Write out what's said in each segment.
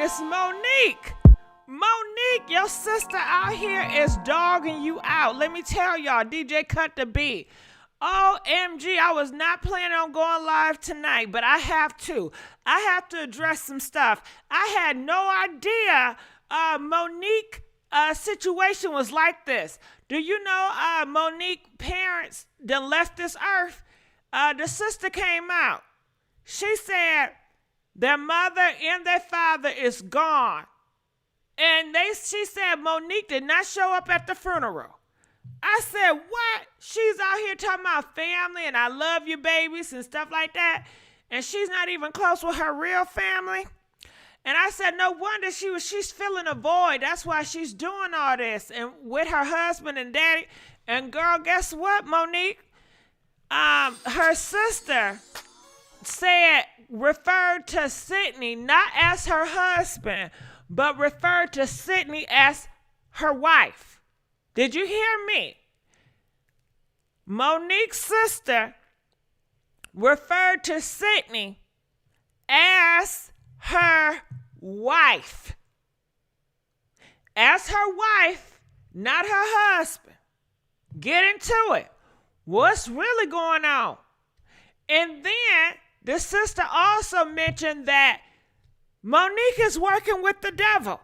it's Monique. Monique, your sister out here is dogging you out. Let me tell y'all, DJ cut the beat. OMG, I was not planning on going live tonight, but I have to. I have to address some stuff. I had no idea Monique situation was like this. Do you know Monique parents done left this earth? The sister came out. She said their mother and their father is gone. And she said Monique did not show up at the funeral. I said, what? She's out here talking about family and I love you babies and stuff like that. And she's not even close with her real family. And I said, no wonder she's feeling a void. That's why she's doing all this. And with her husband and daddy. And girl, guess what, Monique? Her sister referred to Sydney not as her husband, but referred to Sydney as her wife. Did you hear me? Monique's sister referred to Sydney as her wife. As her wife, not her husband. Get into it. What's really going on? And then the sister also mentioned that Monique is working with the devil.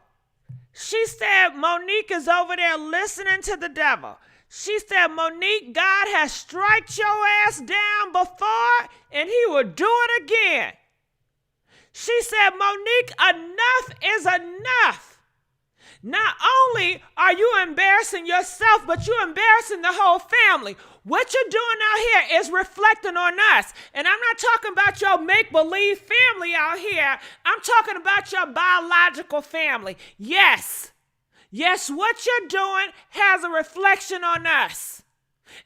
She said Monique is over there listening to the devil. She said, Monique, God has struck your ass down before and he will do it again. She said, Monique, enough is enough. Not only are you embarrassing yourself, but you're embarrassing the whole family. What you're doing out here is reflecting on us. And I'm not talking about your make-believe family out here. I'm talking about your biological family. Yes, what you're doing has a reflection on us.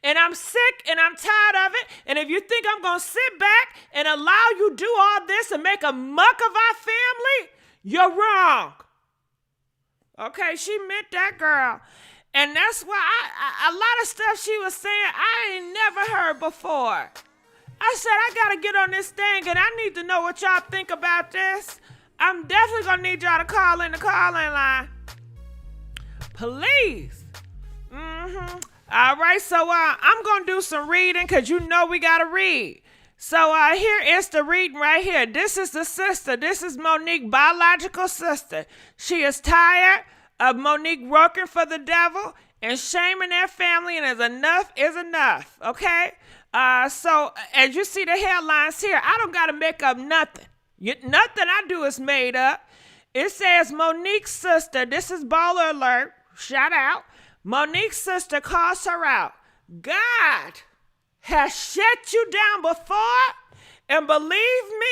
And I'm sick and I'm tired of it. And if you think I'm going to sit back and allow you do all this and make a muck of our family, you're wrong. Okay, she meant that, girl. And that's why a lot of stuff she was saying, I ain't never heard before. I said, I got to get on this thing, and I need to know what y'all think about this. I'm definitely going to need y'all to call in the call-in line. Please. All right, so I'm going to do some reading because you know we got to read. So here is the reading right here. This is the sister. This is Monique's biological sister. She is tired of Monique working for the devil and shaming their family, and enough is enough, okay? So as you see the headlines here, I don't got to make up nothing. Nothing I do is made up. It says Monique's sister, this is baller alert, shout out. Monique's sister calls her out. God has shut you down before, and believe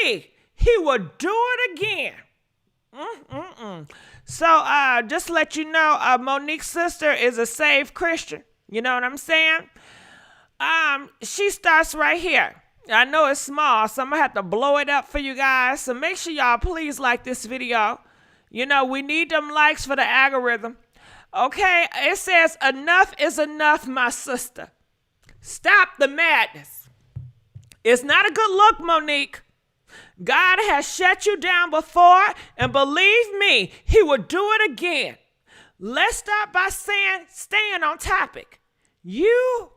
me, he will do it again. So just to let you know, Monique's sister is a saved Christian. You know what I'm saying? She starts right here. I know it's small, so I'm going to have to blow it up for you guys. So make sure y'all please like this video. You know, we need them likes for the algorithm. Okay, it says, enough is enough, my sister. Stop the madness. It's not a good look, Monique. God has shut you down before, and believe me, he will do it again. Let's start by staying on topic. You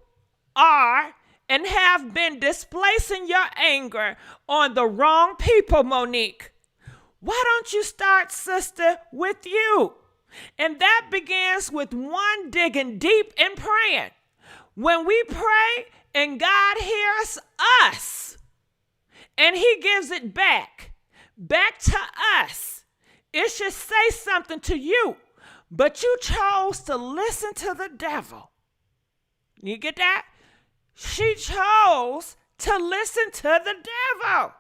are and have been displacing your anger on the wrong people, Monique. Why don't you start, sister, with you? And that begins with one digging deep and praying. When we pray and God hears us and he gives it back to us, it should say something to you, but you chose to listen to the devil. You get that? She chose to listen to the devil.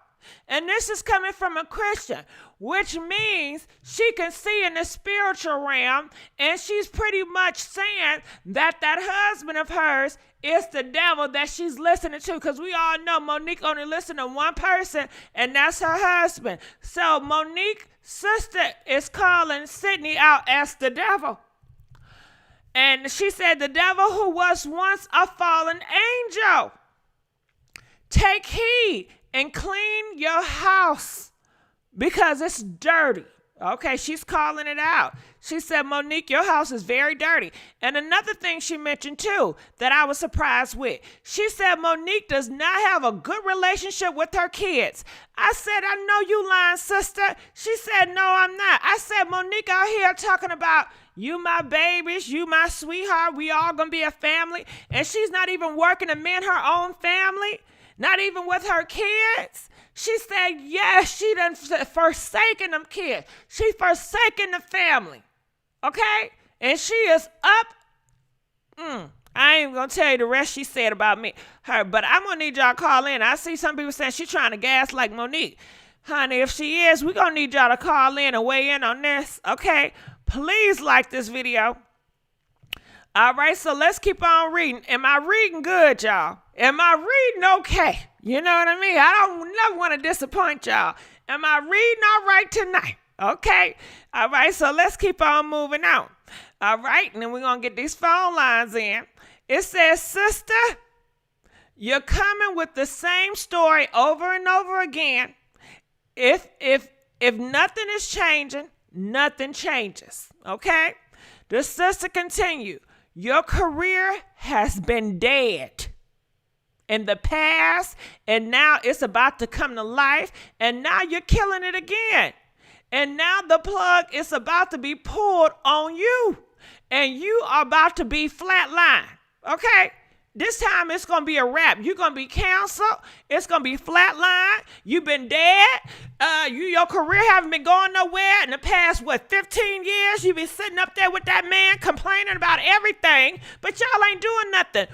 And this is coming from a Christian, which means she can see in the spiritual realm, and she's pretty much saying that husband of hers is the devil that she's listening to, because we all know Monique only listens to one person, and that's her husband. So Monique's sister is calling Sydney out as the devil. And she said, the devil who was once a fallen angel, take heed and clean your house because it's dirty. Okay, she's calling it out. She said, Monique, your house is very dirty. And another thing she mentioned too that I was surprised with. She said Monique does not have a good relationship with her kids. I said, I know you lying, sister. She said, no, I'm not. I said, Monique out here talking about you my babies, you my sweetheart, we all gonna be a family. And she's not even working to mend her own family, not even with her kids. She said, yes, she done forsaken them kids. She forsaken the family, okay? And she is up. I ain't going to tell you the rest she said about her, but I'm going to need y'all to call in. I see some people saying she's trying to gas like Monique. Honey, if she is, we're going to need y'all to call in and weigh in on this, okay? Please like this video. All right, so let's keep on reading. Am I reading good, y'all? Am I reading okay? You know what I mean? I don't never want to disappoint y'all. Am I reading all right tonight? Okay. All right, so let's keep on moving on. All right, and then we're going to get these phone lines in. It says, sister, you're coming with the same story over and over again. If nothing is changing, nothing changes. Okay? The sister continued. Your career has been dead in the past, and now it's about to come to life, and now you're killing it again. And now the plug is about to be pulled on you, and you are about to be flatlined. Okay? This time it's going to be a wrap. You're going to be canceled. It's going to be flatline. You've been dead. Your career haven't been going nowhere in the past, 15 years? You've been sitting up there with that man complaining about everything, but y'all ain't doing nothing.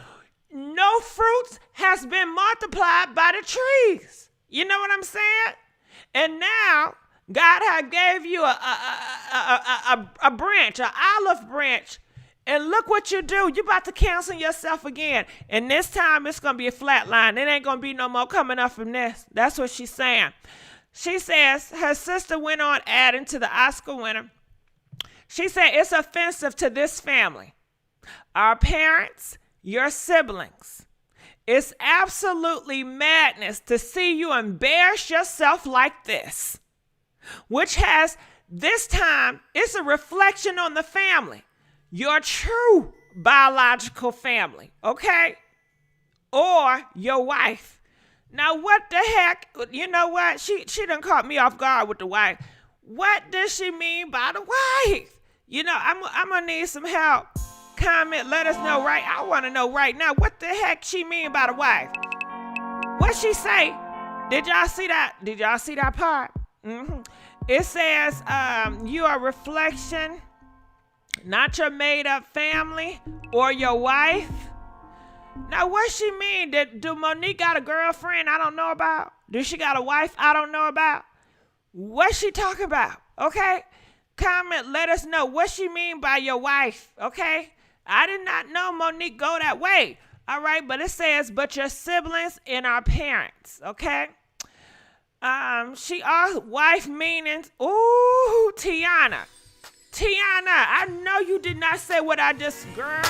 No fruits has been multiplied by the trees. You know what I'm saying? And now God had gave you a branch, an olive branch. And look what you do. You're about to cancel yourself again. And this time it's going to be a flat line. It ain't going to be no more coming up from this. That's what she's saying. She says her sister went on adding to the Oscar winner. She said it's offensive to this family, our parents, your siblings. It's absolutely madness to see you embarrass yourself like this, which has this time it's a reflection on the family. Your true biological family, okay? Or your wife. Now, what the heck? You know what? She done caught me off guard with the wife. What does she mean by the wife? You know, I'm going to need some help. Comment, let us know right. I want to know right now what the heck she mean by the wife. What she say? Did y'all see that? Did y'all see that part? It says, you are a reflection, not your made-up family or your wife. Now, what she mean? Do Monique got a girlfriend I don't know about? Does she got a wife I don't know about? What's she talking about? Okay? Comment, let us know what she mean by your wife. Okay? I did not know Monique go that way. All right? But it says, but your siblings and our parents. Okay? She wife meaning, ooh, Tiana, I know you did not say what I just, girl.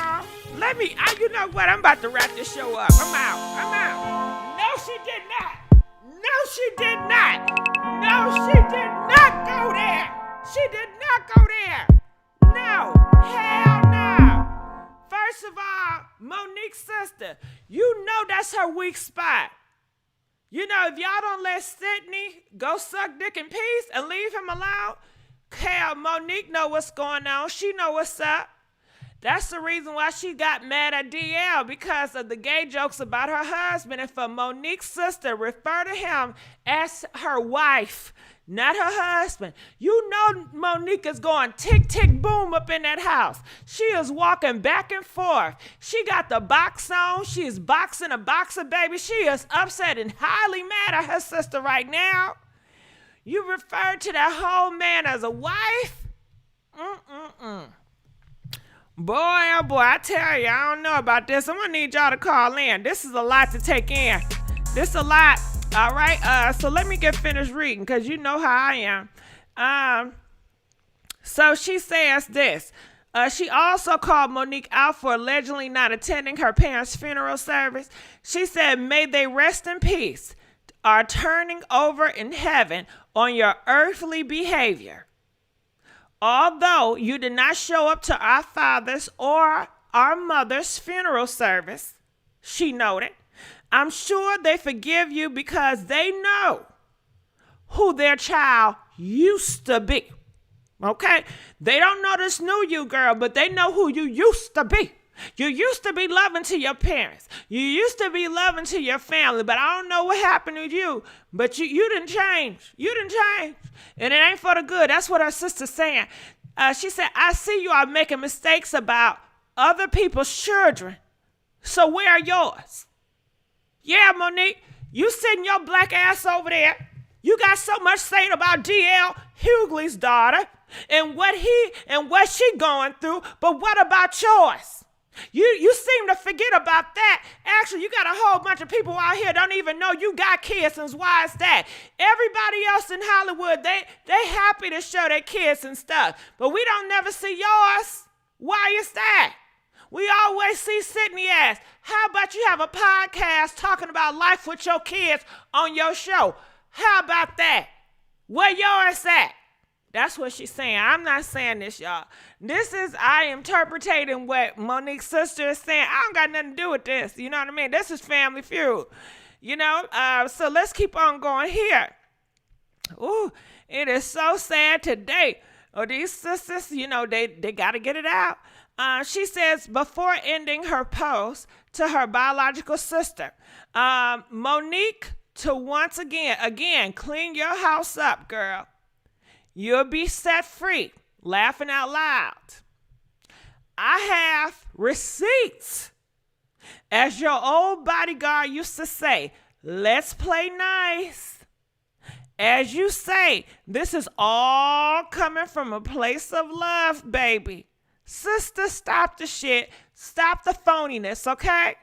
You know what? I'm about to wrap this show up. I'm out. No, she did not. No, she did not. No, she did not go there. She did not go there. No, hell no. First of all, Monique's sister, you know that's her weak spot. You know, if y'all don't let Sydney go suck dick in peace and leave him alone, hell, Monique know what's going on. She know what's up. That's the reason why she got mad at DL, because of the gay jokes about her husband. And for Monique's sister, refer to him as her wife, not her husband. You know Monique is going tick, tick, boom up in that house. She is walking back and forth. She got the box on. She is boxing a boxer, baby. She is upset and highly mad at her sister right now. You refer to that whole man as a wife? Boy, oh boy, I tell you, I don't know about this. I'm going to need y'all to call in. This is a lot to take in. This is a lot. All right, so let me get finished reading, because you know how I am. So she says this. She also called Monique out for allegedly not attending her parents' funeral service. She said, may they rest in peace, are turning over in heaven on your earthly behavior. Although you did not show up to our father's or our mother's funeral service, she noted, I'm sure they forgive you because they know who their child used to be. Okay? They don't know this new you, girl, but they know who you used to be. You used to be loving to your parents. You used to be loving to your family, but I don't know what happened to you. But you didn't change. You didn't change. And it ain't for the good. That's what her sister's saying. She said, I see you are making mistakes about other people's children. So where are yours? Yeah, Monique, you sitting your black ass over there. You got so much saying about D.L. Hughley's daughter and what she going through, but what about yours? You seem to forget about that. Actually, you got a whole bunch of people out here don't even know you got kids, and why is that? Everybody else in Hollywood, they happy to show their kids and stuff, but we don't never see yours. Why is that? We always see Sydney ass. How about you have a podcast talking about life with your kids on your show? How about that? Where yours at? That's what she's saying. I'm not saying this, y'all. I interpreting what Monique's sister is saying. I don't got nothing to do with this. You know what I mean? This is Family Feud. You know? So let's keep on going here. Ooh, it is so sad today. Oh, these sisters, you know, they got to get it out. She says, before ending her post to her biological sister, Monique, to once again, clean your house up, girl. You'll be set free. Laughing out loud. I have receipts. As your old bodyguard used to say, let's play nice. As you say, this is all coming from a place of love, baby. Sister, stop the shit. Stop the phoniness, okay?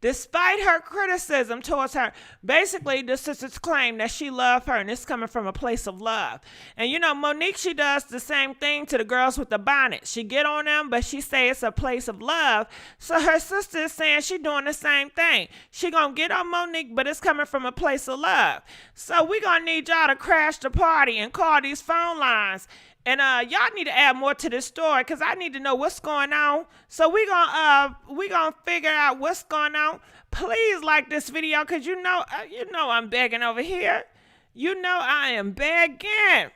Despite her criticism towards her, basically the sisters claim that she loved her and it's coming from a place of love. And you know, Monique, she does the same thing to the girls with the bonnet. She get on them, but she say it's a place of love. So her sister is saying she doing the same thing. She gonna get on Monique, but it's coming from a place of love. So we gonna need y'all to crash the party and call these phone lines. And y'all need to add more to this story because I need to know what's going on. So we gonna figure out what's going on. Please like this video because you know I'm begging over here. You know I am begging.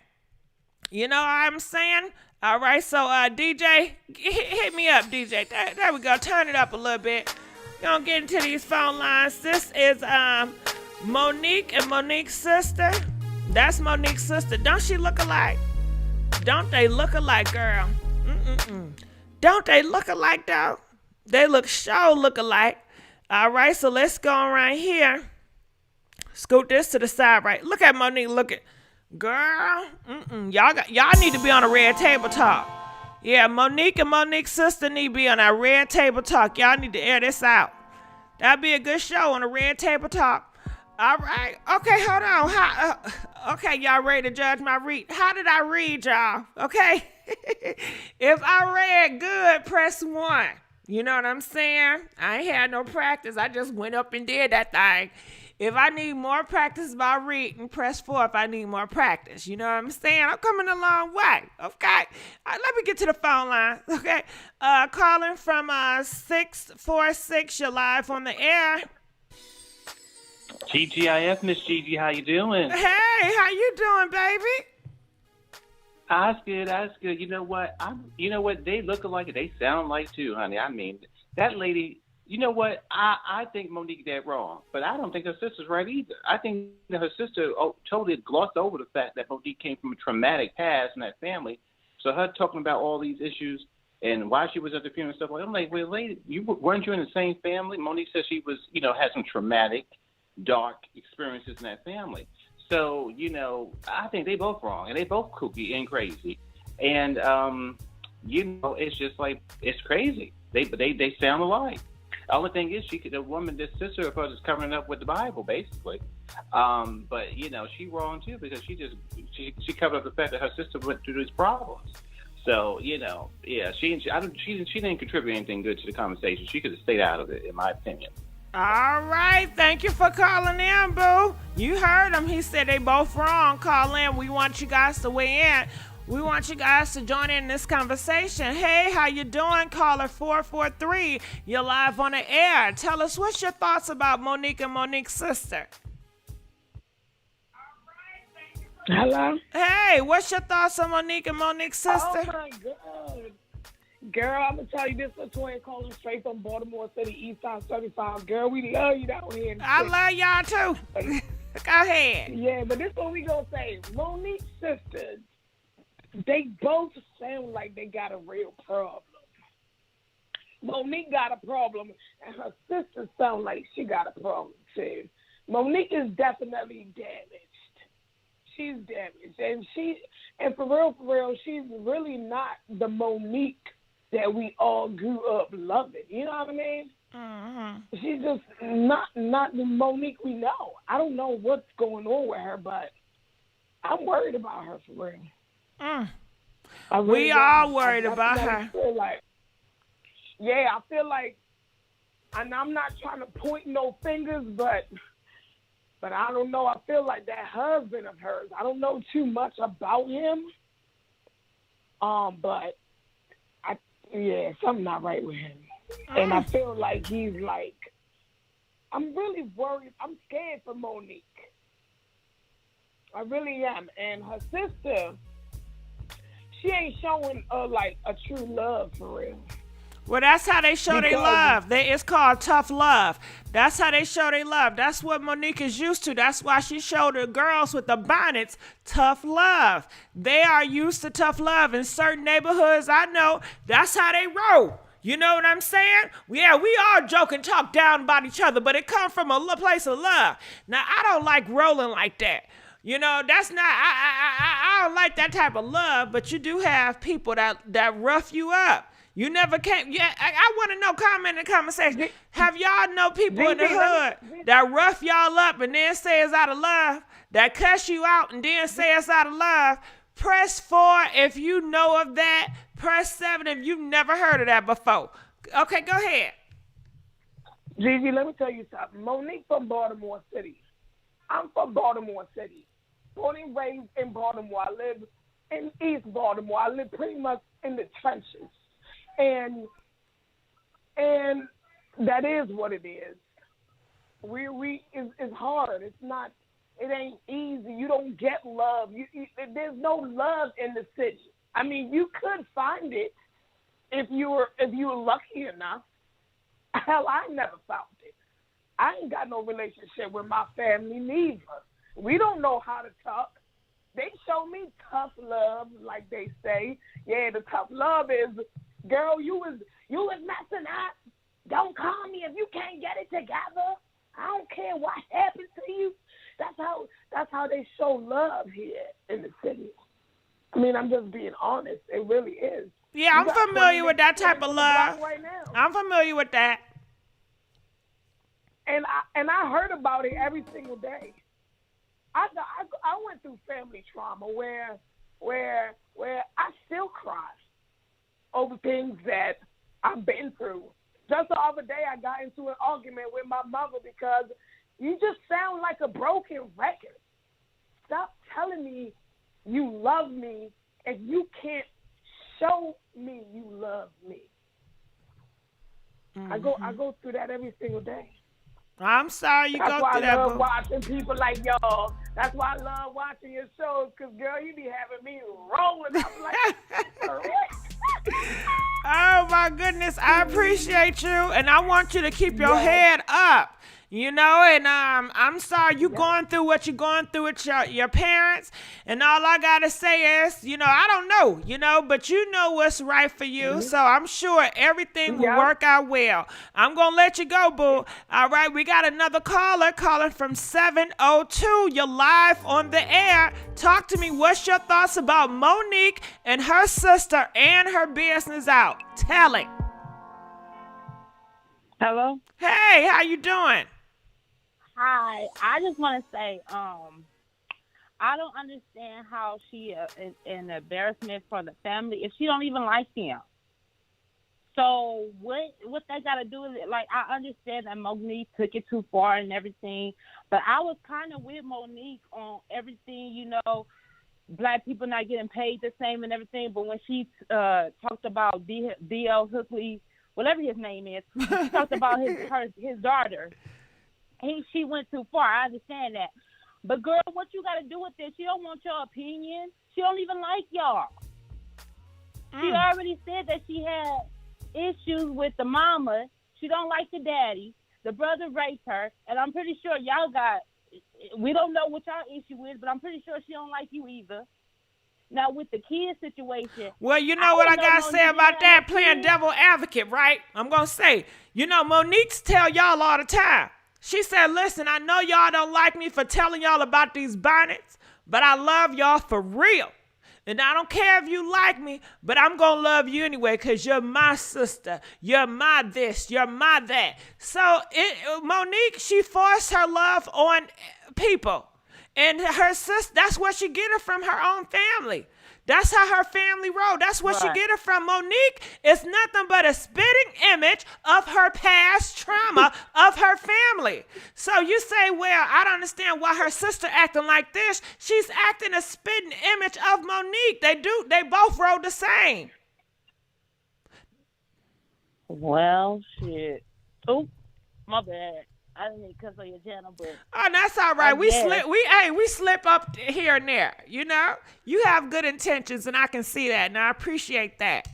You know what I'm saying? All right, so DJ, hit me up, DJ. There we go. Turn it up a little bit. We're gonna get into these phone lines. This is Monique and Monique's sister. That's Monique's sister. Don't she look alike? Don't they look alike, girl? Don't they look alike, though? They look alike. All right, so let's go right here. Scoot this to the side, right? Look at Monique. Look at, girl. Y'all need to be on a red table talk. Yeah, Monique and Monique's sister need to be on a red table talk. Y'all need to air this out. That'd be a good show on a red table talk. All right. Okay, hold on. Okay, y'all ready to judge my read? How did I read, y'all? Okay. If I read good, press 1. You know what I'm saying? I ain't had no practice. I just went up and did that thing. If I need more practice by reading, press 4 if I need more practice. You know what I'm saying? I'm coming a long way. Okay. Let me get to the phone line. Okay. Calling from 646. You're live on the air. TGIF, Miss Gigi, how you doing? Hey, how you doing, baby? That's good. You know what? They look alike. They sound like too, honey. I mean, that lady. You know what? I think Monique did wrong, but I don't think her sister's right either. I think that her sister totally glossed over the fact that Monique came from a traumatic past in that family. So her talking about all these issues and why she was at the funeral and stuff like that, I'm like, well, lady, weren't you in the same family? Monique said she was, had some traumatic, dark experiences in that family. So, I think they both wrong, and they both kooky and crazy. And, it's just like, it's crazy. They sound alike. The only thing is, this sister of hers is covering up with the Bible, basically. But, she wrong, too, because she covered up the fact that her sister went through these problems. So, yeah, she didn't contribute anything good to the conversation. She could have stayed out of it, in my opinion. All right. Thank you for calling in, boo. You heard him. He said they both wrong. Call in. We want you guys to weigh in. We want you guys to join in this conversation. Hey, how you doing? Caller 443. You're live on the air. Tell us what's your thoughts about Monique and Monique's sister. Hello? Hey, what's your thoughts on Monique and Monique's sister? Oh, my God. Girl, I'm going to tell you this is a twin calling straight from Baltimore City, East Side 35. Girl, we love you down here. I love y'all, too. Go ahead. Yeah, but this is what we going to say. Monique's sisters, they both sound like they got a real problem. Monique got a problem, and her sister sound like she got a problem, too. Monique is definitely damaged. She's damaged, and for real, she's really not the Monique that we all grew up loving. You know what I mean? Mm-hmm. She's just not the Monique we know. I don't know what's going on with her, but I'm worried about her for real. Mm. We all worried about her. I feel like, and I'm not trying to point no fingers, but I don't know. I feel like that husband of hers, I don't know too much about him. But something not right with him. And I feel like he's like, I'm really worried. I'm scared for Monique. I really am. And her sister, she ain't showing like a true love for real. Well, that's how they show their love. It's called tough love. That's how they show their love. That's what Monique is used to. That's why she showed the girls with the bonnets tough love. They are used to tough love. In certain neighborhoods, I know, that's how they roll. You know what I'm saying? Yeah, we all joke and talk down about each other, but it comes from a place of love. Now, I don't like rolling like that. You know, that's not, I don't like that type of love, but you do have people that rough you up. You never came. Yeah, I want to know. Comment in the comment section. Have y'all know people in the hood that rough y'all up and then say it's out of love? That cuss you out and then say it's out of love? Press 4 if you know of that. Press 7 if you've never heard of that before. Okay, go ahead. Gigi, let me tell you something. Monique from Baltimore City. I'm from Baltimore City. Born and raised in Baltimore. I live in East Baltimore. I live pretty much in the trenches. And that is what it is. It's hard. It ain't easy. You don't get love. There's no love in the city. I mean, you could find it if you were lucky enough. Hell, I never found it. I ain't got no relationship with my family neither. We don't know how to talk. They show me tough love, like they say. Yeah, the tough love is, girl, you was messing up. Don't call me if you can't get it together. I don't care what happened to you. That's how they show love here in the city. I mean, I'm just being honest. It really is. Yeah, I'm familiar with that type of love. Right now. I'm familiar with that. And I heard about it every single day. I went through family trauma where I still cry over things that I've been through. Just the other day, I got into an argument with my mother because you just sound like a broken record. Stop telling me you love me if you can't show me you love me. Mm-hmm. I go through that every single day. I'm sorry you go through that. That's why I love watching people like y'all. That's why I love watching your shows, because, girl, you be having me rolling. I'm like, oh, my goodness. I appreciate you, and I want you to keep your head up. You know, and I'm sorry you going through what you're going through with your parents. And all I got to say is, you know, I don't know, you know, but you know what's right for you. Mm-hmm. So I'm sure everything will work out well. I'm going to let you go, boo. All right, we got another caller calling from 702. You're live on the air. Talk to me. What's your thoughts about Monique and her sister and her business out? Tell it. Hello? Hey, how you doing? Hi, I just want to say, I don't understand how she is an embarrassment for the family if she don't even like him. So what they got to do is, like, I understand that Monique took it too far and everything, but I was kind of with Monique on everything, you know. black people not getting paid the same and everything. But when she talked about D.L. Hookley, whatever his name is, she talked about his daughter. She went too far. I understand that. But girl, what you got to do with this? She don't want your opinion. She don't even like y'all. She already said that she had issues with the mama. She don't like the daddy. The brother raped her, and I'm pretty sure y'all got. We don't know what y'all issue is, but I'm pretty sure she don't like you either. Now with the kid situation. Well, you know what I gotta say about that, playing devil advocate, right? I'm gonna say, you know, Monique's tell y'all all the time. She said, listen, I know y'all don't like me for telling y'all about these bonnets, but I love y'all for real. And I don't care if you like me, but I'm going to love you anyway because you're my sister. You're my this. You're my that. So Monique, she forced her love on people. And her sister, that's where she get it from her own family. That's how her family rolled. That's where she get it from. Monique is nothing but a spitting image of her past trauma of her family. So you say, well, I don't understand why her sister acting like this. She's acting a spitting image of Monique. They both rolled the same. Well, shit. Oh, my bad. I didn't mean to cuss on your channel, but that's all right. We slip up here and there. You know, you have good intentions, and I can see that, and I appreciate that.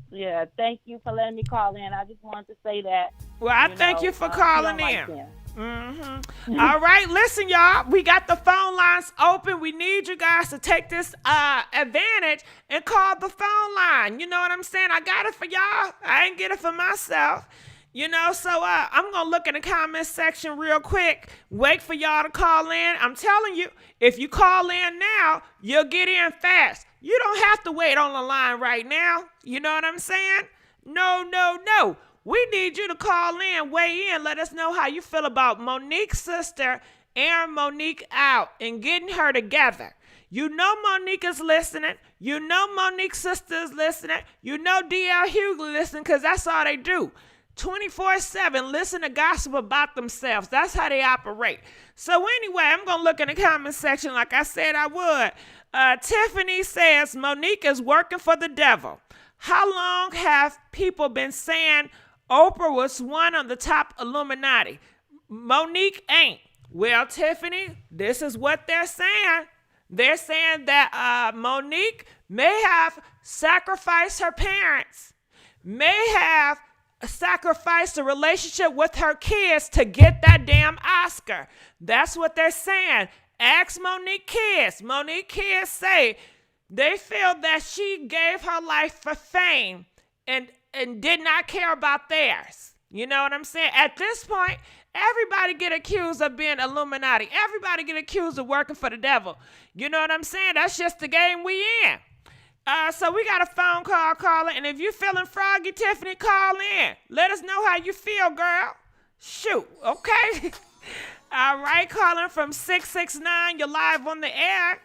Yeah, thank you for letting me call in. I just wanted to say that. Well, I thank you for calling in. All right, listen, y'all. We got the phone lines open. We need you guys to take this advantage and call the phone line. You know what I'm saying? I got it for y'all. I ain't get it for myself. You know, so I'm going to look in the comment section real quick. Wait for y'all to call in. I'm telling you, if you call in now, you'll get in fast. You don't have to wait on the line right now. You know what I'm saying? No. We need you to call in, weigh in, let us know how you feel about Monique's sister, airing Monique out and getting her together. You know Monique is listening. You know Monique's sister is listening. You know D.L. Hughley listening because that's all they do. 24/7, listen to gossip about themselves. That's how they operate. So anyway, I'm going to look in the comment section like I said I would. Tiffany says, Monique is working for the devil. How long have people been saying Oprah was one of the top Illuminati? Monique ain't. Well, Tiffany, this is what they're saying. They're saying that Monique may have sacrificed her parents, may have sacrificed a relationship with her kids to get that damn Oscar. That's what they're saying. Ask Monique kids. Monique kids say they feel that she gave her life for fame and did not care about theirs. You know what I'm saying? At this point, everybody get accused of being Illuminati. Everybody get accused of working for the devil. You know what I'm saying? That's just the game we in. So we got a phone call caller, and if you feeling froggy, Tiffany, call in. Let us know how you feel, girl. Shoot, okay? All right, calling from 669. You're live on the air.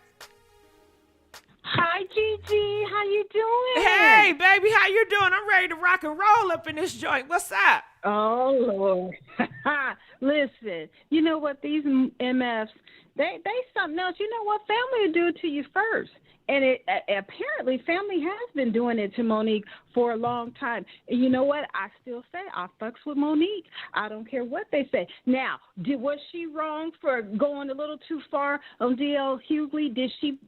Hi, Gigi. How you doing? Hey, baby, how you doing? I'm ready to rock and roll up in this joint. What's up? Oh, Lord. Listen, you know what? These MFs, they something else. You know what? Family will do it to you first. And apparently family has been doing it to Monique for a long time. And you know what? I still say I fucks with Monique. I don't care what they say. Now, was she wrong for going a little too far on D.L. Hughley? Did she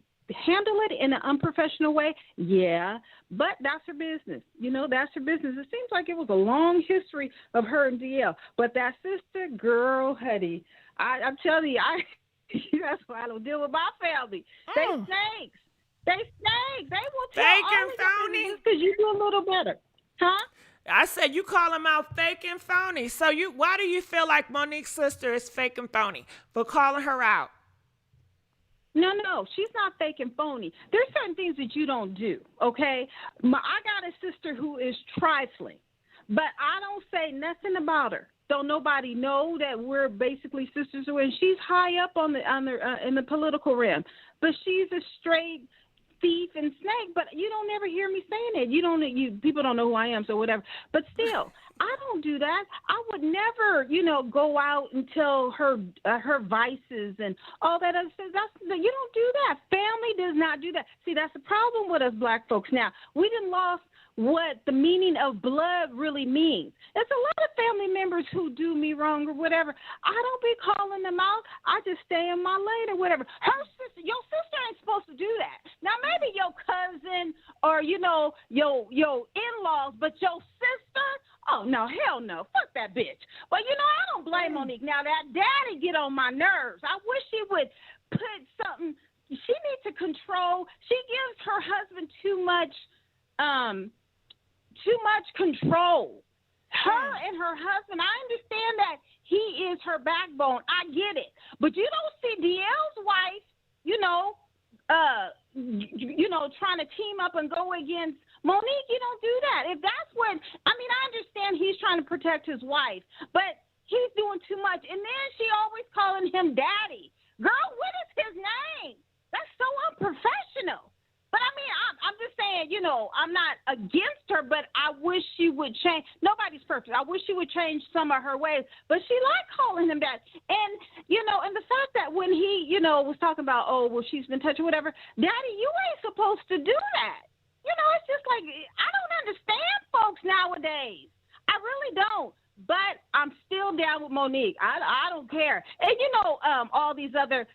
handle it in an unprofessional way? Yeah, but that's her business. You know, that's her business. It seems like it was a long history of her and DL. But that sister, girl, honey, I'm telling you, that's why I don't deal with my family. They snakes. They snakes. They will tell fake all and phony because you do a little better. Huh? I said you call them out fake and phony. So why do you feel like Monique's sister is fake and phony for calling her out? No, she's not fake and phony. There's certain things that you don't do, okay? I got a sister who is trifling, but I don't say nothing about her. Don't nobody know that we're basically sisters, and she's high up in the political realm. But she's a straight thief and snake, but you don't ever hear me saying it. People don't know who I am, so whatever. But still, I don't do that. I would never, go out and tell her vices and all that other stuff. You don't do that. Family does not do that. See, that's the problem with us black folks now. We done lost what the meaning of blood really means. There's a lot of family members who do me wrong or whatever. I don't be calling them out. I just stay in my lane or whatever. Your sister ain't supposed to do that. Now, maybe your cousin or, your in-laws, but your sister, oh, no, hell no. Fuck that bitch. But, I don't blame Monique. Now, that daddy get on my nerves. I wish she would put something. She needs to control. She gives her husband too much control. Her and her husband, I understand that he is her backbone. I get it. But you don't see DL's wife, trying to team up and go against Monique. You don't do that. If that's what, I understand he's trying to protect his wife, but he's doing too much. And then she always calling him daddy. Girl, what is his name? That's so unprofessional. But I'm just saying, I'm not against her, but I wish she would change. Nobody's perfect. I wish she would change some of her ways. But she liked calling him that. And, and the fact that when he, was talking about, oh, well, she's been touching whatever, Daddy, you ain't supposed to do that. It's just like, I don't understand folks nowadays. I really don't. But I'm still down with Monique. I don't care. And, all these other,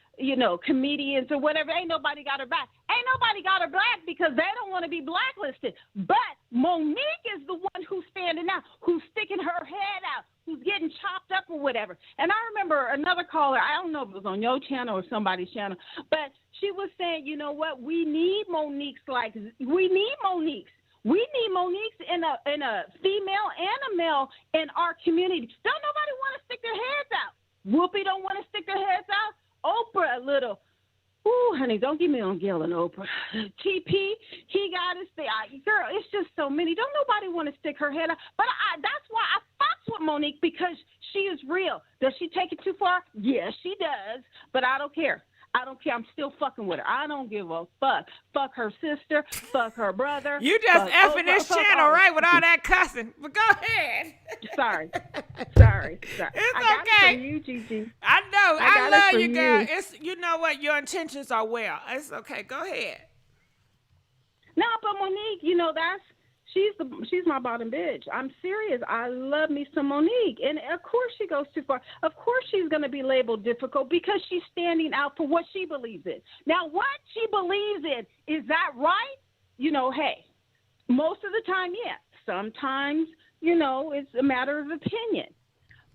comedians or whatever, ain't nobody got her back. Ain't nobody got her back because they don't want to be blacklisted. But Monique is the one who's standing out, who's sticking her head out, who's getting chopped up or whatever. And I remember another caller, I don't know if it was on your channel or somebody's channel, but she was saying, you know what, we need Monique's we need Monique's. We need Monique's in a female and a male in our community. Don't nobody want to stick their heads out. Whoopi don't want to stick their heads out. Oprah a little. Ooh, honey, don't get me on Gail and Oprah. TP, he got his thing. Girl, it's just so many. Don't nobody want to stick her head out. But that's why I fucks with Monique, because she is real. Does she take it too far? Yes, she does. But I don't care. I don't care. I'm still fucking with her. I don't give a fuck. Fuck her sister. Fuck her brother. You just effing this channel, right, with all that cussing. But go ahead. Sorry. It's I got okay. it from you, Gigi. I know. I love you, girl. You. It's, you know what? Your intentions are well. It's okay. Go ahead. No, but Monique, she's my bottom bitch. I'm serious. I love me some Monique. And of course she goes too far. Of course she's going to be labeled difficult because she's standing out for what she believes in. Now, what she believes in, is that right? Hey, most of the time, yes. Sometimes, it's a matter of opinion.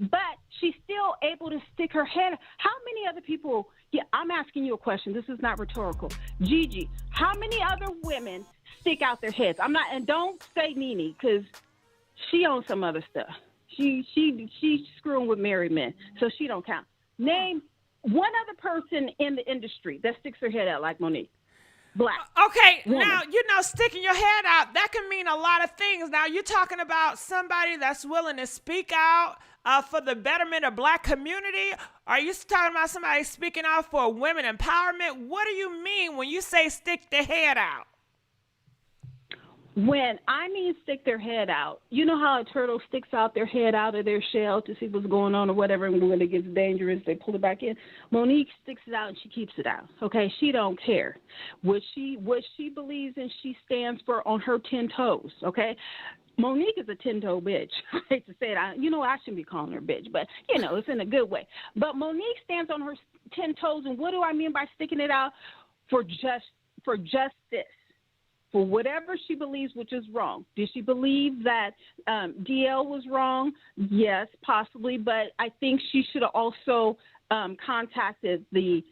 But she's still able to stick her head. How many other people, I'm asking you a question. This is not rhetorical. Gigi, how many other women stick out their heads? And don't say Nene, because she owns some other stuff. She's screwing with married men, so she don't count. Name one other person in the industry that sticks her head out like Monique. Black. Okay, woman. now, sticking your head out, that can mean a lot of things. Now, you're talking about somebody that's willing to speak out for the betterment of black community? Are you talking about somebody speaking out for women empowerment? What do you mean when you say stick their head out? When I mean stick their head out, you know how a turtle sticks out their head out of their shell to see what's going on or whatever, and when it gets dangerous, they pull it back in. Monique sticks it out and she keeps it out. Okay, she don't care. What she believes in, she stands for on her 10 toes. Okay, Monique is a 10-toe bitch. I hate to say it. I shouldn't be calling her bitch, but it's in a good way. But Monique stands on her 10 toes, and what do I mean by sticking it out? For justice. For whatever she believes, which is wrong. Did she believe that DL was wrong? Yes, possibly, but I think she should have also contacted the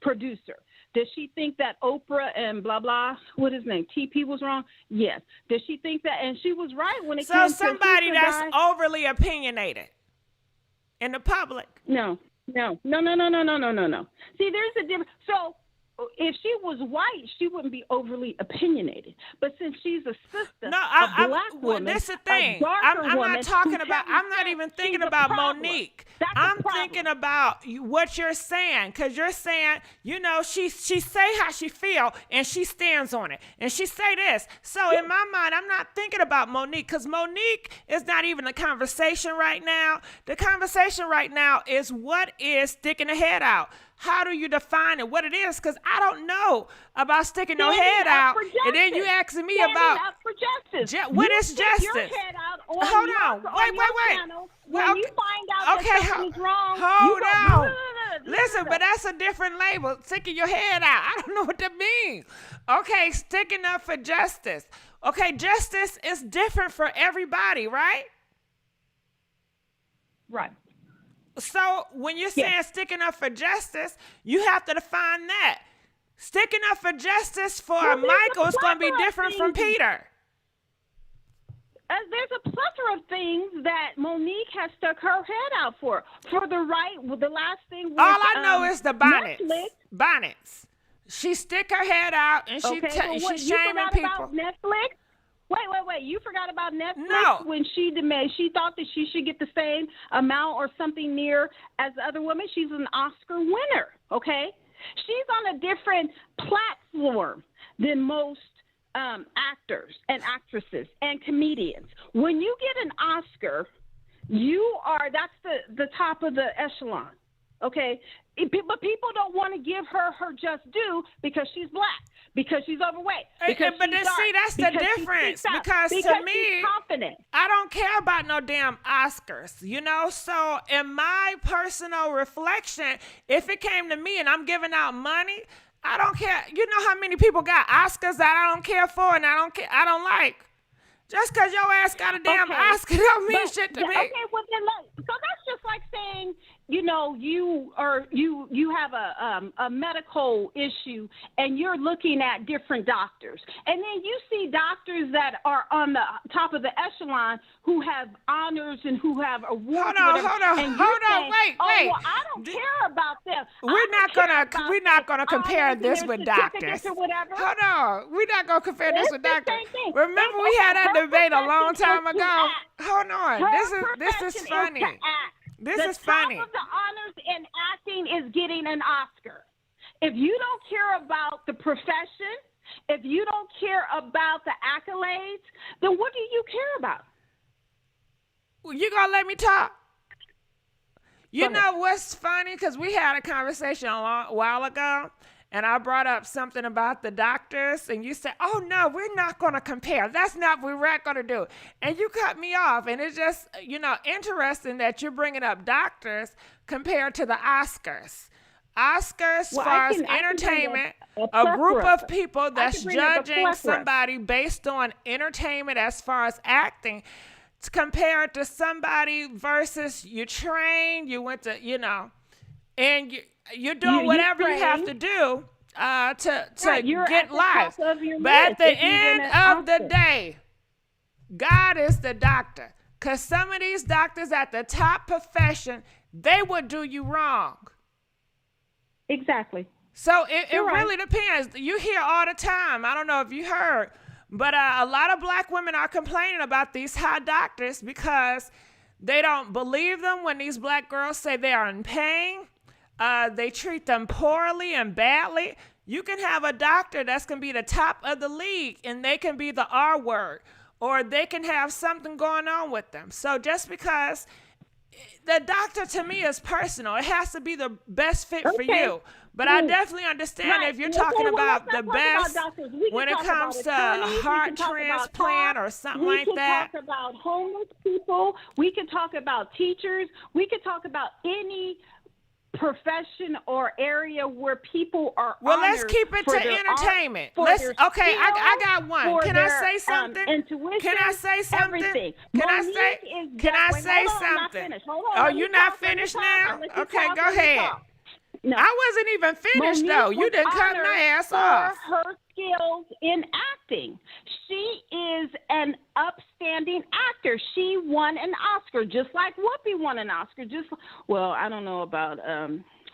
producer. Does she think that Oprah and blah, blah, what is his name, TP was wrong? Yes. Does she think that, and she was right when it came to somebody that's overly opinionated in the public. No. See, there's a difference. So, if she was white, she wouldn't be overly opinionated. But since she's a sister, No, a black woman, that's the thing. a darker I'm woman not talking who about. tells I'm not you even she's thinking a about problem. Monique. That's a I'm problem. thinking about what you're saying, because you're saying, you know, she say how she feel and she stands on it, and she say this. So in my mind, I'm not thinking about Monique, because Monique is not even the conversation right now. The conversation right now is what is sticking the head out. How do you define it, what it is? Because I don't know about sticking your head out. And then you asking me about up for justice. What You is stick your justice? head out on Hold your, on. on your Wait. channel. Well, When you find out okay, that something is wrong, hold you on. go, Listen, but that's a different label. Sticking your head out. I don't know what that means. Okay, sticking up for justice. Okay, justice is different for everybody, right? Right. So when you're saying sticking up for justice, you have to define that. Sticking up for justice for Michael is going to be different from Peter. There's a plethora of things that Monique has stuck her head out for. For the right, the last thing was, all I know is the bonnets. Netflix. Bonnets. She stick her head out and Okay, she's shaming people. About Netflix? Wait. You forgot about Netflix No. when she thought that she should get the same amount or something near as the other woman. She's an Oscar winner, okay? She's on a different platform than most actors and actresses and comedians. When you get an Oscar, that's the top of the echelon, okay? But people don't want to give her just due because she's black, because she's overweight. Because but she's see, that's the difference. Because to me, she's confident. I don't care about no damn Oscars, you know? So in my personal reflection, if it came to me and I'm giving out money, I don't care. You know how many people got Oscars that I don't care for and I don't like? Just because your ass got a damn Oscar don't mean shit to me. Okay, well then look, so that's just like saying, you know, you have a medical issue and you're looking at different doctors, and then you see doctors that are on the top of the echelon who have honors and who have awards. Hold on, wait. Well, I don't care about them. We're not gonna compare this with doctors. Or whatever. Hold on, we're not gonna compare this with the doctors. same thing. Remember we had that debate a long time profession is to ago. act. Hold on, this is funny. This is funny. The top of the honors in acting is getting an Oscar. If you don't care about the profession, if you don't care about the accolades, then what do you care about? Well, you gonna let me talk? You Go know ahead. what's funny? Because we had a conversation a while ago, and I brought up something about the doctors, and you said, oh, no, we're not going to compare. That's not what we're going to do. And you cut me off, and it's just, you know, interesting that you're bringing up doctors compared to the Oscars. Oscars, Well, far I as can bring entertainment, a group plethora. of people that's bring up a judging plethora. somebody based on entertainment as far as acting, compared to somebody versus you trained, you went to, you know, and you're doing whatever you have to do to get life. But at the end of the day, God is the doctor. Because some of these doctors at the top profession, they would do you wrong. Exactly. So it really depends. You hear all the time. I don't know if you heard, but a lot of black women are complaining about these high doctors because they don't believe them when these black girls say they are in pain. They treat them poorly and badly. You can have a doctor that's going to be the top of the league, and they can be the R word, or they can have something going on with them. So just because the doctor to me is personal, it has to be the best fit for you. But I definitely understand if you're talking about the best when it comes to heart transplant or something like that. We can talk about homeless people. We can talk about teachers. We can talk about any profession or area where people are let's keep it to entertainment. I got one. Can I say something? Intuition, can I say something? Everything. Can I say something? Oh, you're not finished now? Okay, go ahead. No. I wasn't even finished, Monique though. You didn't cut my ass off. For her skills in acting. She is an upstanding actor. She won an Oscar, just like Whoopi won an Oscar. I don't know about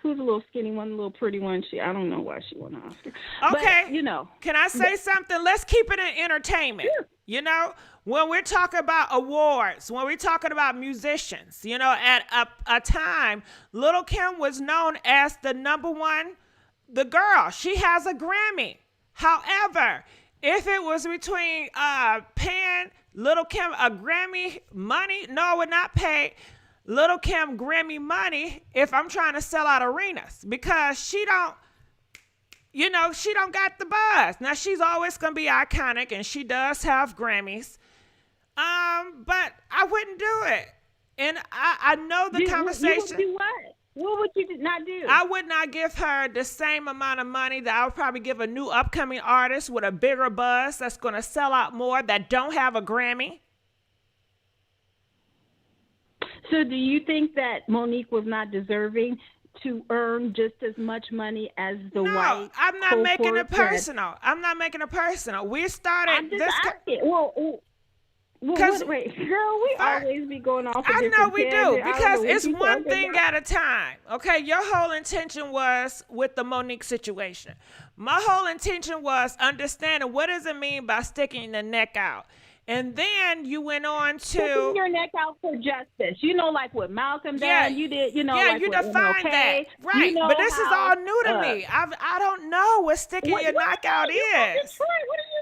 Who's a little skinny one, a little pretty one? I don't know why she won an Oscar. Okay. But, you know. Can I say something? Let's keep it in entertainment. Sure. You know, when we're talking about awards, when we're talking about musicians, you know, at a time, Little Kim was known as the number one, the girl. She has a Grammy. However, if it was between paying Little Kim a Grammy money, no, I would not pay Little Kim Grammy money if I'm trying to sell out arenas, because she don't got the buzz. Now, she's always going to be iconic, and she does have Grammys. But I wouldn't do it. And I know the conversation. You would do what? What would you not do? I would not give her the same amount of money that I would probably give a new upcoming artist with a bigger buzz that's going to sell out more, that don't have a Grammy. So do you think that Monique was not deserving to earn just as much money as the white? No, I'm not making it cohort personal. I'm not making it personal. We started I'm just this. asking. Well, wait, girl, we always be going off. I know we do, tangent. because it's one thing at a time. Okay, your whole intention was with the Monique situation. My whole intention was understanding what does it mean by sticking the neck out. And then you went on to sticking your neck out for justice. You know, like what Malcolm did. You did. You know, yeah, like you with defined MLK. that, right? You know but this is all new to how, me. I don't know what sticking your neck out is. What are you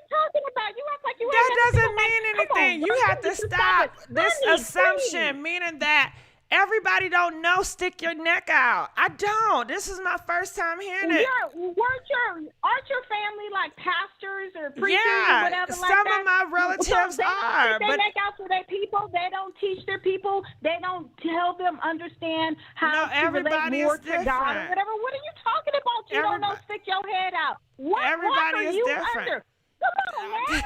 talking about? You act like you. That doesn't mean anything. You have to stop this assumption, meaning that everybody don't know stick your neck out. I don't. This is my first time hearing it. Aren't your family like pastors or preachers Yeah, or whatever like some that? of my relatives they are, They but make out for their people. They don't teach their people. They don't help them understand how to relate more to God or whatever. What are you talking about? You don't know, stick your head out. What everybody are is you different. under? Come on, man.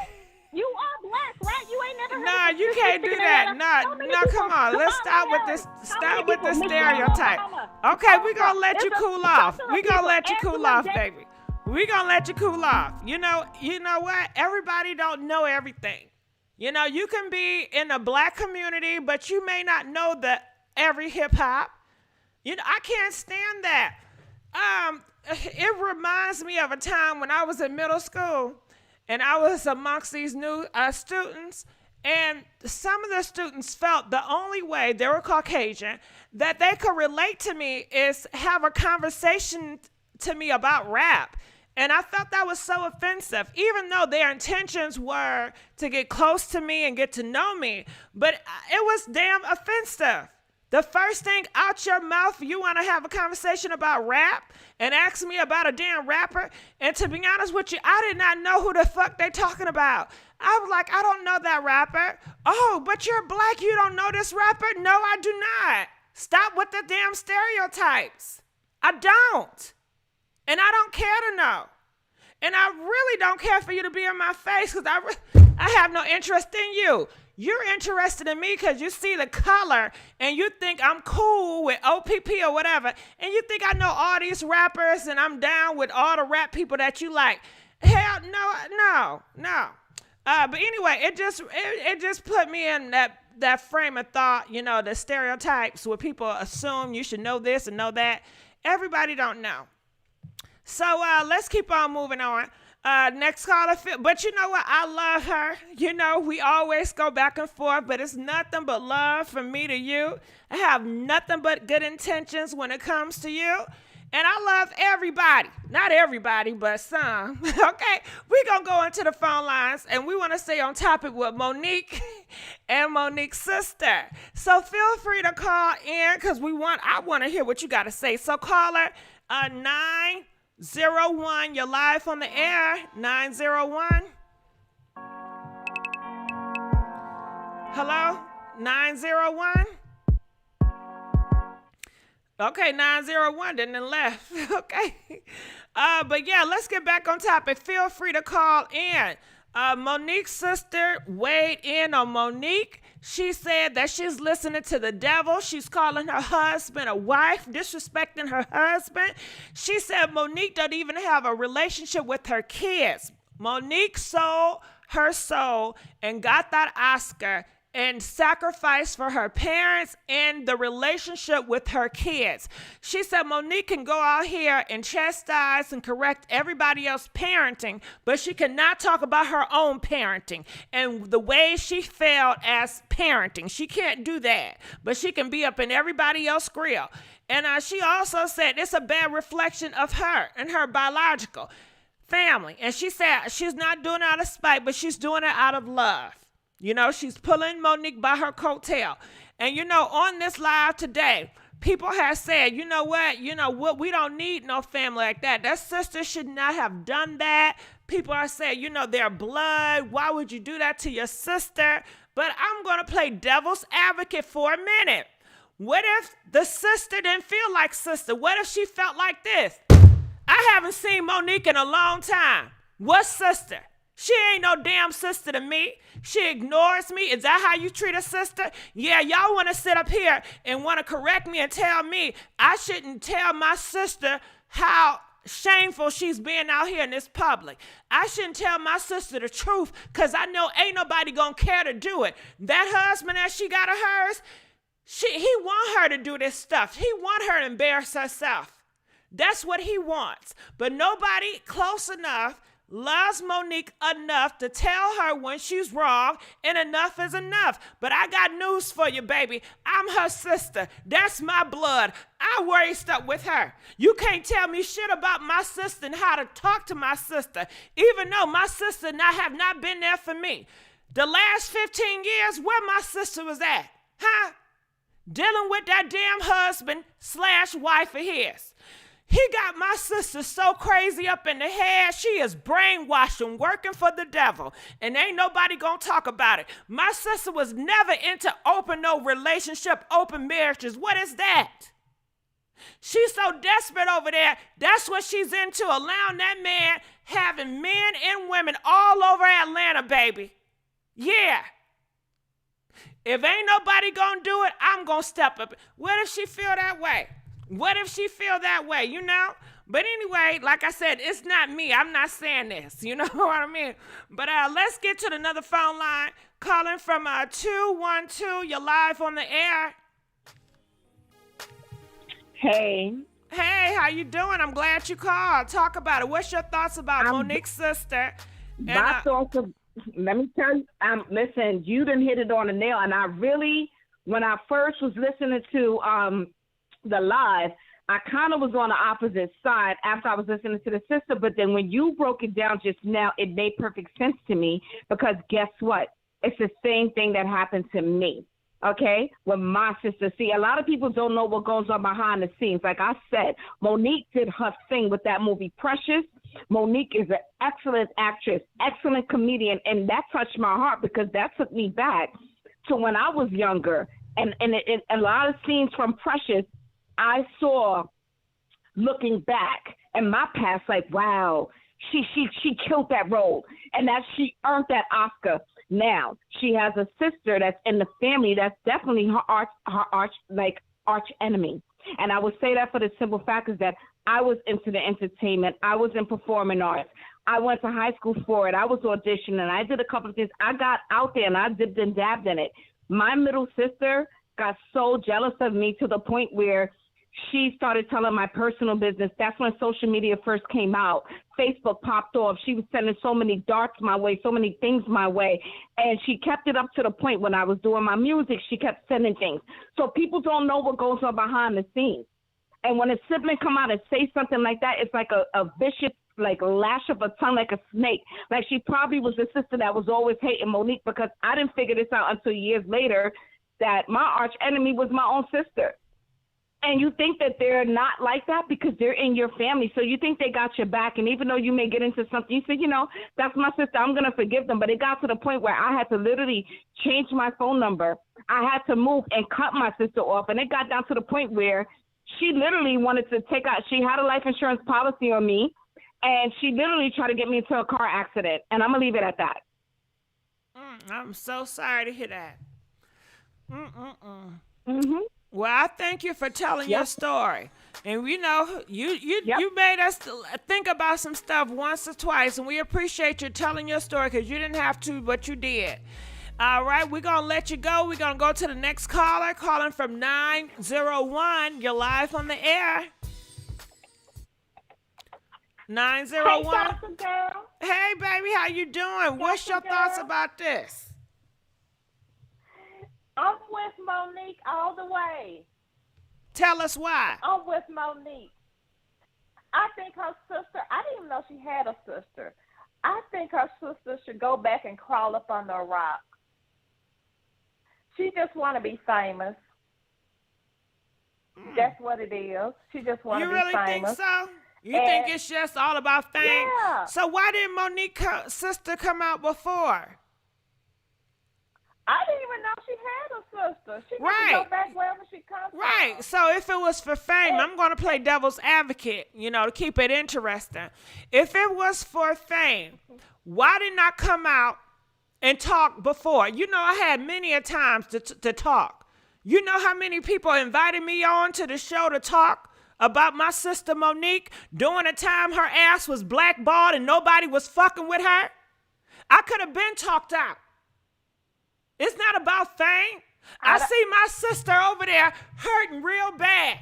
You are black, right? You ain't never heard No, of you can't do that. No, come on. Let's stop with this. Stop with this stereotype. Okay, we're going to let you cool off. We're going to let you cool off, baby. We're going to let you cool off. You know what? Everybody don't know everything. You know, you can be in a black community, but you may not know every hip hop. You know, I can't stand that. It reminds me of a time when I was in middle school, and I was amongst these new students, and some of the students felt the only way, they were Caucasian, that they could relate to me is have a conversation to me about rap. And I felt that was so offensive, even though their intentions were to get close to me and get to know me. But it was damn offensive. The first thing out your mouth, you want to have a conversation about rap and ask me about a damn rapper. And to be honest with you, I did not know who the fuck they talking about. I was like, I don't know that rapper. Oh, but you're black, you don't know this rapper? No, I do not. Stop with the damn stereotypes. I don't. And I don't care to know. And I really don't care for you to be in my face, because I have no interest in you. You're interested in me because you see the color and you think I'm cool with OPP or whatever. And you think I know all these rappers and I'm down with all the rap people that you like. Hell no. But anyway, it just put me in that frame of thought, you know, the stereotypes where people assume you should know this and know that. Everybody don't know. So let's keep on moving on. Next caller, but you know what? I love her. You know, we always go back and forth, but it's nothing but love from me to you. I have nothing but good intentions when it comes to you. And I love everybody. Not everybody, but some. Okay? We're going to go into the phone lines, and we want to stay on topic with Monique and Monique's sister. So feel free to call in, because I want to hear what you got to say. So caller 901, you're live on the air. 901. Hello? 901. Okay, 901 didn't left. Okay. But yeah, let's get back on topic. Feel free to call in. Monique's sister weighed in on Monique. She said that she's listening to the devil. She's calling her husband a wife, disrespecting her husband. She said Monique doesn't even have a relationship with her kids. Monique sold her soul and got that Oscar, and sacrifice for her parents and the relationship with her kids. She said Monique can go out here and chastise and correct everybody else's parenting, but she cannot talk about her own parenting and the way she failed as parenting. She can't do that, but she can be up in everybody else's grill. And she also said it's a bad reflection of her and her biological family. And she said she's not doing it out of spite, but she's doing it out of love. You know, she's pulling Monique by her coattail. And, you know, on this live today, people have said, you know what, we don't need no family like that. That sister should not have done that. People are saying, you know, their blood. Why would you do that to your sister? But I'm going to play devil's advocate for a minute. What if the sister didn't feel like sister? What if she felt like this? I haven't seen Monique in a long time. What sister? She ain't no damn sister to me. She ignores me. Is that how you treat a sister? Yeah, y'all want to sit up here and want to correct me and tell me I shouldn't tell my sister how shameful she's being out here in this public. I shouldn't tell my sister the truth because I know ain't nobody going to care to do it. That husband that she got of hers, he want her to do this stuff. He want her to embarrass herself. That's what he wants. But nobody close enough loves Monique enough to tell her when she's wrong, and enough is enough. But I got news for you, baby. I'm her sister. That's my blood. I raised up with her. You can't tell me shit about my sister and how to talk to my sister, even though my sister have not been there for me. The last 15 years, where my sister was at, huh? Dealing with that damn husband/wife of his. He got my sister so crazy up in the head, she is brainwashed and working for the devil. And ain't nobody gonna talk about it. My sister was never into no relationship, open marriages. What is that? She's so desperate over there. That's what she's into, allowing that man having men and women all over Atlanta, baby. Yeah. If ain't nobody gonna do it, I'm gonna step up. What if she feel that way? What if she feel that way, you know? But anyway, like I said, it's not me. I'm not saying this, you know what I mean? But let's get to another phone line. Calling from 212. You're live on the air. Hey. Hey, how you doing? I'm glad you called. Talk about it. What's your thoughts about Monique's sister? My thoughts of, let me tell you, listen, you done hit it on the nail. And I really, when I first was listening to the live, I kind of was on the opposite side after I was listening to the sister, but then when you broke it down just now, it made perfect sense to me, because guess what? It's the same thing that happened to me, okay, with my sister. See, a lot of people don't know what goes on behind the scenes. Like I said, Monique did her thing with that movie Precious. Monique is an excellent actress, excellent comedian, and that touched my heart because that took me back to when I was younger. And a lot of scenes from Precious, I saw looking back in my past, like, wow, she killed that role, and that she earned that Oscar. Now she has a sister that's in the family that's definitely her arch enemy. And I would say that for the simple fact is that I was into the entertainment. I was in performing arts. I went to high school for it. I was auditioning. I did a couple of things. I got out there and I dipped and dabbed in it. My middle sister got so jealous of me to the point where she started telling my personal business. That's when social media first came out. Facebook popped off. She was sending so many darts my way, so many things my way. And she kept it up to the point when I was doing my music, she kept sending things. So people don't know what goes on behind the scenes. And when a sibling come out and say something like that, it's like a vicious, like lash of a tongue, like a snake. Like she probably was the sister that was always hating Monique, because I didn't figure this out until years later that my arch enemy was my own sister. And you think that they're not like that because they're in your family. So you think they got your back. And even though you may get into something, you say, you know, that's my sister, I'm going to forgive them. But it got to the point where I had to literally change my phone number. I had to move and cut my sister off. And it got down to the point where she literally wanted to take out, she had a life insurance policy on me. And she literally tried to get me into a car accident. And I'm going to leave it at that. I'm so sorry to hear that. Mm-hmm. Well, I thank you for telling your story. And, you know, you made us think about some stuff once or twice, and we appreciate you telling your story because you didn't have to, but you did. All right, we're going to let you go. We're going to go to the next caller, calling from 901. You're live on the air. 901. Hey, Dr. Girl. Hey, baby, how you doing? What's your thoughts about this? I'm with Monique all the way. Tell us why. I'm with Monique. I think her sister, I didn't even know she had a sister. I think her sister should go back and crawl up under a rock. She just want to be famous. That's what it is. She just want to be famous. You really think so? You think it's just all about fame? Yeah. So why didn't Monique's sister come out before? I didn't even know she had a sister. She Right. can go back wherever she comes from. Right. So if it was for fame, I'm going to play devil's advocate, to keep it interesting. If it was for fame, why didn't I come out and talk before? I had many a times to talk. You know how many people invited me on to the show to talk about my sister Monique during a time her ass was blackballed and nobody was fucking with her? I could have been talked out. It's not about fame. I see my sister over there hurting real bad,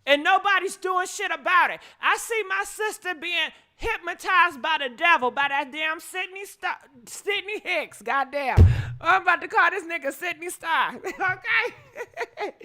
and nobody's doing shit about it. I see my sister being hypnotized by the devil, by that damn Sidney Hicks, goddamn. I'm about to call this nigga Sidney Starr, okay?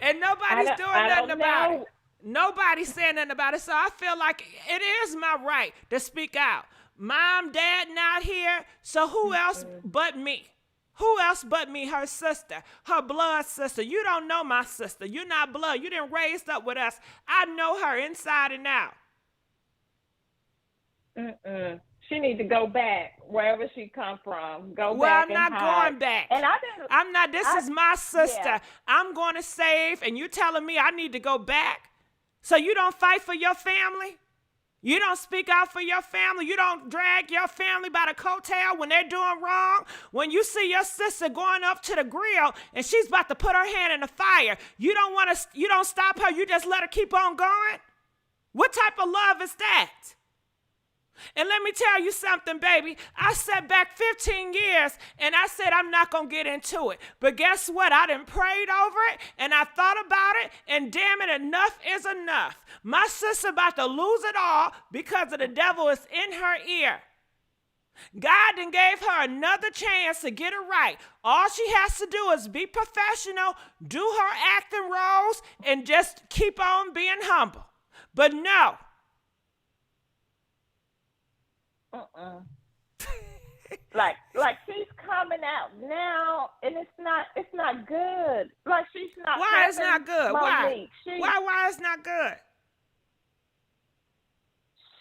And nobody's doing nothing about it. Nobody's saying nothing about it, so I feel like it is my right to speak out. Mom, Dad not here, so who else but me? Who else but me? Her sister, her blood sister. You don't know my sister. You're not blood. You didn't raise up with us. I know her inside and out. She need to go back wherever she come from. Go well, back. I'm not going back. And I didn't. I'm not. This is my sister. Yeah. I'm going to save, and you telling me I need to go back? So you don't fight for your family? You don't speak out for your family. You don't drag your family by the coattail when they're doing wrong. When you see your sister going up to the grill and she's about to put her hand in the fire, you don't stop her. You just let her keep on going. What type of love is that? And let me tell you something, baby. I sat back 15 years and I said I'm not going to get into it. But guess what? I done prayed over it and I thought about it, and damn it, enough is enough. My sister about to lose it all because of the devil is in her ear. God done gave her another chance to get it right. All she has to do is be professional, do her acting roles, and just keep on being humble. But no. Like she's coming out now, and it's not good. Like she's not. Why it's not good? Monique. Why it's not good?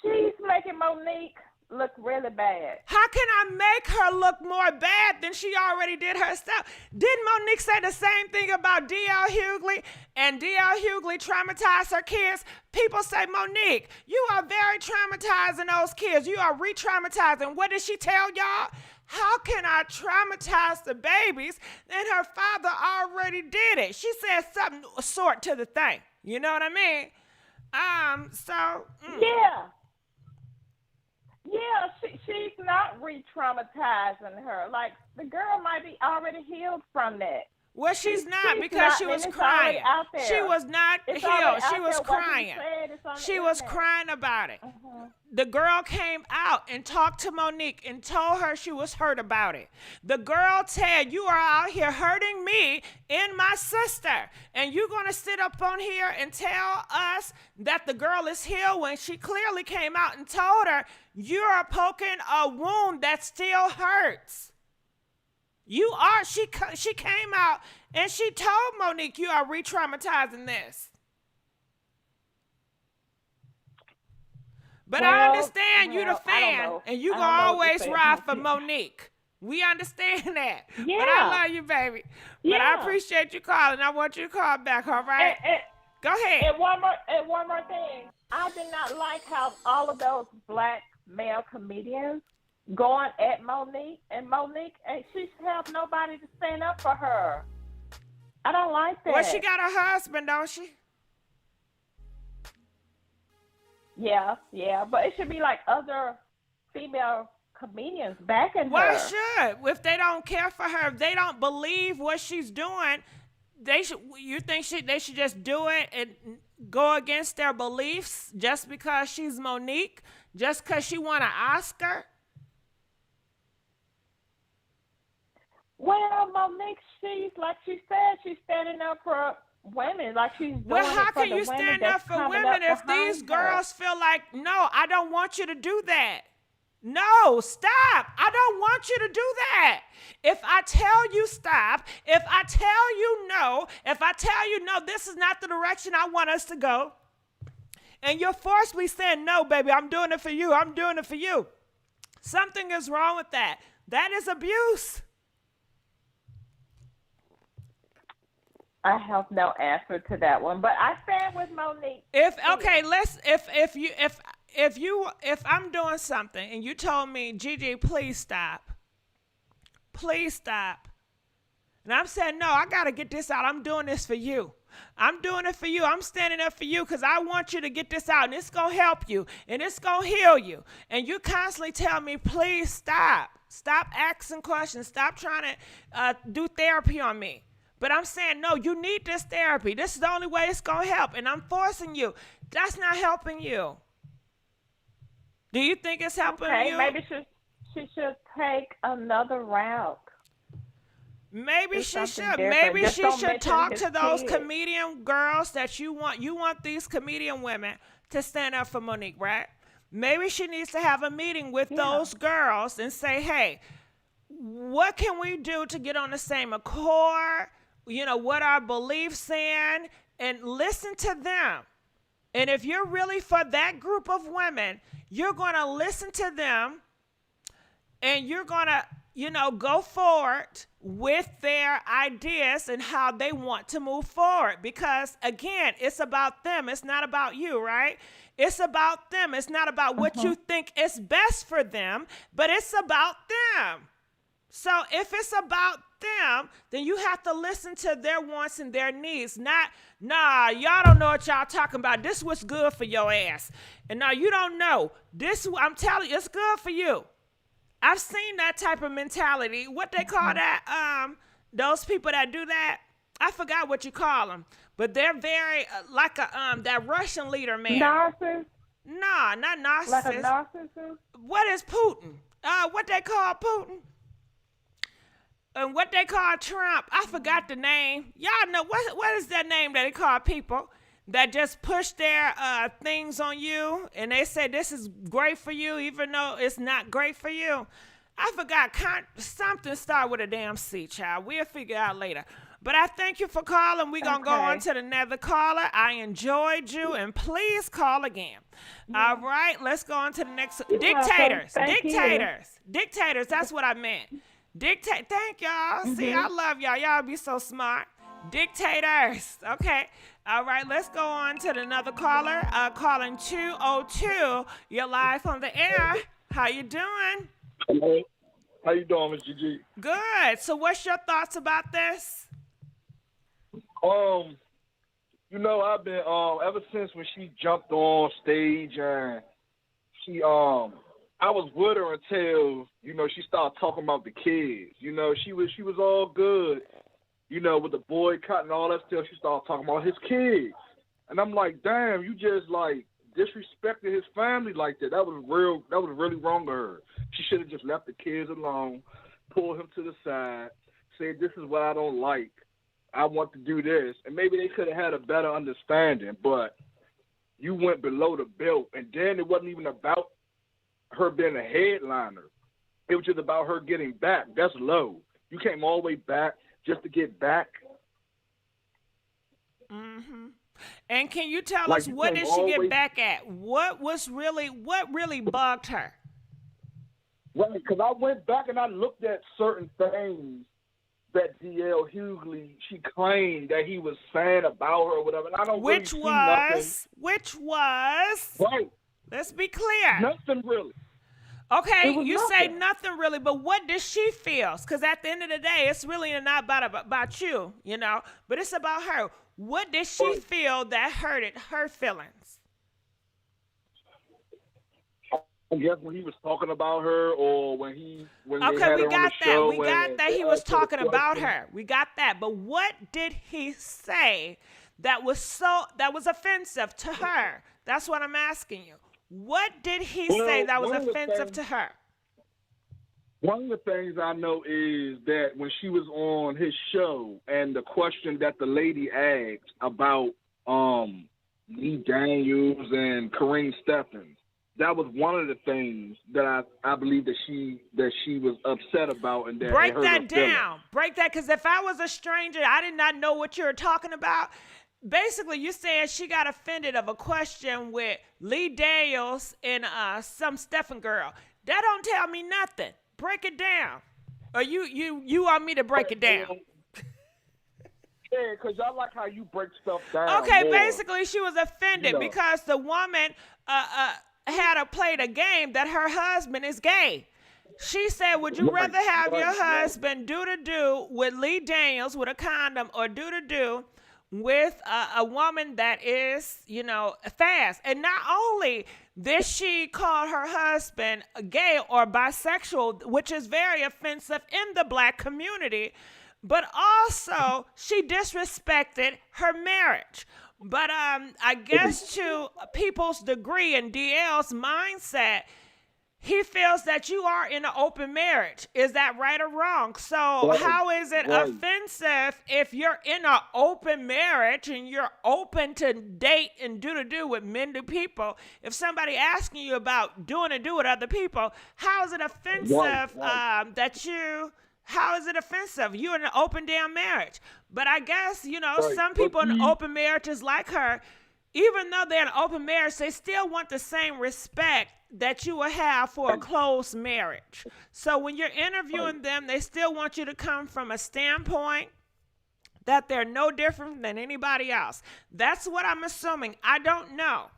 She's making Monique look really bad. How can I make her look more bad than she already did herself? Didn't Monique say the same thing about D.L. Hughley, and D.L. Hughley traumatized her kids? People say, Monique, you are very traumatizing those kids. You are re-traumatizing. What did she tell y'all? How can I traumatize the babies? And her father already did it. She said something sort to the thing. You know what I mean? Yeah, she's not re-traumatizing her. Like, the girl might be already healed from that. Well, she's not, because she was crying. She was not healed. She was crying. She was crying about it. The girl came out and talked to Monique and told her she was hurt about it. The girl said, you are out here hurting me and my sister, and you're going to sit up on here and tell us that the girl is healed when she clearly came out and told her you're poking a wound that still hurts. You are. She came out and she told Monique, you are re-traumatizing this. But I understand you the fan, and you gonna always ride for Monique. We understand that. Yeah. But I love you, baby. Yeah. But I appreciate you calling. I want you to call back, all right? Go ahead. And one more thing. I did not like how all of those black male comedians going at Monique, and she have nobody to stand up for her. I don't like that. Well, she got a husband, don't she? Yeah, but it should be like other female comedians backing Why her. should? If they don't care for her, if they don't believe what she's doing, they should. You think they should just do it and go against their beliefs just because she's Monique, just because she won an Oscar? Well, Monique, she's like she said, she's standing up for women, like she's doing Well, how it for can the you women stand that's up for coming women up if these behind her. girls feel like, no, I don't want you to do that? No, stop. I don't want you to do that. If I tell you stop, if I tell you no, if I tell you no, this is not the direction I want us to go, and you're forcibly saying, no, baby, I'm doing it for you, I'm doing it for you, something is wrong with that. That is abuse. I have no answer to that one, but I stand with Monique. If I'm doing something and you told me, Gigi, please stop, and I'm saying, no, I gotta get this out. I'm doing this for you. I'm doing it for you. I'm standing up for you because I want you to get this out, and it's gonna help you, and it's gonna heal you. And you constantly tell me, please stop. Stop asking questions. Stop trying to do therapy on me. But I'm saying, no, you need this therapy. This is the only way it's going to help. And I'm forcing you. That's not helping you. Do you think it's helping you? Maybe she should take another route. Maybe she should. Different. Maybe Just she don't should mention talk his to those kids. comedian girls that you want. You want these comedian women to stand up for Monique, right? Maybe she needs to have a meeting with those girls and say, hey, what can we do to get on the same accord? You know, what our beliefs in, and listen to them. And if you're really for that group of women, you're going to listen to them and you're going to, you know, go forward with their ideas and how they want to move forward. Because, again, it's about them. It's not about you, right? It's about them. It's not about what you think is best for them, but it's about them. So if it's about them, then you have to listen to their wants and their needs. Not, nah, y'all don't know what y'all talking about. This what's good for your ass. And now you don't know. This, I'm telling you, it's good for you. I've seen that type of mentality. What they call that, those people that do that, I forgot what you call them. But they're very, like that Russian leader, man. Narcissist? Nah, not narcissist. Like a narcissist? What is Putin? What they call Putin? And what they call Trump, I forgot the name. Y'all know, what is that name that they call people that just push their things on you and they say this is great for you even though it's not great for you? I forgot, something start with a damn C, child. We'll figure it out later. But I thank you for calling. We're going to go on to the next caller. I enjoyed you, and please call again. All right, let's go on to the next. Dictators. Dictators, that's what I meant. Thank y'all. See, I love y'all. Y'all be so smart. Dictators. Okay. All right, let's go on to another caller. Calling 202. You're live on the air. How you doing? Hello. How you doing, Miss Gigi? Good. So what's your thoughts about this? You know, I've been ever since when she jumped on stage and she I was with her until, you know, she started talking about the kids. You know, she was all good, you know, with the boycott and all that stuff. She started talking about his kids. And I'm like, damn, you just like disrespected his family like that. That was really wrong of her. She should have just left the kids alone, pulled him to the side, said, this is what I don't like. I want to do this. And maybe they could have had a better understanding, but you went below the belt. And then it wasn't even about her being a headliner. It was just about her getting back. That's low. You came all the way back just to get back. Mm-hmm. And can you tell Like, us, what did she get back at? What really bugged her? Right, because I went back and I looked at certain things that D.L. Hughley, she claimed that he was saying about her or whatever. And I don't really see nothing. Which was? Right. Let's be clear. Nothing really. Okay, you nothing. say nothing really, but what does she feel? Because at the end of the day, it's really not about you, you know, but it's about her. What did she feel that hurted her feelings? I guess when he was talking about her, or when they Okay, had we her on the got that. show. We got that he was talking about her. We got that. But what did he say that was offensive to her? That's what I'm asking you. What did he say that was offensive to her? One of the things I know is that when she was on his show, and the question that the lady asked about Lee Daniels and Kareem Stephens, that was one of the things that I believe that she was upset about, and that break that down. Break that, because if I was a stranger, I did not know what you were talking about. Basically, you said she got offended of a question with Lee Daniels and some Stephen girl. That don't tell me nothing. Break it down. Or you want me to break it down? Yeah, because I like how you break stuff down. Okay, more. Basically, she was offended because the woman had played a game that her husband is gay. She said, would you rather have your husband do with Lee Daniels with a condom, or do with a woman that is, fast? And not only did she call her husband gay or bisexual, which is very offensive in the black community, but also she disrespected her marriage. But I guess to people's degree and DL's mindset, he feels that you are in an open marriage. Is that right or wrong? So how is it offensive if you're in an open marriage and you're open to date and do with many people? If somebody asking you about doing with other people, how is it offensive how is it offensive? You're in an open damn marriage. But I guess, some people in open marriages like her, even though they're in an open marriage, they still want the same respect that you would have for a closed marriage. So when you're interviewing them, they still want you to come from a standpoint that they're no different than anybody else. That's what I'm assuming. I don't know.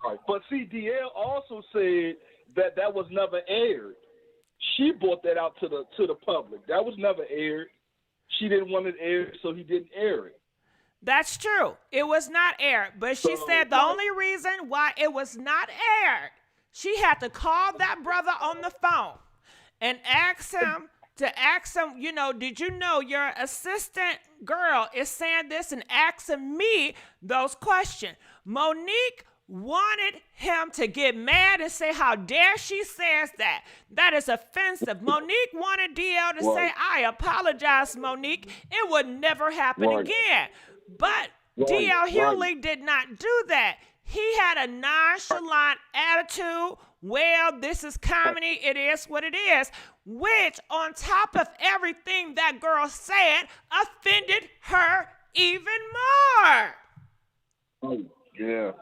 Right. But see, DL also said that was never aired. She brought that out to the public. That was never aired. She didn't want it aired, so he didn't air it. That's true. It was not aired. But she said the only reason why it was not aired, she had to call that brother on the phone and ask him, did you know your assistant girl is saying this, and asking me those questions. Monique wanted him to get mad and say, how dare she says that? That is offensive. Monique wanted DL to say, I apologize, Monique. It would never happen again. But DL Hughley did not do that. He had a nonchalant attitude. Well, this is comedy. It is what it is. Which, on top of everything that girl said, offended her even more. Oh, yeah.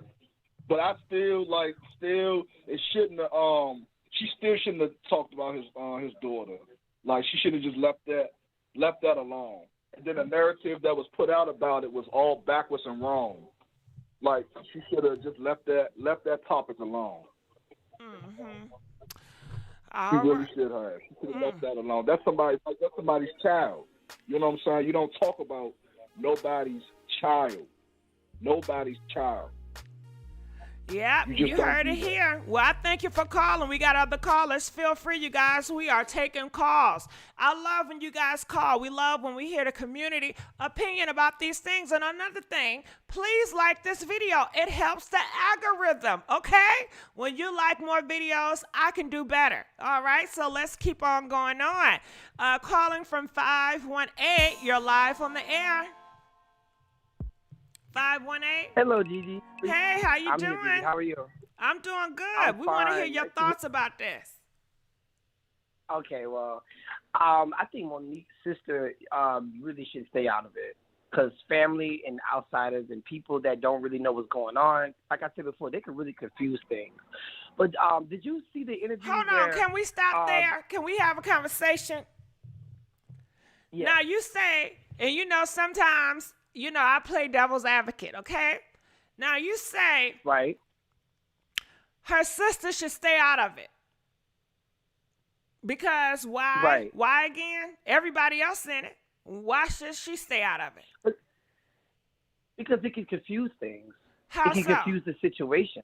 But I still it shouldn't have she still shouldn't have talked about his daughter. Like, she should have just left that alone. And then the narrative that was put out about it was all backwards and wrong. Like, she should have just left that topic alone. Mm-hmm. She really should have. She should have left that alone. That's somebody's child. You know what I'm saying? You don't talk about nobody's child. Nobody's child. Yeah, you heard it here. Well, I thank you for calling. We got other callers. Feel free, you guys. We are taking calls. I love when you guys call. We love when we hear the community opinion about these things. And another thing, please like this video. It helps the algorithm, okay? When you like more videos, I can do better. All right, so let's keep on going on. Calling from 518, you're live on the air. 518. Hello, Gigi. Hey, how you doing? Here, Gigi. How are you? I'm doing good. We want to hear your thoughts about this. Okay, well, I think Monique's sister really should stay out of it, because family and outsiders and people that don't really know what's going on, like I said before, they can really confuse things. But did you see the interview? Hold on. Can we stop there? Can we have a conversation? Yeah. Now, you say, and sometimes, I play devil's advocate, okay? Now, you say right, her sister should stay out of it. Because why? Right. Why again? Everybody else in it. Why should she stay out of it? Because it can confuse things. How it can confuse the situation.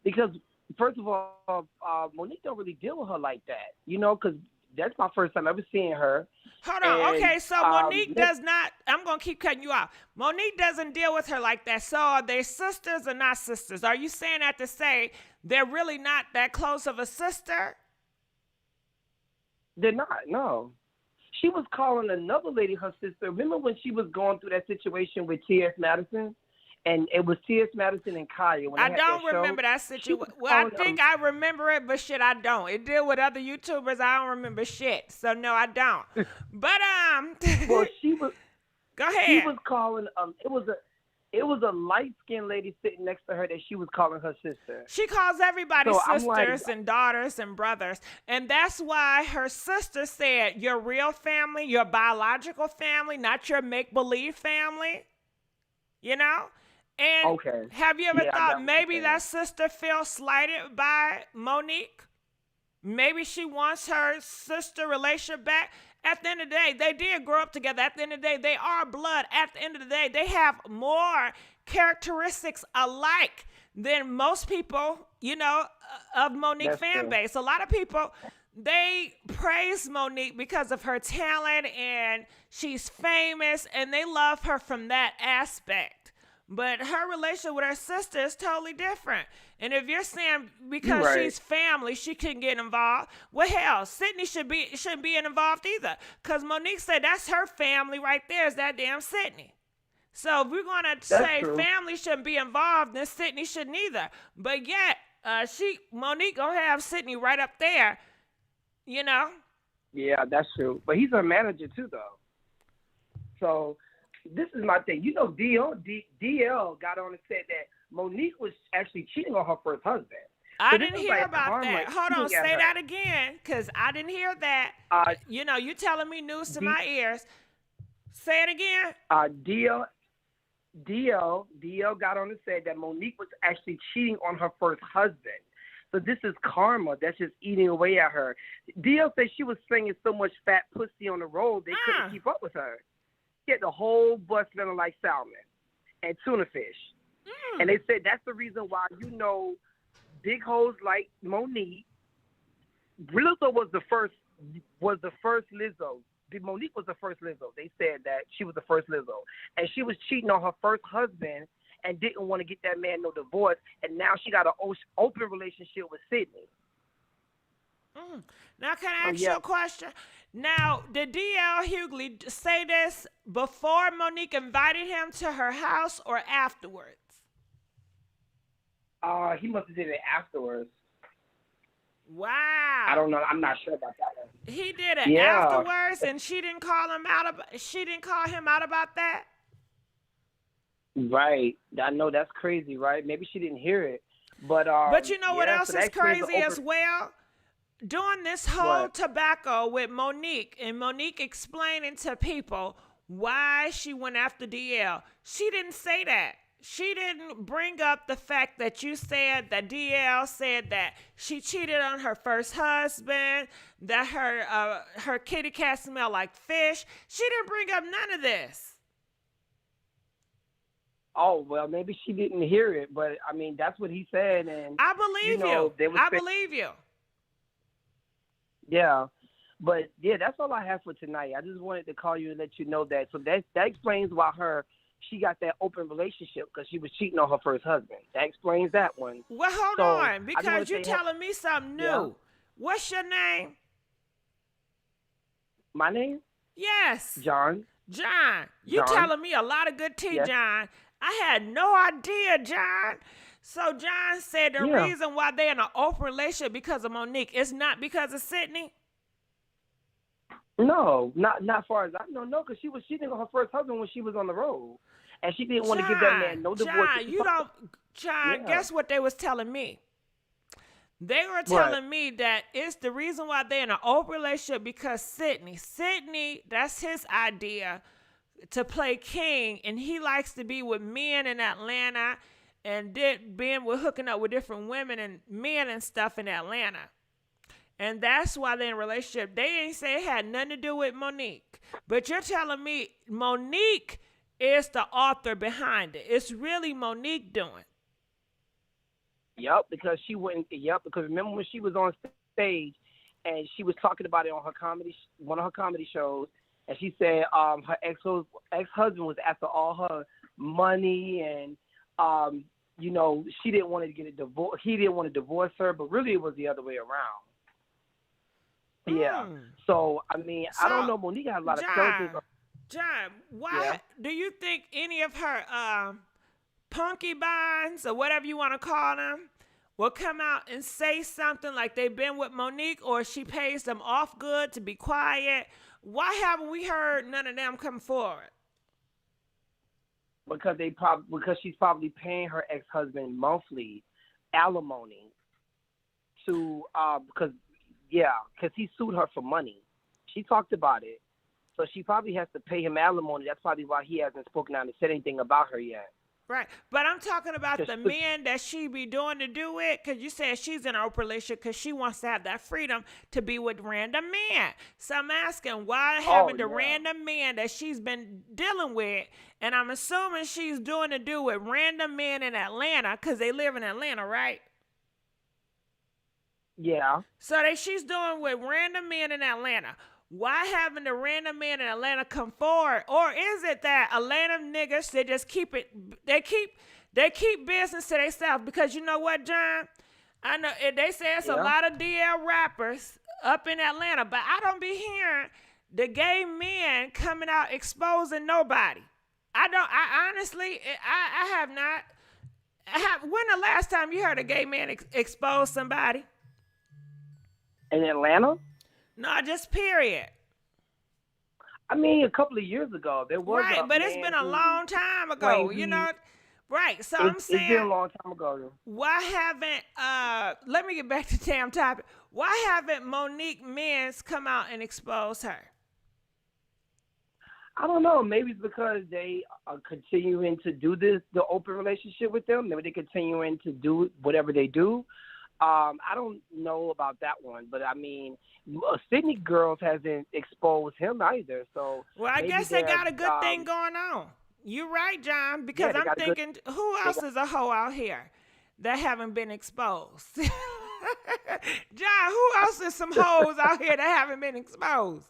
Because first of all, Monique don't really deal with her like that, you know, because that's my first time ever seeing her. Hold on. And Okay, so Monique does not. I'm gonna keep cutting you off. Monique doesn't deal with her like that. So are they sisters or not sisters? Are you saying that to say they're really not that close of a sister? they're not. No, she was calling another lady her sister. Remember when she was going through that situation with T.S. Madison? And it was T.S. Madison and Kaya. When I they had don't that show. remember that She situation. was Well, I calling think I remember it, but shit, I don't. It deal with other YouTubers. I don't remember shit. So no, I don't. But well, she was. go She ahead. was calling. It was a light skinned lady sitting next to her that she was calling her sister. She calls everybody So I'm like- sisters and daughters and brothers. And that's why her sister said, your real family, your biological family, not your make-believe family. You know? And Okay. have you ever Yeah, I got thought what maybe you're that sister feels slighted by Monique? Maybe she wants her sister relationship back. At the end of the day, they did grow up together. At the end of the day, they are blood. At the end of the day, they have more characteristics alike than most people, you know, of Monique That's fan true. base. A lot of people, they praise Monique because of her talent and she's famous and they love her from that aspect. But her relationship with her sister is totally different. And if you're saying because Right. she's family, she couldn't get involved, well, hell, Sydney shouldn't be involved either. Because Monique said that's her family right there is that damn Sydney. So if we're going to say true. family shouldn't be involved, then Sydney shouldn't either. But yet, Monique going to have Sydney right up there, you know? Yeah, that's true. But he's her manager too, though. So this is my thing. You know, DL got on and said that Monique was actually cheating on her first husband. I So this didn't is hear like about karma that. Hold on, eating at say her. that again, because I didn't hear that. You know, you telling me news to my ears. Say it again. DL got on and said that Monique was actually cheating on her first husband. So this is karma that's just eating away at her. DL said she was slinging so much fat pussy on the road they couldn't keep up with her. She had the whole bus smelling like salmon and tuna fish. And they said that's the reason why, you know, big hoes like Monique. Lizzo was the first Lizzo. Monique was the first Lizzo. They said that she was the first Lizzo. And she was cheating on her first husband and didn't want to get that man no divorce. And now she got an open relationship with Sydney. Now, can I ask you a question? Now, did D.L. Hughley say this before Monique invited him to her house or afterwards? He must have did it afterwards. Wow. I don't know. I'm not sure about that one. He did it Yeah. afterwards, and she didn't call him out about that. Right. I know that's crazy, right? Maybe she didn't hear it. But you know what else so is that explains the crazy as well? Doing this whole What? tobacco with Monique, and Monique explaining to people why she went after DL. She didn't say that. She didn't bring up the fact that you said that DL said that she cheated on her first husband, that her kitty cat smelled like fish. She didn't bring up none of this. Oh, well, maybe she didn't hear it, but I mean, that's what he said. And I believe you. Know, they was I believe you. Yeah. But yeah, that's all I have for tonight. I just wanted to call you and let you know that. So that explains why she got that open relationship, because she was cheating on her first husband. That explains that one. Well, hold So, on, because you're telling me something new. Yeah. What's your name? My name? Yes. John. John. You John. telling me a lot of good tea, Yes. John. I had no idea, John. So John said the reason why they're in an open relationship because of Monique. It's not because of Sydney? No, not far as I know. No, because she was cheating on her first husband when she was on the road, and she didn't want to give that man no divorce. John, guess what they was telling me? They were telling me that it's the reason why they're in an open relationship because Sydney, that's his idea to play king, and he likes to be with men in Atlanta and being with hooking up with different women and men and stuff in Atlanta. And that's why they're in a relationship. They ain't say it had nothing to do with Monique. But you're telling me Monique is the author behind it. It's really Monique doing. Yep, because she wouldn't. Yep, because remember when she was on stage and she was talking about it on her one of her comedy shows, and she said her ex-husband was after all her money, and she didn't want to get a divorce. He didn't want to divorce her, but really it was the other way around. Yeah. So I mean, I don't know. Monique had a lot of skeletons. John, why do you think any of her punky binds or whatever you want to call them will come out and say something like they've been with Monique, or she pays them off good to be quiet? Why haven't we heard none of them come forward? Because she's probably paying her ex-husband monthly alimony because he sued her for money. She talked about it, so she probably has to pay him alimony. That's probably why he hasn't spoken out and said anything about her yet. Right, but I'm talking about the men that she be doing to do it, because you said she's in an open relationship because she wants to have that freedom to be with random men. So I'm asking, why having the random men that she's been dealing with, and I'm assuming she's doing to do with random men in Atlanta because they live in Atlanta, right? Yeah. So she's doing with random men in Atlanta. Why having the random men in Atlanta come forward? Or is it that Atlanta niggas, they just keep it, they keep business to themselves? Because you know what, John? I know they say it's a lot of DL rappers up in Atlanta, but I don't be hearing the gay men coming out exposing nobody. I honestly have not. When the last time you heard a gay man expose somebody? In Atlanta? No, just period. I mean, a couple of years ago, there was right, but it's been a long time ago, Right, so I'm saying it's been a long time ago. Why haven't let me get back to the damn topic. Why haven't Monique Men's come out and expose her? I don't know. Maybe it's because they are continuing to do the open relationship with them. Maybe they're continuing to do whatever they do. I don't know about that one, but I mean, Sydney Girls hasn't exposed him either. So well, I guess they got a good thing going on. You're right, John, because I'm thinking, who else is a hoe out here that haven't been exposed? John, who else is some hoes out here that haven't been exposed?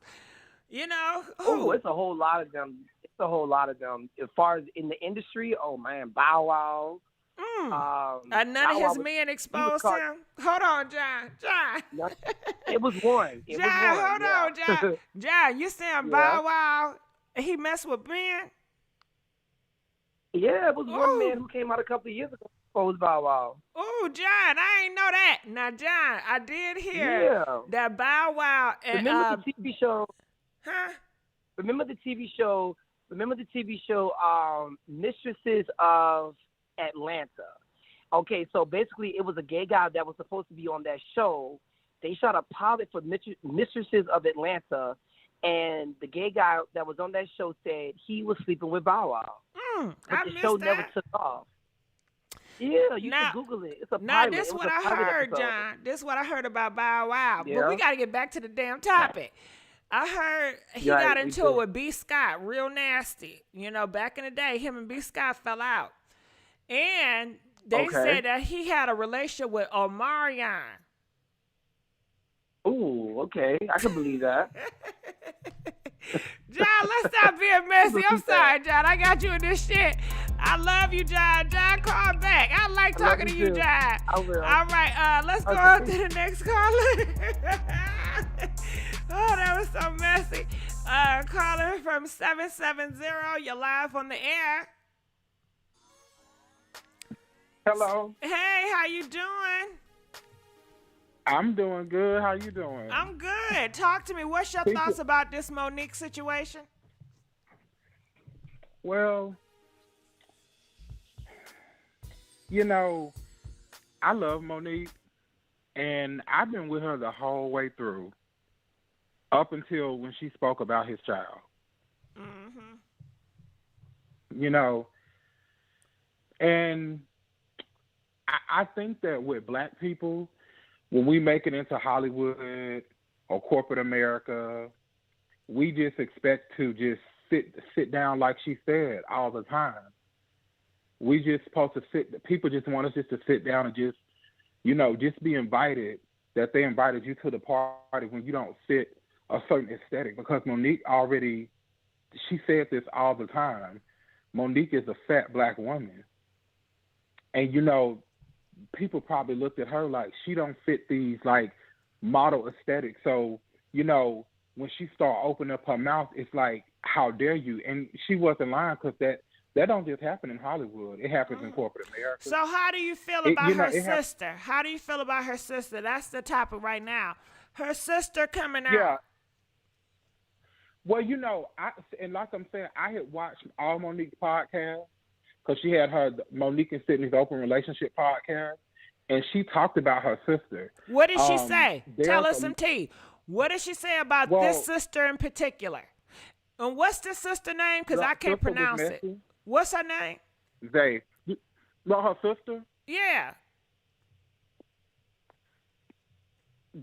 You know? Who? Oh, it's a whole lot of them. It's a whole lot of them. As far as in the industry, oh man, Bow Wow. None of his men exposed him? Hold on, John. It was one. Hold on, John. John, you saying Bow Wow, he messed with men? Yeah, it was one man who came out a couple of years ago exposed Bow Wow. Oh, John, I ain't know that. Now, John, I did hear that Bow Wow and remember the TV show? Huh? Remember the TV show? Mistresses of Atlanta. Okay, so basically it was a gay guy that was supposed to be on that show. They shot a pilot for Mistresses of Atlanta, and the gay guy that was on that show said he was sleeping with Bow Wow. But the show never took off. Yeah, you can Google it. It's a pilot. Now, this is what I heard, episode. John. This is what I heard about Bow Wow. Yeah. But we got to get back to the damn topic. I heard he got into it with B. Scott, real nasty. You know, back in the day, him and B. Scott fell out. And they said that he had a relationship with Omarion. Ooh, okay. I can believe that. John, let's stop being messy. I'm sorry, John. I got you in this shit. I love you, John. John, call back. I like talking to you, John. I will. All right, let's go on to the next caller. Oh, that was so messy. Caller from 770, you're live on the air. Hello. Hey, how you doing? I'm doing good. How you doing? I'm good. Talk to me. What's your thoughts about this Monique situation? Well, you know, I love Monique, and I've been with her the whole way through, up until when she spoke about his child. Mm-hmm. You know, and I think that with black people, when we make it into Hollywood or corporate America, we just expect to just sit down, like she said, all the time. We just supposed to sit. People just want us just to sit down and just you know, just be invited, that they invited you to the party when you don't fit a certain aesthetic. Because Monique already, she said this all the time, Monique is a fat black woman. And, you know, people probably looked at her like she don't fit these, like, model aesthetics. So, you know, when she started opening up her mouth, it's like, how dare you? And she wasn't lying, because that don't just happen in Hollywood. It happens in corporate America. So how do you feel about her sister? How do you feel about her sister? That's the topic right now. Her sister coming out. Yeah. Well, you know, and like I'm saying, I had watched all Monique's podcasts, because she had her Monique and Sydney's Open Relationship podcast, and she talked about her sister. What did she say? Tell us some tea. What did she say about this sister in particular? And what's this sister name? Because I can't pronounce it. What's her name? Zay. Not her sister? Yeah.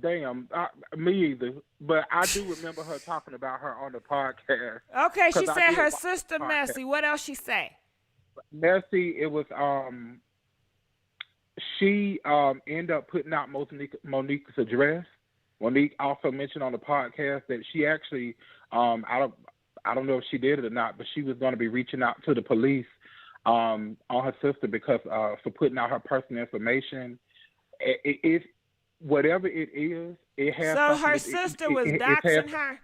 Damn, me either. But I do remember her talking about her on the podcast. Okay, she said her sister Messy. What else she say? Messy, it was she ended up putting out Monique's address. Monique also mentioned on the podcast that she actually I don't know if she did it or not, but she was going to be reaching out to the police on her sister because for putting out her personal information. It whatever it is, it has. So her sister was doxing her?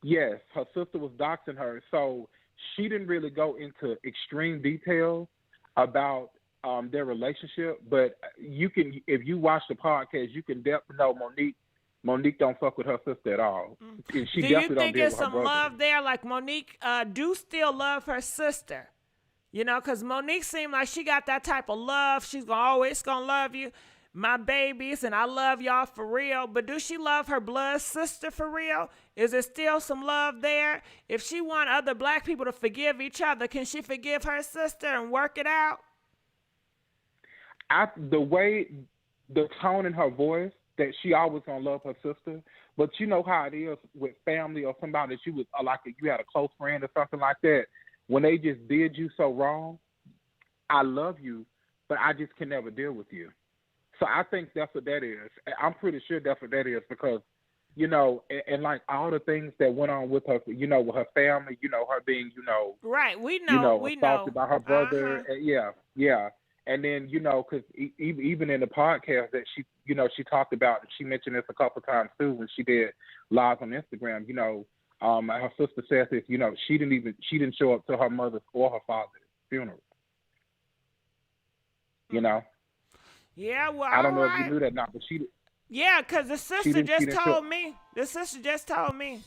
Yes, her sister was doxing her. So she didn't really go into extreme detail about their relationship, but you can, if you watch the podcast, you can definitely know Monique don't fuck with her sister at all. And she do you think there's some love there? Like Monique do still love her sister, you know, because Monique seemed like she got that type of love. She's always gonna love you, my babies, and I love y'all for real. But do she love her blood sister for real? Is there still some love there? If she want other black people to forgive each other, can she forgive her sister and work it out? The way, the tone in her voice, that she always gonna love her sister, but you know how it is with family or somebody that you was like, you had a close friend or something like that. When they just did you so wrong, I love you, but I just can never deal with you. So I think that's what that is. I'm pretty sure that's what that is because, you know, and like all the things that went on with her, you know, with her family, you know, her being, you know, right, we know, you know, we thoughts know about her brother, yeah. And then, you know, because even in the podcast that she, you know, she talked about, she mentioned this a couple of times too when she did live on Instagram. You know, her sister says this. You know, she didn't show up to her mother's or her father's funeral. You know. Yeah, well, I don't know if you knew that or not, but she did. Yeah, because the sister just told me. The sister just told me.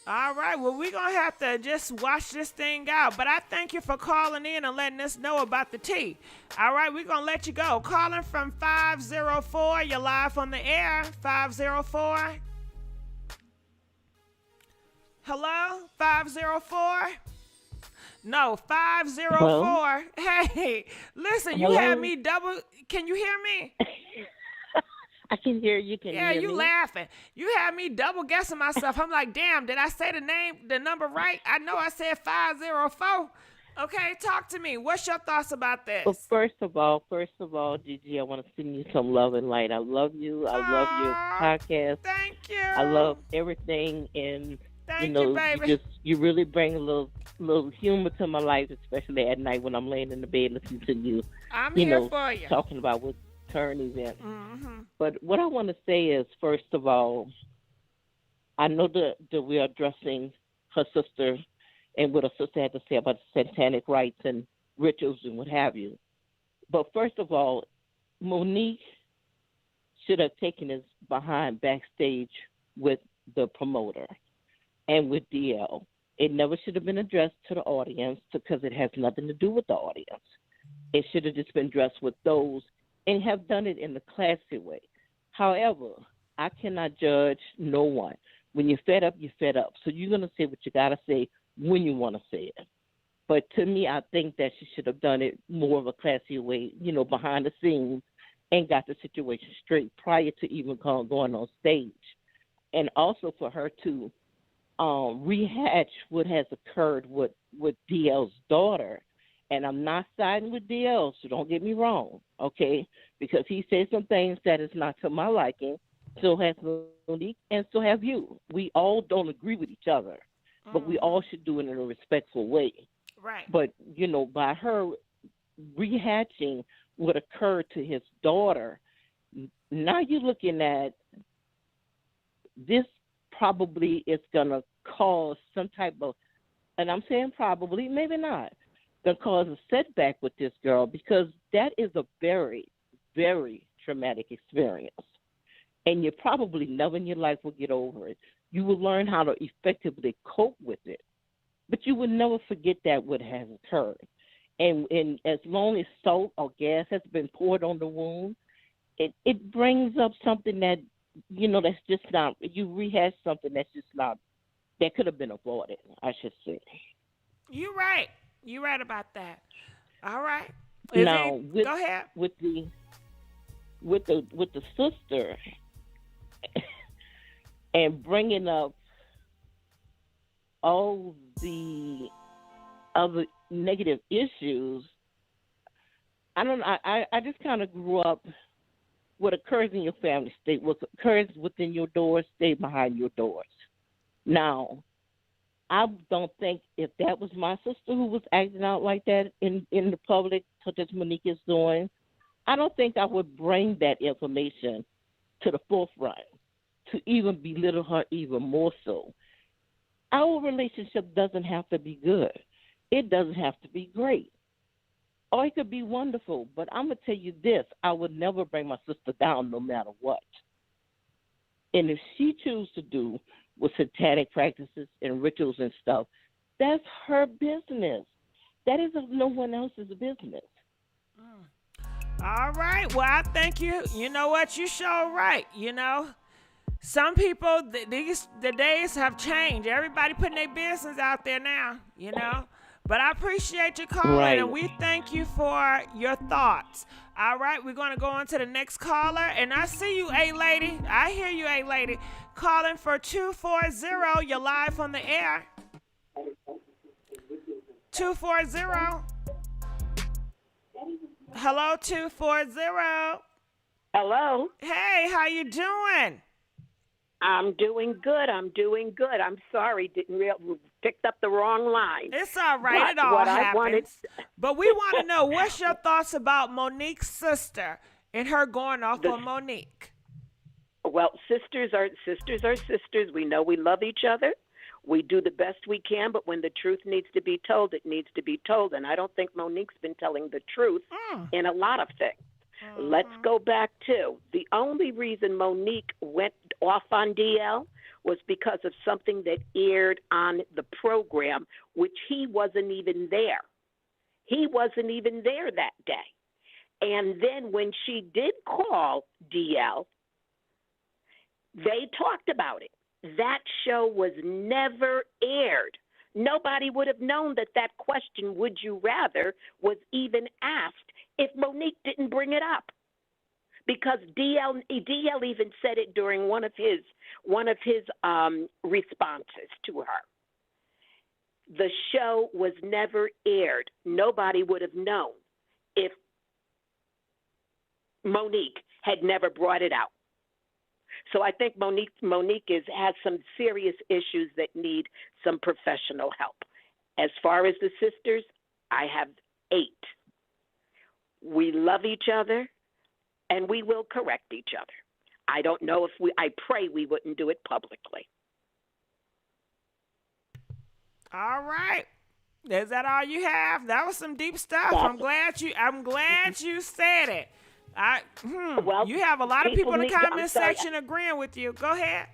All right, well, we're going to have to just watch this thing out. But I thank you for calling in and letting us know about the tea. All right, we're going to let you go. Calling from 504. You're live on the air. 504. Hello? 504? No, 504. Hello? Hey, listen, you had me double. Can you hear me? I can hear you. Yeah, you laughing. You had me double guessing myself. I'm like, damn, did I say the number right? I know I said 504. Okay, talk to me. What's your thoughts about this? Well, first of all, Gigi, I want to send you some love and light. I love you. I love your podcast. Thank you. I love everything, and thank you, baby. You really bring a little humor to my life, especially at night when I'm laying in the bed listening to you. I'm here for you. Talking about what's current event. Mm-hmm. But what I want to say is, first of all, I know that we are addressing her sister and what her sister had to say about satanic rites and rituals and what have you. But first of all, Monique should have taken his behind backstage with the promoter and with DL. It never should have been addressed to the audience because it has nothing to do with the audience. It should have just been addressed with those and have done it in a classy way. However, I cannot judge no one. When you're fed up, you're fed up. So you're going to say what you got to say when you want to say it. But to me, I think that she should have done it more of a classy way, you know, behind the scenes and got the situation straight prior to even going on stage. And also for her to rehatch what has occurred with DL's daughter And I'm not siding with DL, so don't get me wrong, okay? Because he said some things that is not to my liking. So has Monique, and so have you. We all don't agree with each other, but we all should do it in a respectful way. Right. But, by her rehashing what occurred to his daughter, now you're looking at this probably is going to cause some type of, and I'm saying probably, maybe not, going to cause a setback with this girl because that is a very, very traumatic experience. And you probably never in your life will get over it. You will learn how to effectively cope with it. But you will never forget that what has occurred. And as long as salt or gas has been poured on the wound, it brings up something that, that's just not, you rehash something that's just not, that could have been avoided, I should say. You're right. You're right about that. All right. Now, go ahead. With the sister and bringing up all the other negative issues, I don't know. I just kind of grew up. What occurs in your family, what occurs within your doors, stay behind your doors. Now, I don't think if that was my sister who was acting out like that in the public, such as Monique is doing, I don't think I would bring that information to the forefront to even belittle her even more so. Our relationship doesn't have to be good. It doesn't have to be great. Or it could be wonderful. But I'm going to tell you this, I would never bring my sister down no matter what. And if she chooses to do with satanic practices and rituals and stuff, that's her business. That is no one else's business. All right. Well, I thank you. You know what? You sure right. Some people, the days have changed. Everybody putting their business out there now, But I appreciate you calling, right. And we thank you for your thoughts. All right, we're going to go on to the next caller. And I see you, A-Lady. I hear you, A-Lady. Calling for 240. You're live on the air. 240. Hello, 240. Hello. Hey, how you doing? I'm doing good. I'm sorry, picked up the wrong line. It's all right. It all happens. But we want to know, what's your thoughts about Monique's sister and her going off on Monique? Well, sisters are sisters. We know we love each other. We do the best we can, but when the truth needs to be told, it needs to be told. And I don't think Monique's been telling the truth in a lot of things. Let's go back to the only reason Monique went off on DL was because of something that aired on the program, which he wasn't even there. He wasn't even there that day. And then when she did call DL, they talked about it. That show was never aired. Nobody would have known that question, would you rather, was even asked if Monique didn't bring it up. Because DL even said it during one of his responses to her. The show was never aired. Nobody would have known if Monique had never brought it out. So I think Monique has some serious issues that need some professional help. As far as the sisters, I have 8. We love each other, and we will correct each other. I don't know I pray we wouldn't do it publicly. All right. Is that all you have? That was some deep stuff. I'm glad you said it. Well, you have a lot of people in the comment section agreeing with you. Go ahead.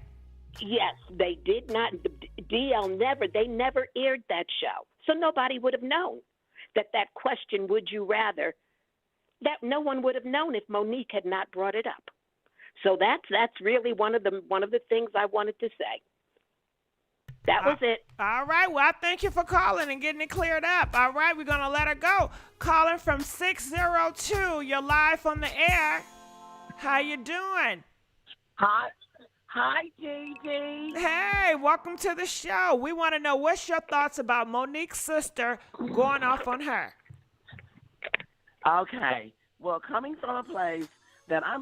Yes, they did not. They never aired that show. So nobody would have known that question, would you rather, that no one would have known if Monique had not brought it up. So that's really one of the things I wanted to say. That was it. All right. Well, I thank you for calling and getting it cleared up. All right. We're going to let her go. Calling from 602. You're live on the air. How you doing? Hi, Gigi. Hey, welcome to the show. We want to know, what's your thoughts about Monique's sister going off on her? Okay. Well, coming from a place that I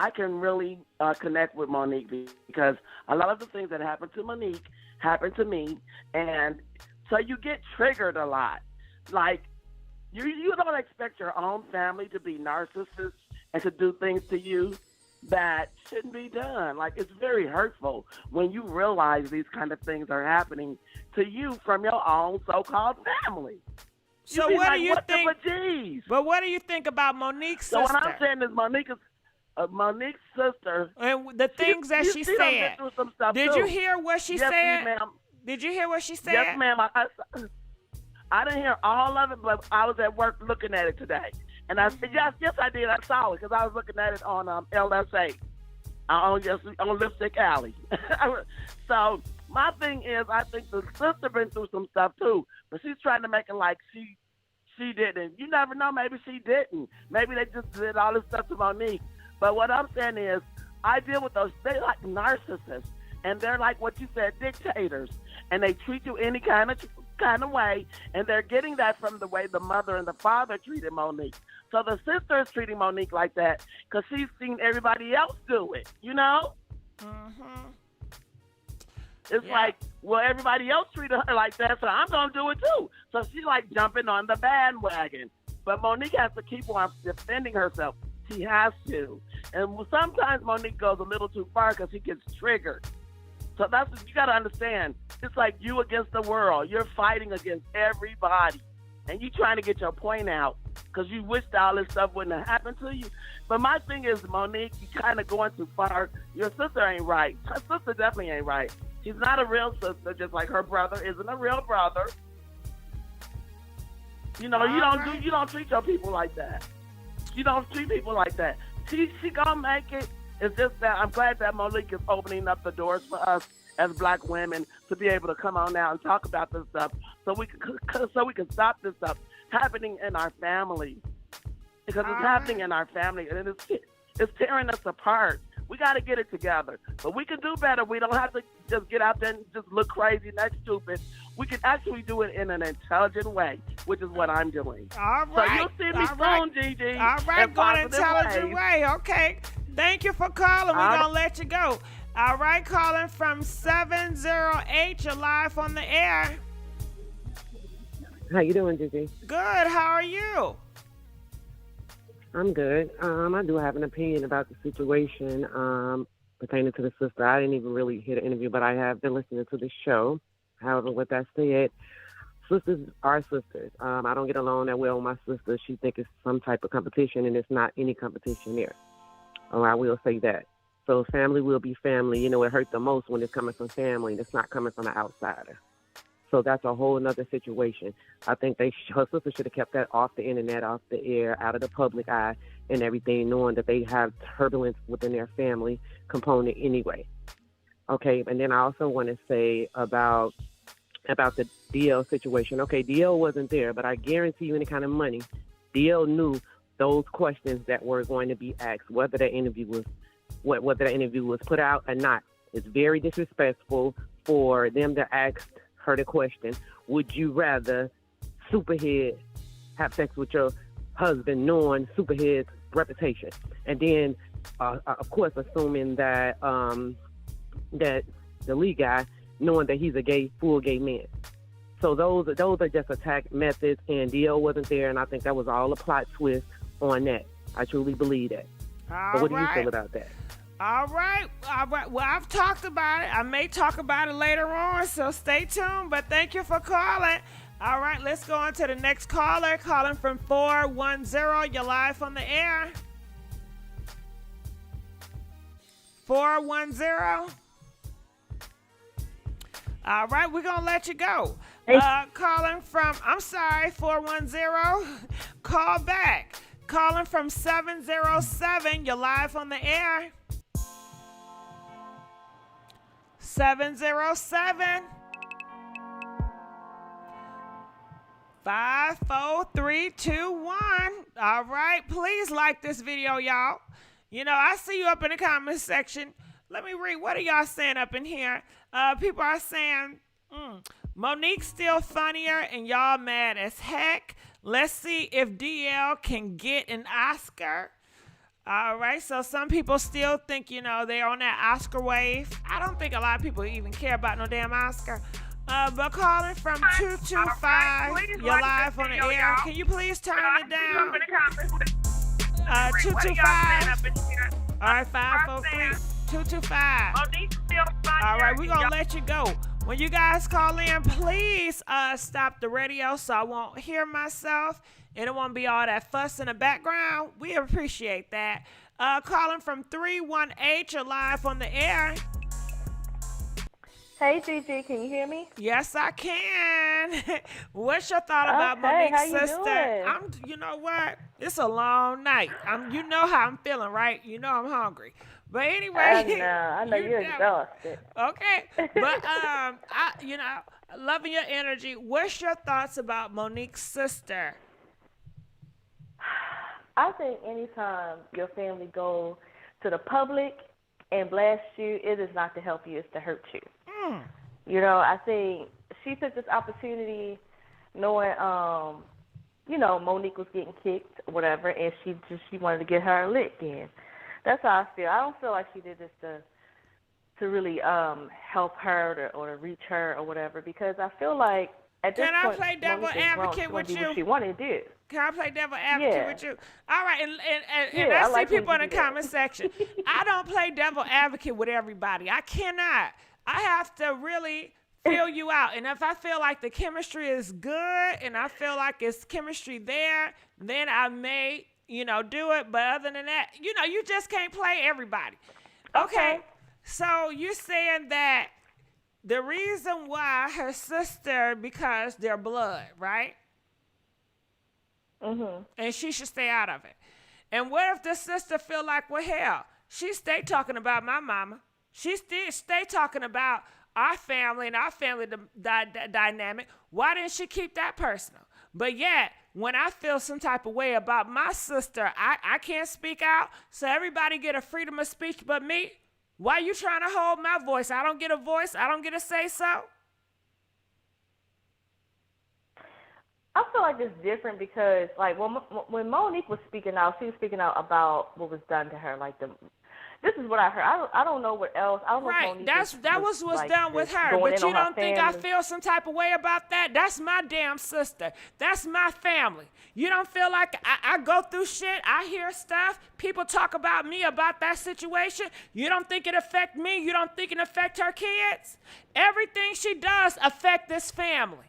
can really connect with Monique because a lot of the things that happened to Monique happened to me, and so you get triggered a lot. Like you don't expect your own family to be narcissists and to do things to you that shouldn't be done. Like it's very hurtful when you realize these kind of things are happening to you from your own so-called family. So what do you think? But what do you think about Monique's sister? So what I'm saying is Monique's sister. And the things that she said. Did you hear what she said? Yes, ma'am. Did you hear what she said? Yes, ma'am. I didn't hear all of it, but I was at work looking at it today. And I said, yes, I did. I saw it because I was looking at it on LSA, on Lipstick Alley. So my thing is, I think the sister been through some stuff too, but she's trying to make it like she didn't. You never know. Maybe she didn't. Maybe they just did all this stuff to Monique. But what I'm saying is, I deal with those. They like narcissists, and they're like what you said, dictators, and they treat you any kind of way, and they're getting that from the way the mother and the father treated Monique. So the sister is treating Monique like that because she's seen everybody else do it. You know? Mm-hmm. It's like, well, everybody else treated her like that, so I'm gonna do it too. So she's like jumping on the bandwagon, but Monique has to keep on defending herself. She has to. And sometimes Monique goes a little too far because she gets triggered. So that's what you got to understand. It's like you against the world. You're fighting against everybody. And you trying to get your point out because you wished all this stuff wouldn't have happened to you. But my thing is, Monique, you kind of going too far. Your sister ain't right. Her sister definitely ain't right. She's not a real sister, just like her brother isn't a real brother. You know, you don't treat your people like that. You don't treat people like that. She gonna make it. It's just that I'm glad that Monique is opening up the doors for us as black women to be able to come on now and talk about this stuff, so we can stop this stuff happening in our family, because it's happening in our family and it's tearing us apart. We got to get it together, but we can do better. We don't have to just get out there and just look crazy and act stupid. We can actually do it in an intelligent way, which is what I'm doing. All right. So you'll see me soon, Gigi. All right, going an intelligent way. Okay. Thank you for calling. We're going to let you go. All right, calling from 708. You're live on the air. How you doing, Gigi? Good. How are you? I'm good. I do have an opinion about the situation pertaining to the sister. I didn't even really hear the interview, but I have been listening to the show. However, with that said, sisters are sisters. I don't get along that well with my sister. She thinks it's some type of competition, and it's not any competition there. I will say that. So family will be family. You know, it hurt the most when it's coming from family and it's not coming from an outsider. So that's a whole other situation. I think her sister should have kept that off the internet, off the air, out of the public eye and everything, knowing that they have turbulence within their family component anyway. Okay, and then I also want to say about the DL situation. Okay, DL wasn't there, but I guarantee you any kind of money, DL knew those questions that were going to be asked, whether that interview was put out or not. It's very disrespectful for them to ask her the question, would you rather Superhead have sex with your husband knowing Superhead's reputation? And then, of course, assuming that that the lead guy, knowing that he's a full gay man. So those are just attack methods, and DL wasn't there, and I think that was all a plot twist on that. I truly believe that. But what do you feel about that? All right. Well, I've talked about it. I may talk about it later on, so stay tuned. But thank you for calling. All right, let's go on to the next caller. Calling from 410. You're live on the air. 410. All right, we're going to let you go. Calling from, 410. Call back. Calling from 707. You're live on the air. 707 54321. All right, please like this video, y'all. You know, I see you up in the comment section. Let me read. What are y'all saying up in here? People are saying, Monique's still funnier, and y'all mad as heck. Let's see if DL can get an Oscar. All right, so some people still think, they're on that Oscar wave. I don't think a lot of people even care about no damn Oscar. But calling from 225, you're live on the air. Can you please turn it down? 225. All right, 543. 225. All right, we're going to let you go. When you guys call in, please stop the radio so I won't hear myself. And it won't be all that fuss in the background. We appreciate that. Calling from 318, you're live on the air. Hey, Gigi, can you hear me? Yes, I can. What's your thought about Monique's how you sister? doing? You know what? It's a long night. You know how I'm feeling, right? You know I'm hungry. But anyway, I know you're exhausted. Okay, but loving your energy. What's your thoughts about Monique's sister? I think anytime your family go to the public and blast you, it is not to help you, it's to hurt you. I think she took this opportunity knowing, Monique was getting kicked or whatever, and she wanted to get her lick in. That's how I feel. I don't feel like she did this to really help her or to reach her or whatever, because I feel like at this point, can I play devil advocate with you? What she wanted to do. Can I play devil advocate with you? All right, and I see like people in the comment section. I don't play devil advocate with everybody. I cannot. I have to really feel you out. And if I feel like the chemistry is good and I feel like it's chemistry there, then I may, do it. But other than that, you just can't play everybody. Okay. So you're saying that the reason why her sister, because they're blood, right? Mm-hmm. And she should stay out of it. And what if the sister feel like, well, hell, she stay talking about my mama. She still stay talking about our family and our family dynamic. Why didn't she keep that personal? But yet, when I feel some type of way about my sister, I can't speak out, so everybody get a freedom of speech but me. Why you trying to hold my voice? I don't get a voice. I don't get to say so. I feel like it's different because, like, when Monique was speaking out, she was speaking out about what was done to her. Like, this is what I heard. I don't know what else. I don't know if Monique that was what's done with her. But you don't think I feel some type of way about that? That's my damn sister. That's my family. You don't feel like I go through shit? I hear stuff. People talk about me, about that situation. You don't think it affect me? You don't think it affect her kids? Everything she does affect this family.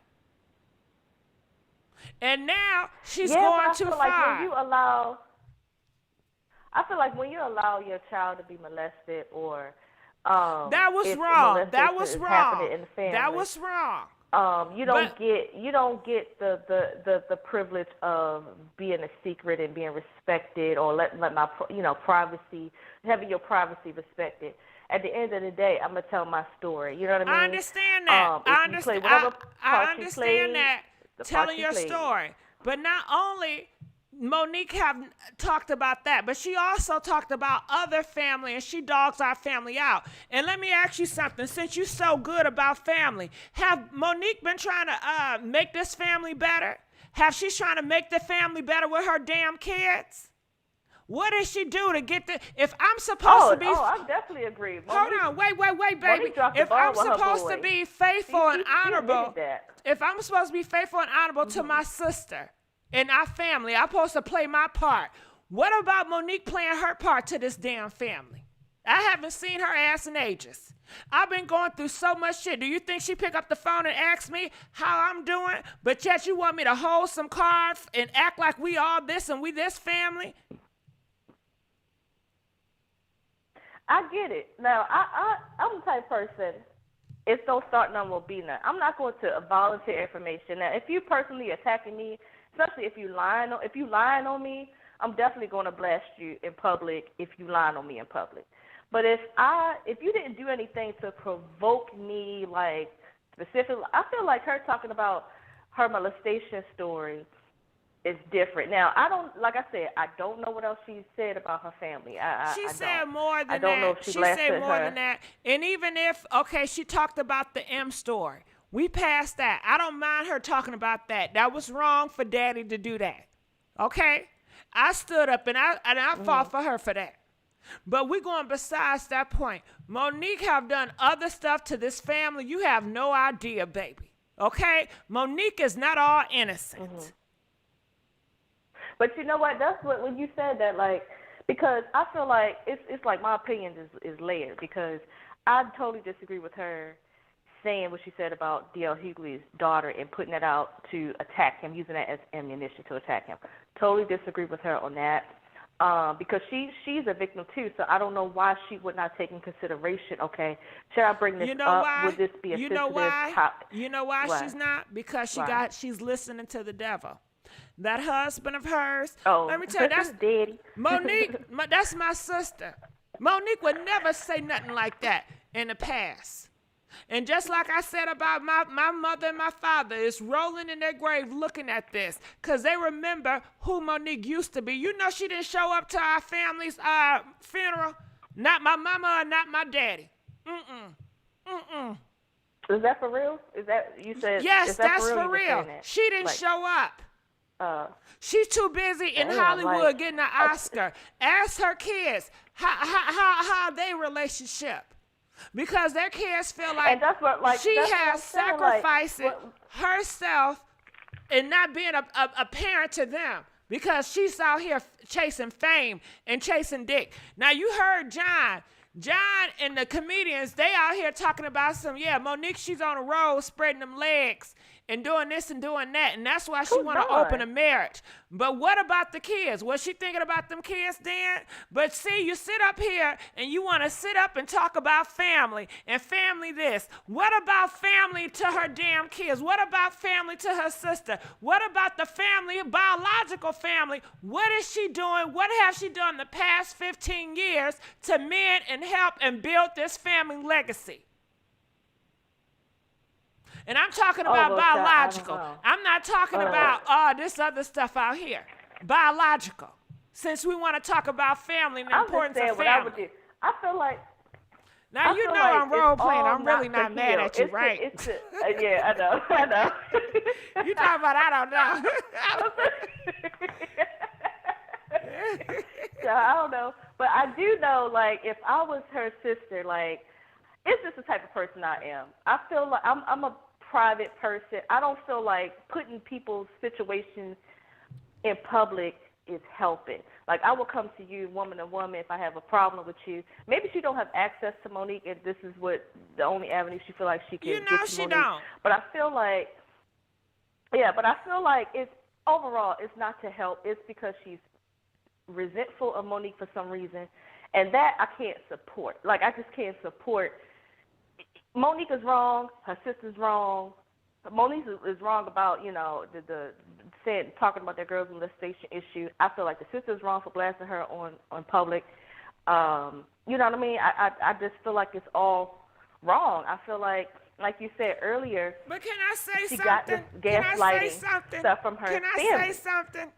And now she's going too far. I feel like when you allow your child to be molested or that was wrong. That was wrong. In the family, that was wrong. You don't get the privilege of being a secret and being respected, or let my privacy, having your privacy respected. At the end of the day, I'm gonna tell my story. You know what I mean? I understand that. I understand that. Telling your story, but not only Monique have talked about that, but she also talked about other family, and she dogs our family out. And let me ask you something. Since you're so good about family, have Monique been trying to make this family better? Have she trying to make the family better with her damn kids? What does she do to get the? If I'm supposed to be, I definitely agree. Hold on, wait, baby. If I'm supposed to be faithful and honorable, if I'm supposed to be faithful and honorable to my sister and our family, I'm supposed to play my part. What about Monique playing her part to this damn family? I haven't seen her ass in ages. I've been going through so much shit. Do you think she pick up the phone and ask me how I'm doing? But yet you want me to hold some cards and act like we all this and we this family? I get it. Now, I'm the type of person, it's no start, none will be none. I'm not going to volunteer information. Now, if you personally attacking me, especially if you lying on me, I'm definitely going to blast you in public if you lying on me in public. But if you didn't do anything to provoke me, like specifically, I feel like her talking about her molestation story is different. Now, I don't know what else she said about her family. She said more than that. I don't know if she said more than that. And even if, she talked about the M story. We passed that. I don't mind her talking about that. That was wrong for daddy to do that. Okay? I stood up and I fought for her for that. But we're going besides that point. Monique have done other stuff to this family. You have no idea, baby. Okay? Monique is not all innocent. But you know what? That's what, when you said that, like, because I feel like it's like my opinion is layered, because I totally disagree with her saying what she said about D.L. Hughley's daughter and putting it out to attack him, using that as ammunition to attack him. Totally disagree with her on that, because she's a victim too. So I don't know why she would not take in consideration. Okay, should I bring this up? Why? Would this be a You know why? You know why Why? she's not? Because she's listening to the devil. That husband of hers. Oh, let me tell you, that's daddy. Monique. That's my sister. Monique would never say nothing like that in the past. And just like I said about my mother and my father, is rolling in their grave looking at this, because they remember who Monique used to be. You know, she didn't show up to our family's funeral. Not my mama or not my daddy. Is that for real? Is that, you said? Yes, is that that's for for real. real. She didn't show up. She's too busy in damn, Hollywood like, getting an Oscar. Ask her kids how they relationship. Because their kids feel like, and that's what, like, she that's has what I'm saying, sacrificed herself and not being a parent to them, because she's out here chasing fame and chasing dick. Now, you heard John and the comedians, they out here talking about Monique, she's on the road spreading them legs and doing this and doing that, and that's why she want to open a marriage. But what about the kids? Was she thinking about them kids then? But see, you sit up here and you want to sit up and talk about family and family this. What about family to her damn kids? What about family to her sister? What about the family, biological family? What is she doing? What has she done the past 15 years to mend and help and build this family legacy? And I'm talking about biological. I'm not talking about this other stuff out here. Biological. Since we want to talk about family and the importance of family. I feel like. Now, you know like I'm role playing. I'm really not mad at you, right? Yeah, I know. You talking about I don't know. So I don't know. But I do know, like, if I was her sister, like, it's just the type of person I am. I feel like I'm a private person. I don't feel like putting people's situations in public is helping. Like, I will come to you woman to woman if I have a problem with you. Maybe she don't have access to Monique, and this is what the only avenue she feel like she can get to Monique. Don't. But I feel like, it's overall, it's not to help. It's because she's resentful of Monique for some reason, and that I can't support. Like, I just can't support. Monique is wrong. Her sister's wrong. Monique is wrong about, the talking about that girls molestation issue. I feel like the sister's wrong for blasting her on public. You know what I mean? I just feel like it's all wrong. I feel like you said earlier. But can I say she something? got this gaslighting stuff from her family. Can I say something?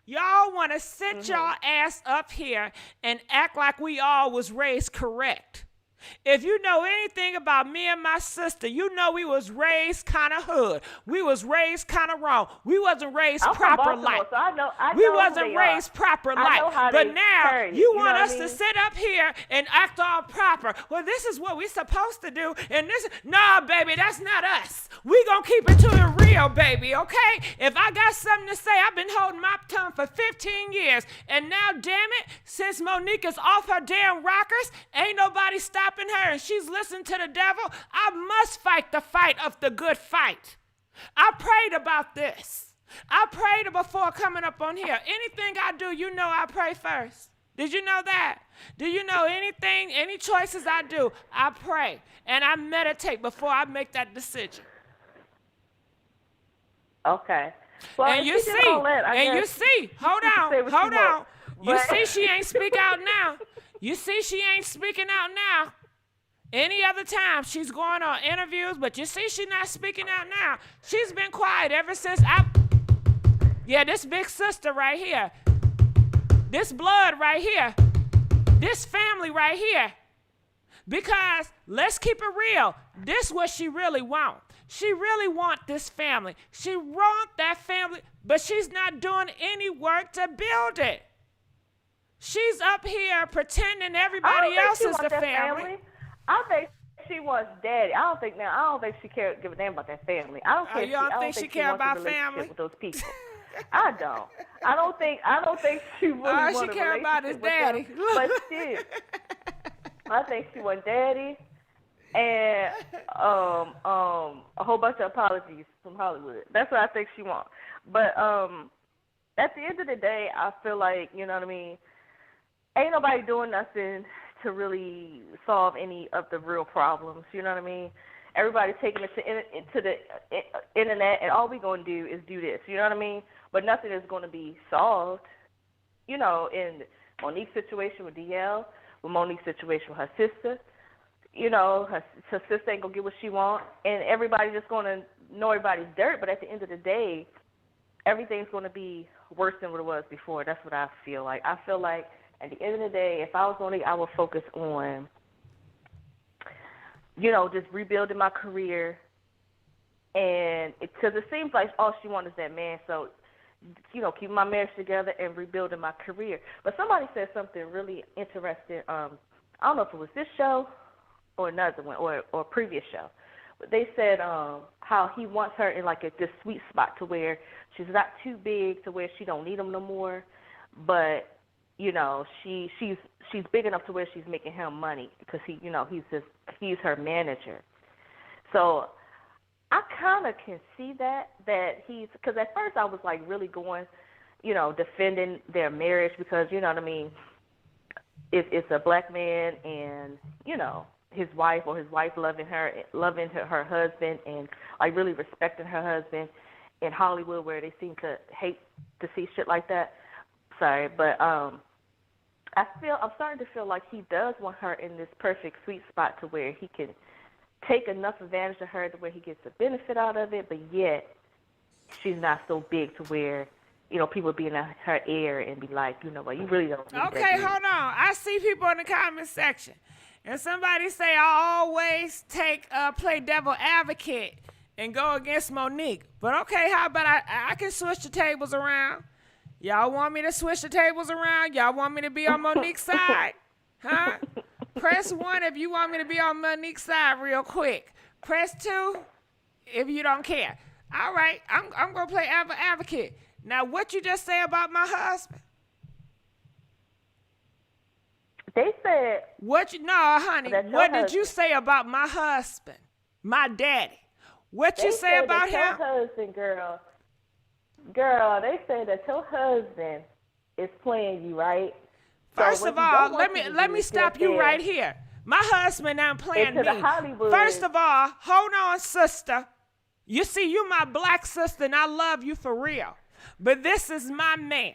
Y'all want to sit y'all ass up here and act like we all was raised correct. If you know anything about me and my sister, you know we was raised kind of hood. We was raised kind of wrong. We wasn't raised proper life. So I know we wasn't raised proper life. But now you want us to sit up here and act all proper. Well, this is what we supposed to do. And nah, baby, that's not us. We gonna keep it to the real, baby, okay? If I got something to say, I've been holding my tongue for 15 years. And now, damn it, since Monique is off her damn rockers, ain't nobody stopping her, and she's listening to the devil. I must fight the fight of the good fight. I prayed about this. I prayed before coming up on here. Anything I do, I pray first. Did you know that? Do you know anything, any choices I do, I pray and I meditate before I make that decision. Okay. Well, and you see, hold on. You see she ain't speak out now. You see she ain't speaking out now. Any other time she's going on interviews, but you see she's not speaking out now. She's been quiet ever since this big sister right here, this blood right here, this family right here. Because let's keep it real. This what she really want. She really want this family. She want that family, but she's not doing any work to build it. She's up here pretending everybody else is the family. I think she wants daddy. I don't think she give a damn about that family. I don't care. You don't think she care about family with those people? I don't. I don't think she really wants she care about his daddy. Them, but still, I think she wants daddy and a whole bunch of apologies from Hollywood. That's what I think she wants. But at the end of the day, I feel like, you know what I mean, ain't nobody doing nothing to really solve any of the real problems. You know what I mean? Everybody's taking it to the internet, and all we're going to do is do this. You know what I mean? But nothing is going to be solved. You know, in Monique's situation with DL, with Monique's situation with her sister, you know, her sister ain't going to get what she wants, and everybody just going to know everybody's dirt. But at the end of the day, everything's going to be worse than what it was before. That's what I feel like. I feel like at the end of the day, if I was Monique, I would focus on, you know, just rebuilding my career. And because it seems like all she wants is that man. So, you know, keeping my marriage together and rebuilding my career. But somebody said something really interesting. I don't know if it was this show or another one or a previous show. But they said how he wants her in like this sweet spot to where she's not too big to where she don't need him no more. But, you know, she's big enough to where she's making him money because he's her manager. So I kind of can see that he's, because at first I was like really going, you know, defending their marriage because, you know what I mean, it's a black man and, you know, his wife loving her husband and like really respecting her husband in Hollywood where they seem to hate to see shit like that. Sorry, but I'm starting to feel like he does want her in this perfect sweet spot to where he can take enough advantage of her to where he gets a benefit out of it, but yet she's not so big to where, you know, people be in her ear and be like, you know what, you really don't need Okay, that hold on. I see people in the comment section. And somebody say I always play devil advocate and go against Monique. But okay, how about I can switch the tables around? Y'all want me to switch the tables around? Y'all want me to be on Monique's side? Huh? Press 1 if you want me to be on Monique's side real quick. Press 2 if you don't care. All right, I'm going to play advocate. Now, what you just say about my husband? They said... honey, what did you say about my husband? My daddy. What you say about him? Your husband, Girl, they say that your husband is playing you, right? First of all, let me stop you right here. My husband ain't playing me. First of all, hold on, sister. You see, you my black sister, and I love you for real. But this is my man.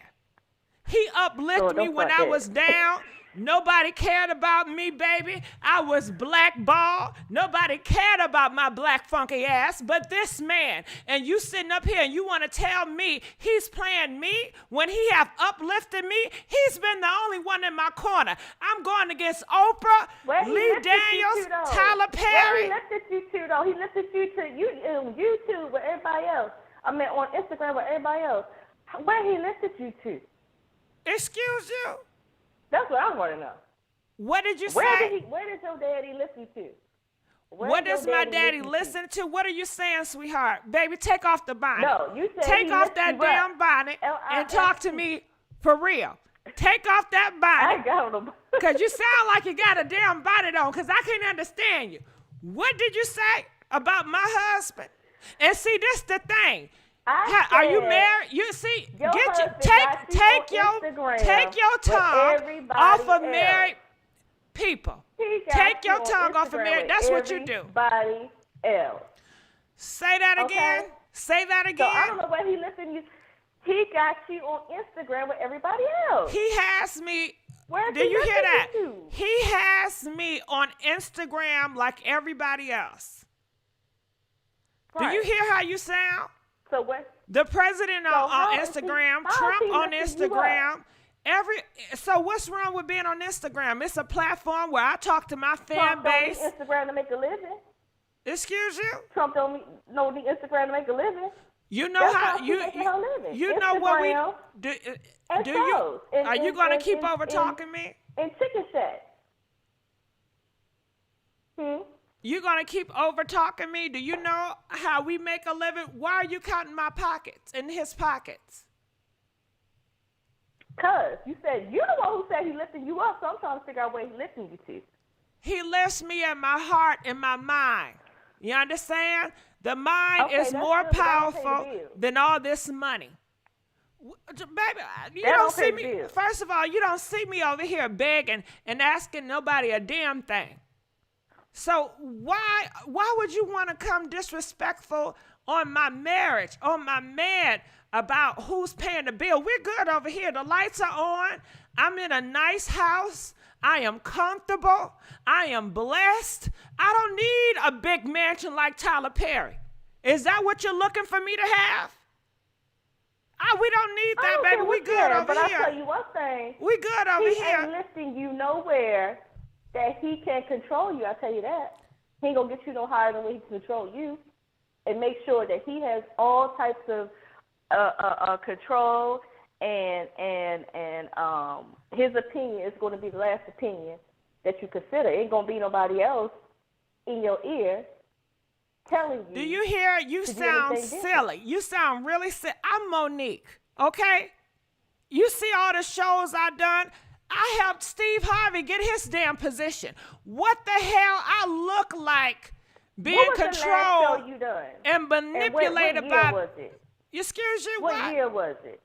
He uplifted me when I was down. Nobody cared about me, baby. I was blackballed. Nobody cared about my black funky ass, but this man. And you sitting up here and you want to tell me he's playing me when he have uplifted me? He's been the only one in my corner. I'm going against Oprah, Lee Daniels, Tyler Perry. Where he lifted you to, though? He lifted you to YouTube with everybody else. I mean, on Instagram with everybody else. Where he lifted you to? Excuse you? That's what I want to know. What did you say? Where did your daddy listen to? What does my daddy listen to? What are you saying, sweetheart? Baby, take off the bonnet. No, you said take off that damn bonnet and talk to me for real. Take off that bonnet. I got him. Because you sound like you got a damn bonnet on because I can't understand you. What did you say about my husband? And see, this the thing. Are you married? You see, take your tongue off of married people. Take your tongue off of married. That's what you do. Everybody else. Say that again. Say that again. So I don't know where he listened. He got you on Instagram with everybody else. He has me. Did you hear that? He has me on Instagram like everybody else. Right. Do you hear how you sound? So what? The president on Instagram, Trump on Instagram. So what's wrong with being on Instagram? It's a platform where I talk to my fan base. Instagram to make a living. Excuse you? Trump don't need Instagram to make a living. You know That's how how you she making her living. you know what we Instagram do? and Do shows. you? Are you gonna keep over talking me? And Chicken Shack. You gonna keep over talking me? Do you know how we make a living? Why are you counting my pockets and his pockets? Cause you said you the one who said he lifting you up, so I'm trying to figure out where he lifting you to. He lifts me in my heart and my mind. You understand? The mind is more powerful than all this money. Baby, you don't see me. First of all, you don't see me over here begging and asking nobody a damn thing. So why would you want to come disrespectful on my marriage, on my man, about who's paying the bill? We're good over here. The lights are on. I'm in a nice house. I am comfortable. I am blessed. I don't need a big mansion like Tyler Perry. Is that what you're looking for me to have? We don't need that, baby. We good over but here. I'll tell you one thing. We good over here. He ain't lifting you nowhere that he can control you. I'll tell you that. He ain't going to get you no higher than where he can control you. And make sure that he has all types of control and his opinion is going to be the last opinion that you consider. It ain't going to be nobody else in your ear telling you. Do you hear? You sound silly. You sound really silly. I'm Monique, okay? You see all the shows I done? I helped Steve Harvey get his damn position. What the hell I look like being controlled the last show you done? And manipulated what by... was it? Excuse you, what year was it?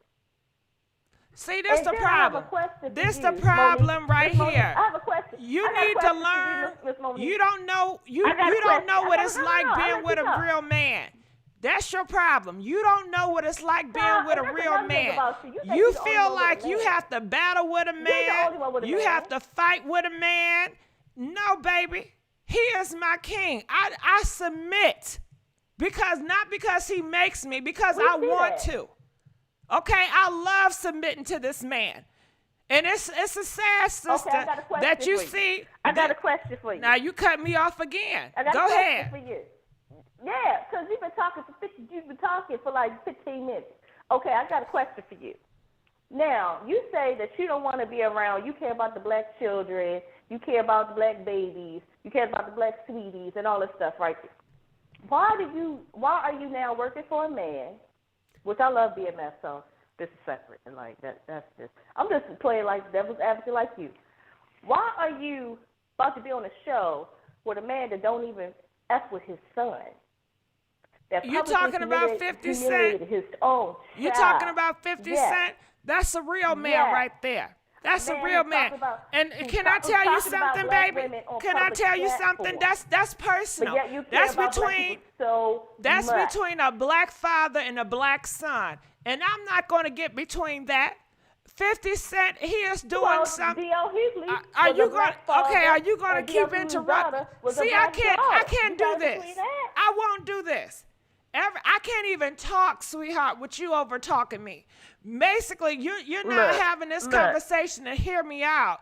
See, this the problem. This the problem right here. I have a question. You need to learn. You don't know. You don't know what it's like being with a real man. That's your problem. You don't know what it's like being with a real man. You feel like you have to battle with a man. You have to fight with a man. No, baby. He is my king. I submit. Not because he makes me, because I want to. Okay, I love submitting to this man. And it's a sad, sister, that you see. I got a question for you. Now you cut me off again. I got Go a question ahead. for you. Yeah, because you've been talking for like 15 minutes. Okay, I got a question for you. Now, you say that you don't want to be around, you care about the black children, you care about the black babies, you care about the black sweeties and all this stuff, right? Why are you now working for a man, which I love BMS, so this is separate and like that's just, I'm just playing like devil's advocate like you. Why are you about to be on a show with a man that don't even F with his son? You talking about 50 Cent? His own You talking about 50 Cent? That's a real man right there. That's a real man. And can I tell you something, baby? Can I tell you something? That's personal. That's between a black father and a black son. And I'm not going to get between that. 50 Cent, he is doing something. Are you going to keep interrupting? See, I can't do this. I won't do this. I can't even talk, sweetheart, with you over talking me. Basically, you're not having this conversation to hear me out.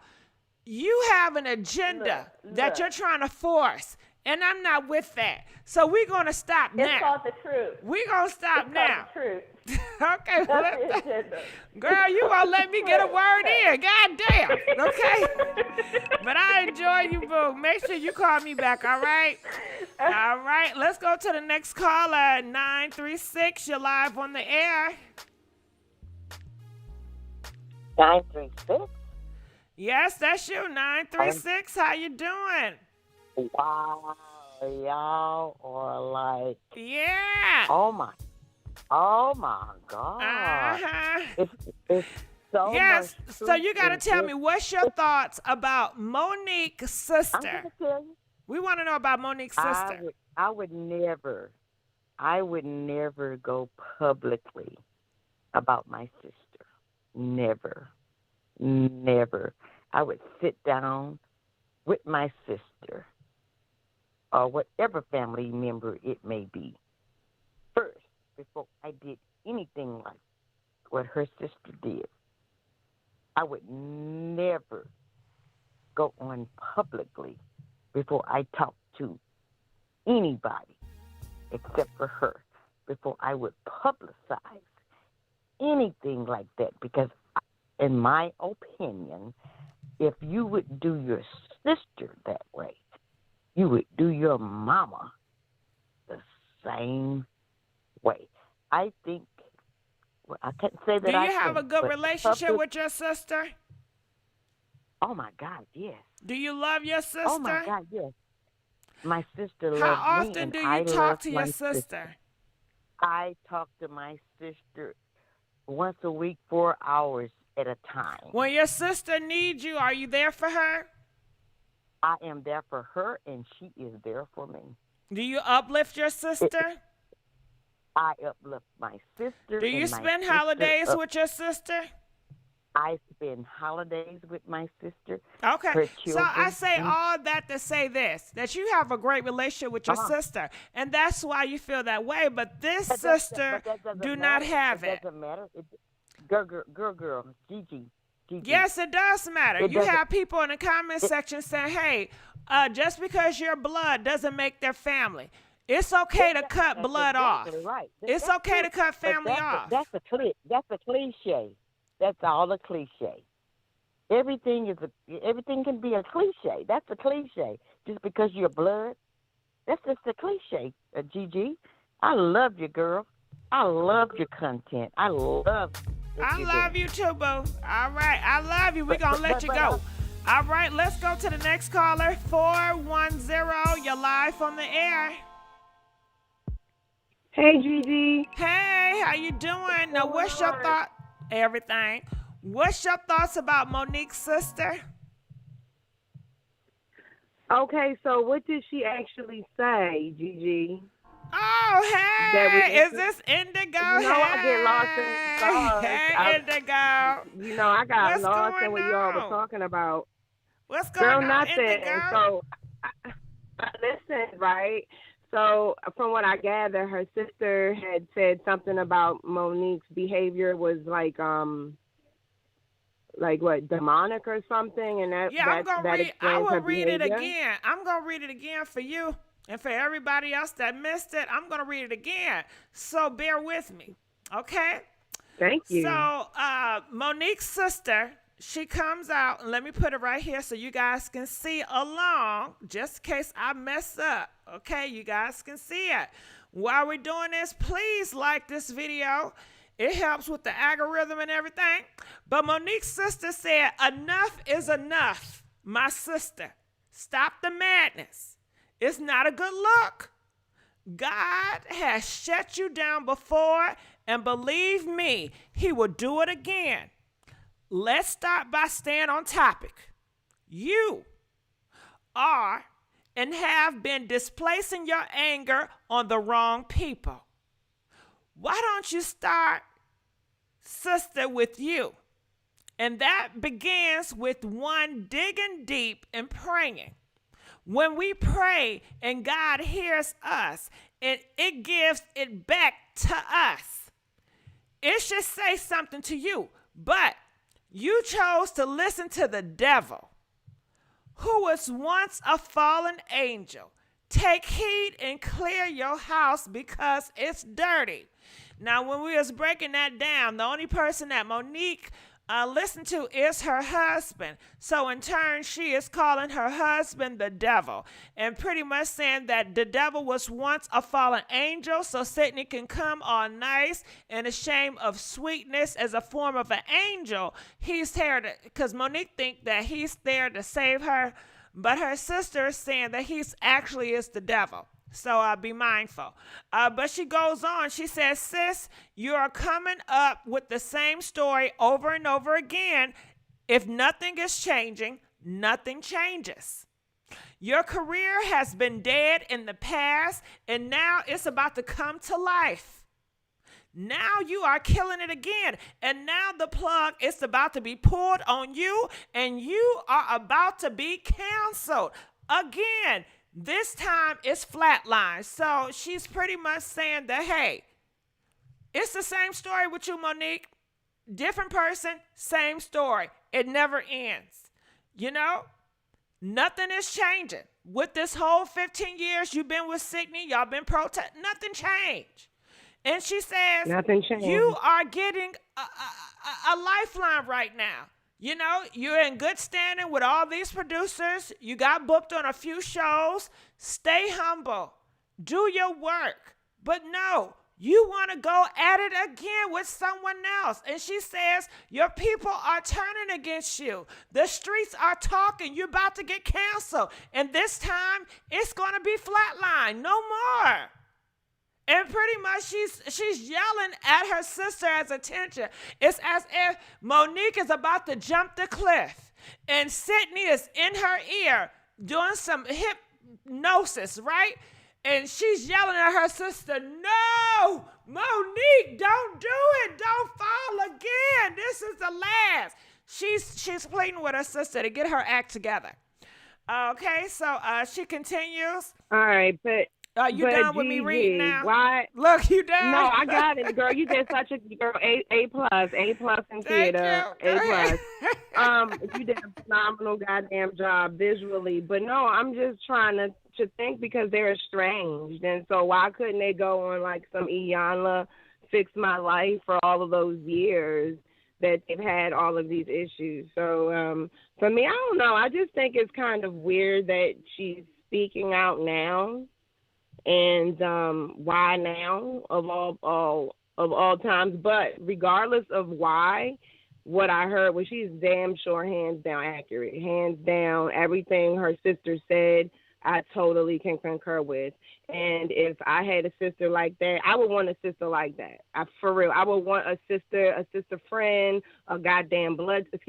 You have an agenda that you're trying to force, and I'm not with that. So we're going to stop now. It's called the truth. We're going to stop now. The truth. Okay. Girl, you going to let me get a word in. God damn. Okay? But I enjoy you, boo. Make sure you call me back, all right? All right. Let's go to the next caller, 936. You're live on the air. 936? Yes, that's you, 936. How you doing? Wow, y'all are like... Yeah. Oh, my God. Uh-huh. It's so yes, much so you got to tell me, what's your thoughts about Monique's sister? I'm going to tell you. We want to know about Monique's sister. I would never go publicly about my sister. Never. I would sit down with my sister or whatever family member it may be first before I did anything like what her sister did. I would never go on publicly before I talked to anybody except for her before I would publicize anything like that. Because, in my opinion, if you would do your sister that way, you would do your mama the same way. I think, well, I can't say that Do I you have a think, good but relationship with your sister? Oh, my God, yes. Do you love your sister? Oh, my God, yes. My sister loves me, How often and do I you talk love to my your sister? I talk to my sister once a week, 4 hours at a time. When your sister needs you, are you there for her? I am there for her, and she is there for me. Do you uplift your sister? I uplift my sister. Do you and my spend sister holidays with your sister? I spend holidays with my sister. Okay, her so I children, say and- all that to say this, that you have a great relationship with your sister, and that's why you feel that way, but this sister do not have it. Doesn't matter. Girl, Gigi. Yes, it does matter. It You doesn't- have people in the comment section saying, hey, just because you're blood doesn't make their family. It's okay to cut blood off. Right. It's okay to cut family off. That's a cliche. That's all a cliche. Everything can be a cliche. That's a cliche. Just because you're blood, that's just a cliche, Gigi. I love you, girl. I love your content. I love you too, boo. All right. I love you. We're going to let you go. All right. Let's go to the next caller. 410. You're live on the air. Hey, Gigi. Hey, how you doing? Now, what's your thought? Everything. What's your thoughts about Monique's sister? Okay, so what did she actually say, Gigi? Oh, hey, is this Indigo? You know, I get lost in thoughts. Hey, Indigo. You know, I got What's lost in going what y'all were on? talking about. What's going Girl, on, nothing. Indigo? So, listen, right? So, from what I gather, her sister had said something about Monique's behavior was like what, demonic or something, and that Yeah, I'm gonna read. I explains will her read it behavior. again. I'm gonna read it again for you and for everybody else that missed it. I'm gonna read it again. So bear with me, okay? Thank you. So Monique's sister, she comes out, and let me put it right here so you guys can see along, just in case I mess up. Okay, you guys can see it. While we're doing this, please like this video. It helps with the algorithm and everything. But Monique's sister said, enough is enough, my sister. Stop the madness. It's not a good look. God has shut you down before, and believe me, he will do it again. Let's start by staying on topic. You are and have been displacing your anger on the wrong people. Why don't you start, sister, with you? And that begins with one digging deep and praying. When we pray and God hears us, and it gives it back to us, it should say something to you. But you chose to listen to the devil, who was once a fallen angel. Take heed and clear your house because it's dirty. Now, when we was breaking that down, the only person that Monique listened to is her husband. So in turn, she is calling her husband the devil, and pretty much saying that the devil was once a fallen angel, so Satan can come all nice and ashamed of sweetness as a form of an angel. He's there to, because Monique think that he's there to save her, but her sister is saying that he's actually is the devil. So be mindful. But she goes on. She says, sis, you are coming up with the same story over and over again. If nothing is changing, nothing changes. Your career has been dead in the past, and now it's about to come to life. Now you are killing it again, and now the plug is about to be pulled on you, and you are about to be canceled again. This time it's flatline. So she's pretty much saying that, hey, it's the same story with you, Monique. Different person, same story. It never ends. You know? Nothing is changing. With this whole 15 years you've been with Sydney, y'all been protesting, nothing changed. And she says, nothing changed. You are getting a lifeline right now. You know, you're in good standing with all these producers. You got booked on a few shows. Stay humble. Do your work. But no, you want to go at it again with someone else. And she says, your people are turning against you. The streets are talking. You're about to get canceled. And this time, it's going to be flatline. No more. And pretty much she's yelling at her sister as attention. It's as if Monique is about to jump the cliff. And Sydney is in her ear doing some hypnosis, right? And she's yelling at her sister, no, Monique, don't do it. Don't fall again. This is the last. She's pleading with her sister to get her act together. Okay, so she continues. All right, but you done with me reading now? Why? Look, you done? No, I got it, girl. You did such a girl. A plus in theater. A plus. You did a phenomenal goddamn job visually. But no, I'm just trying to think because they're estranged, and so why couldn't they go on like some Iyanla Fix My Life for all of those years that they've had all of these issues? So for me, I don't know. I just think it's kind of weird that she's speaking out now. And why now of all times? But regardless of why, what I heard was she's damn sure hands down accurate. Hands down, everything her sister said, I totally can concur with. And if I had a sister like that, I would want a sister like that. For real, I would want a sister friend, a goddamn blood sister,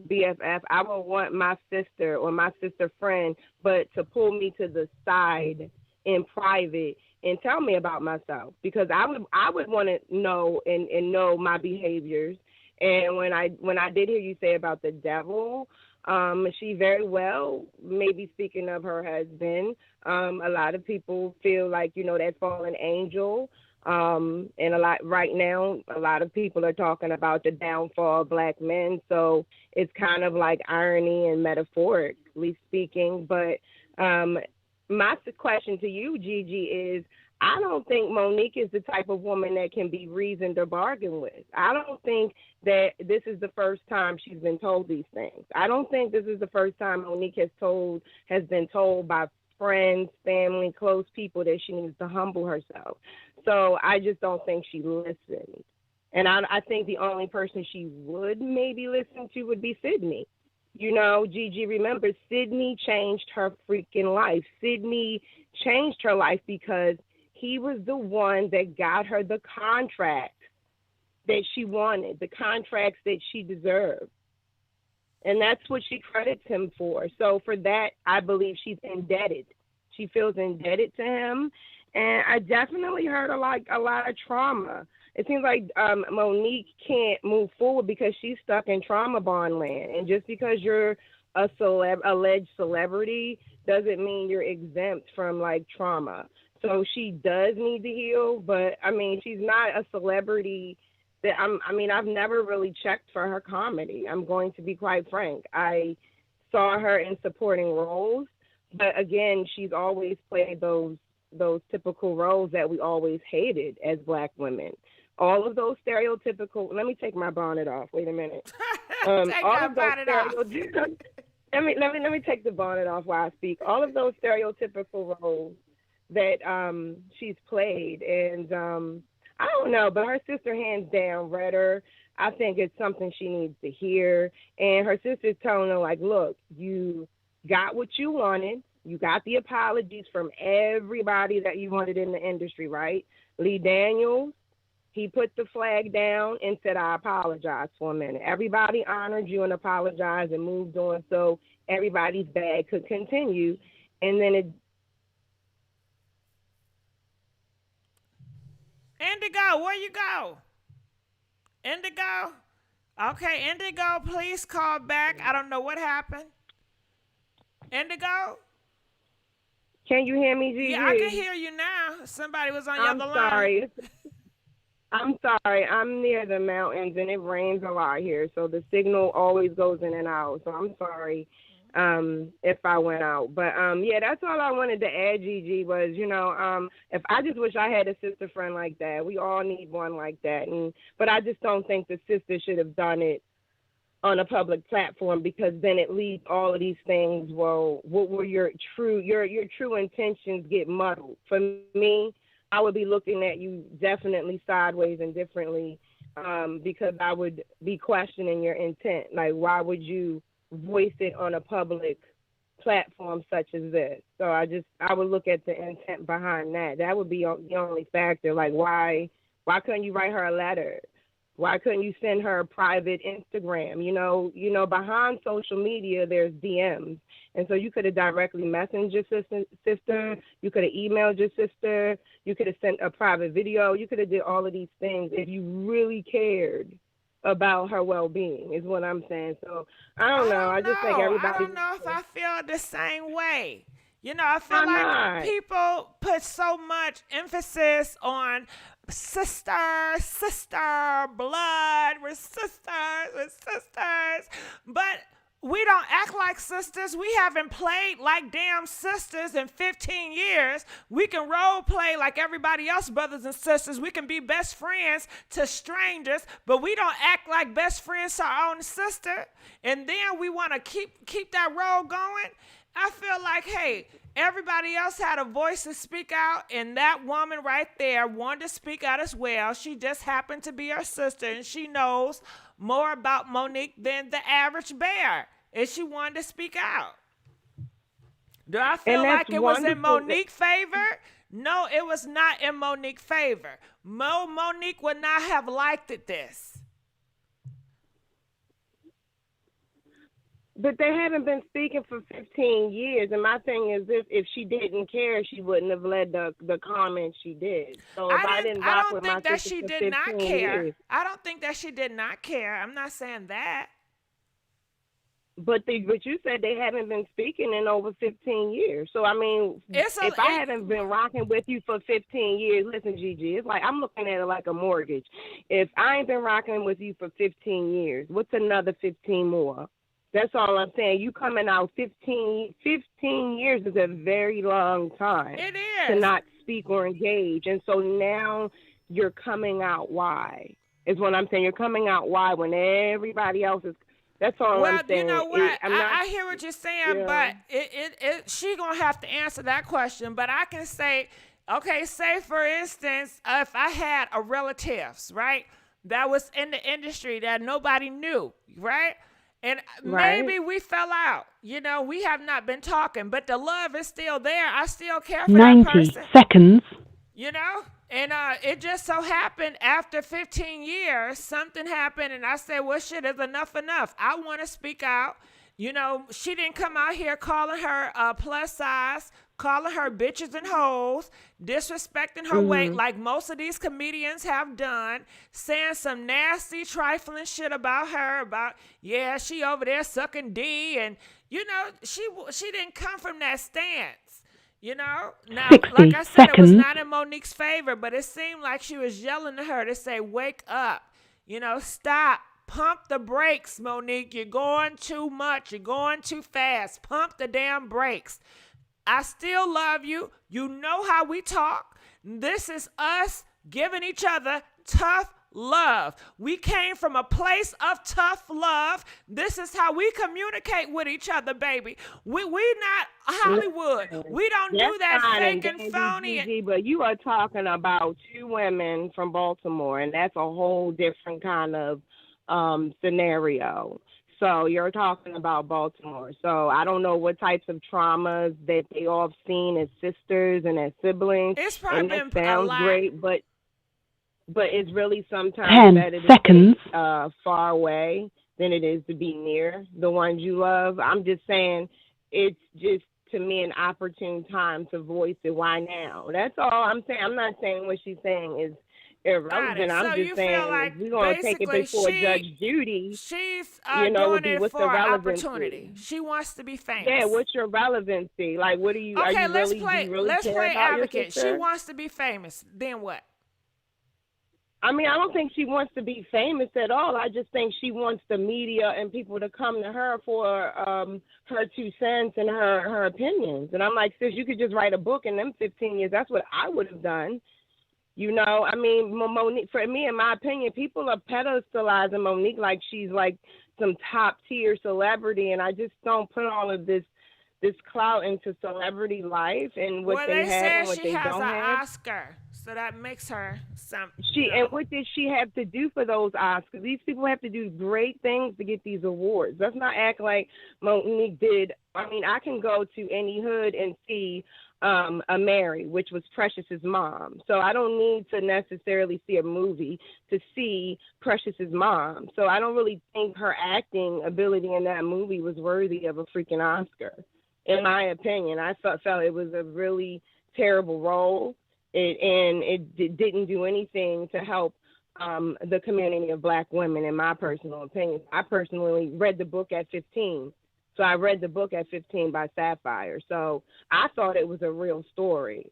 BFF. I would want my sister or my sister friend, but to pull me to the side in private and tell me about myself, because I would want to know and know my behaviors. And when I did hear you say about the devil, she very well may be speaking of her husband. A lot of people feel like, that fallen angel. And right now, a lot of people are talking about the downfall of black men. So it's kind of like irony and metaphorically speaking. But my question to you, Gigi, is I don't think Monique is the type of woman that can be reasoned or bargained with. I don't think that this is the first time she's been told these things. I don't think this is the first time Monique has been told by friends, family, close people that she needs to humble herself. So I just don't think she listened. And I think the only person she would maybe listen to would be Sydney. Gigi, remember, Sydney changed her freaking life. Sydney changed her life because he was the one that got her the contract that she wanted, the contracts that she deserved. And that's what she credits him for. So for that, I believe she's indebted. She feels indebted to him. And I definitely heard a lot of trauma. It seems like Monique can't move forward because she's stuck in trauma bond land. And just because you're alleged celebrity doesn't mean you're exempt from trauma. So she does need to heal, but she's not a celebrity that I've never really checked for her comedy. I'm going to be quite frank. I saw her in supporting roles, but again, she's always played those typical roles that we always hated as black women. All of those stereotypical. Let me take my bonnet off. Wait a minute. Let me take the bonnet off while I speak. All of those stereotypical roles that she's played, and I don't know, but her sister hands down read her. I think it's something she needs to hear, and her sister's telling her look, you got what you wanted. You got the apologies from everybody that you wanted in the industry, right? Lee Daniels, he put the flag down and said, I apologize for a minute. Everybody honored you and apologized and moved on so everybody's bag could continue. And then Indigo, where you go? Indigo? Okay, Indigo, please call back. I don't know what happened. Indigo? Can you hear me, Gigi? Yeah, I can hear you now. Somebody was on the other line. I'm sorry. I'm sorry. I'm near the mountains and it rains a lot here, so the signal always goes in and out. So I'm sorry if I went out. But yeah, that's all I wanted to add, Gigi, was, if I just wish I had a sister friend like that. We all need one like that. But I just don't think the sister should have done it on a public platform, because then it leads all of these things. Well, what were your true intentions get muddled. For me, I would be looking at you definitely sideways and differently, because I would be questioning your intent. Like, why would you voice it on a public platform such as this? So I would look at the intent behind that. That would be the only factor. Like, why couldn't you write her a letter? Why couldn't you send her a private Instagram? Behind social media, there's DMs. And so you could have directly messaged your sister. You could have emailed your sister. You could have sent a private video. You could have did all of these things if you really cared about her well-being, is what I'm saying. So I don't know. I just think everybody. I don't know if I feel the same way. I feel like people put so much emphasis on sister, blood, we're sisters. But we don't act like sisters. We haven't played like damn sisters in 15 years. We can role play like everybody else, brothers and sisters. We can be best friends to strangers, but we don't act like best friends to our own sister. And then we want to keep that role going. I feel like, hey, everybody else had a voice to speak out, and that woman right there wanted to speak out as well. She just happened to be her sister, and she knows more about Monique than the average bear, and she wanted to speak out. Do I feel like it was in Monique's favor? No, it was not in Monique's favor. Monique would not have liked this. But they haven't been speaking for 15 years, and my thing is, if she didn't care, she wouldn't have led the comments she did. So if I didn't rock with my sister for 15 years, I don't think that she did not care. I'm not saying that. But you said they haven't been speaking in over 15 years. So I mean, if I haven't been rocking with you for 15 years, listen, Gigi, it's like I'm looking at it like a mortgage. If I ain't been rocking with you for 15 years, what's another 15 more? That's all I'm saying. You coming out 15 years is a very long time. It is. To not speak or engage. And so now you're coming out why? Is what I'm saying. You're coming out why when everybody else is. That's all I'm saying. Well, you know what? I hear what you're saying, but she going to have to answer that question. But I can say, okay, say for instance, if I had a relatives, right, that was in the industry that nobody knew, right? And maybe we fell out. We have not been talking, but the love is still there. I still care for that person. 90 seconds. And it just so happened after 15 years, something happened, and I said, well, shit, is enough. I want to speak out. She didn't come out here calling her plus size, calling her bitches and hoes, disrespecting her weight like most of these comedians have done, saying some nasty, trifling shit about her, she over there sucking D, and, she didn't come from that stance. Now, like I said, it was not in Monique's favor, but it seemed like she was yelling to her to say, wake up, stop. Pump the brakes, Monique. You're going too much. You're going too fast. Pump the damn brakes. I still love you. You know how we talk. This is us giving each other tough love. We came from a place of tough love. This is how we communicate with each other, baby. We not Hollywood. We don't do that fake and phony. But you are talking about two women from Baltimore, and that's a whole different kind of scenario. So you're talking about Baltimore. So I don't know what types of traumas that they all have seen as sisters and as siblings. It's probably been sounds a lot. Great, but it's really sometimes better to be far away than it is to be near the ones you love. I'm just saying it's just, to me, an opportune time to voice it. Why now? That's all I'm saying. I'm not saying what she's saying is irrelevant. I'm just saying like we're going to take it before Judge Judy. She's doing it for opportunity. She wants to be famous. Yeah, what's your relevancy? Like, what are you? Okay, are you let's really, play. do you really let's care play about advocate. Your she wants to be famous. Then what? I mean, I don't think she wants to be famous at all. I just think she wants the media and people to come to her for her 2 cents and her opinions. And I'm like, sis, you could just write a book in them 15 years. That's what I would have done. You know, I mean, Monique, for me, in my opinion, people are pedestalizing Monique like she's like some top tier celebrity. And I just don't put all of this clout into celebrity life and what they have and what they don't have. Well, they say she has an Oscar, so that makes her some. And what did she have to do for those Oscars? These people have to do great things to get these awards. Let's not act like Monique did. I mean, I can go to any hood and see a Mary, which was Precious's mom. So I don't need to necessarily see a movie to see Precious's mom. So I don't really think her acting ability in that movie was worthy of a freaking Oscar. In my opinion, I felt it was a really terrible role, it didn't do anything to help the community of Black women, in my personal opinion. I personally read the book at 15. So I read the book at 15 by Sapphire. So I thought it was a real story.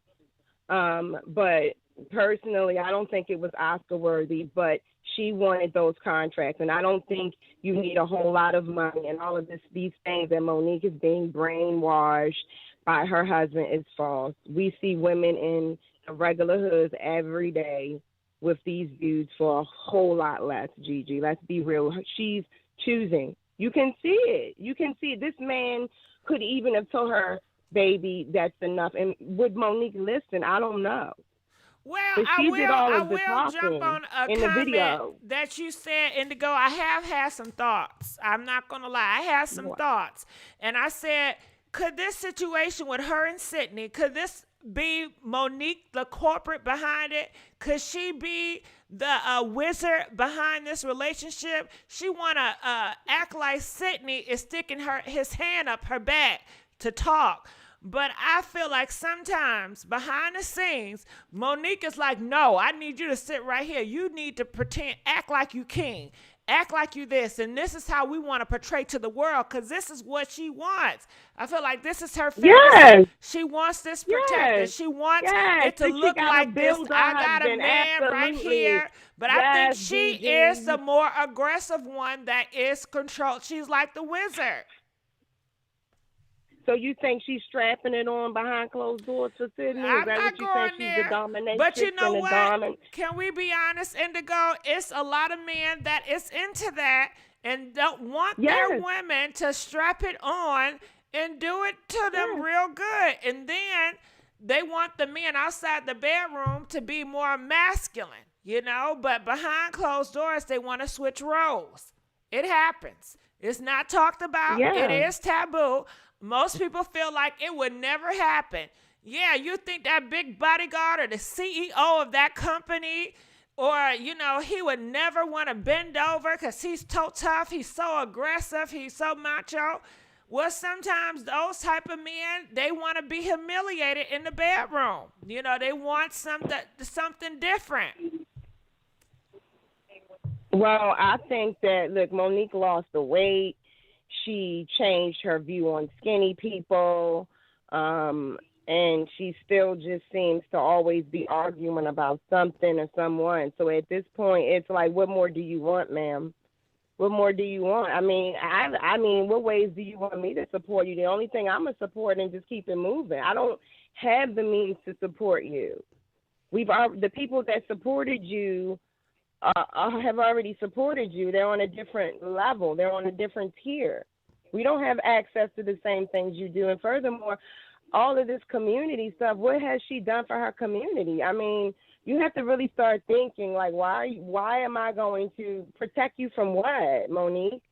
But personally, I don't think it was Oscar worthy, but she wanted those contracts. And I don't think you need a whole lot of money and all of these things that Monique is being brainwashed by her husband is false. We see women in regular hoods every day with these dudes for a whole lot less, Gigi. Let's be real. She's choosing. You can see it. You can see it. This man could even have told her, baby, that's enough. And would Monique listen? I don't know. Well, I will jump on a comment that you said, Indigo. I have had some thoughts. I'm not going to lie. I had some thoughts. And I said, could this situation with her and Sydney, could this be Monique, the corporate behind it? Could she be the wizard behind this relationship? She want to act like Sydney is sticking his hand up her back to talk. But I feel like sometimes behind the scenes, Monique is like, no, I need you to sit right here. You need to act like you king. Act like you this. And this is how we want to portray to the world, because this is what she wants. I feel like this is her fantasy. Yes. She wants this protected. Yes. She wants it to look like this. I got a man right here. But I think she is the more aggressive one that is controlled. She's like the wizard. So you think she's strapping it on behind closed doors for Sydney? I'm not going there. But you know what? Can we be honest, Indigo? It's a lot of men that is into that and don't want their women to strap it on and do it to them real good. And then they want the men outside the bedroom to be more masculine, you know? But behind closed doors, they want to switch roles. It happens. It's not talked about. Yeah. It is taboo. Most people feel like it would never happen. Yeah, you think that big bodyguard or the CEO of that company, or, you know, he would never want to bend over because he's so tough, he's so aggressive, he's so macho. Well, sometimes those type of men, they want to be humiliated in the bedroom. You know, they want something different. Well, I think that, look, Monique lost the weight. She changed her view on skinny people, and she still just seems to always be arguing about something or someone. So at this point, it's like, what more do you want, ma'am? What more do you want? I mean, what ways do you want me to support you? The only thing I'm going to support and just keep it moving. I don't have the means to support you. The people that supported you have already supported you. They're on a different level. They're on a different tier. We don't have access to the same things you do. And furthermore, all of this community stuff, what has she done for her community? I mean, you have to really start thinking, like, why am I going to protect you from what, Monique?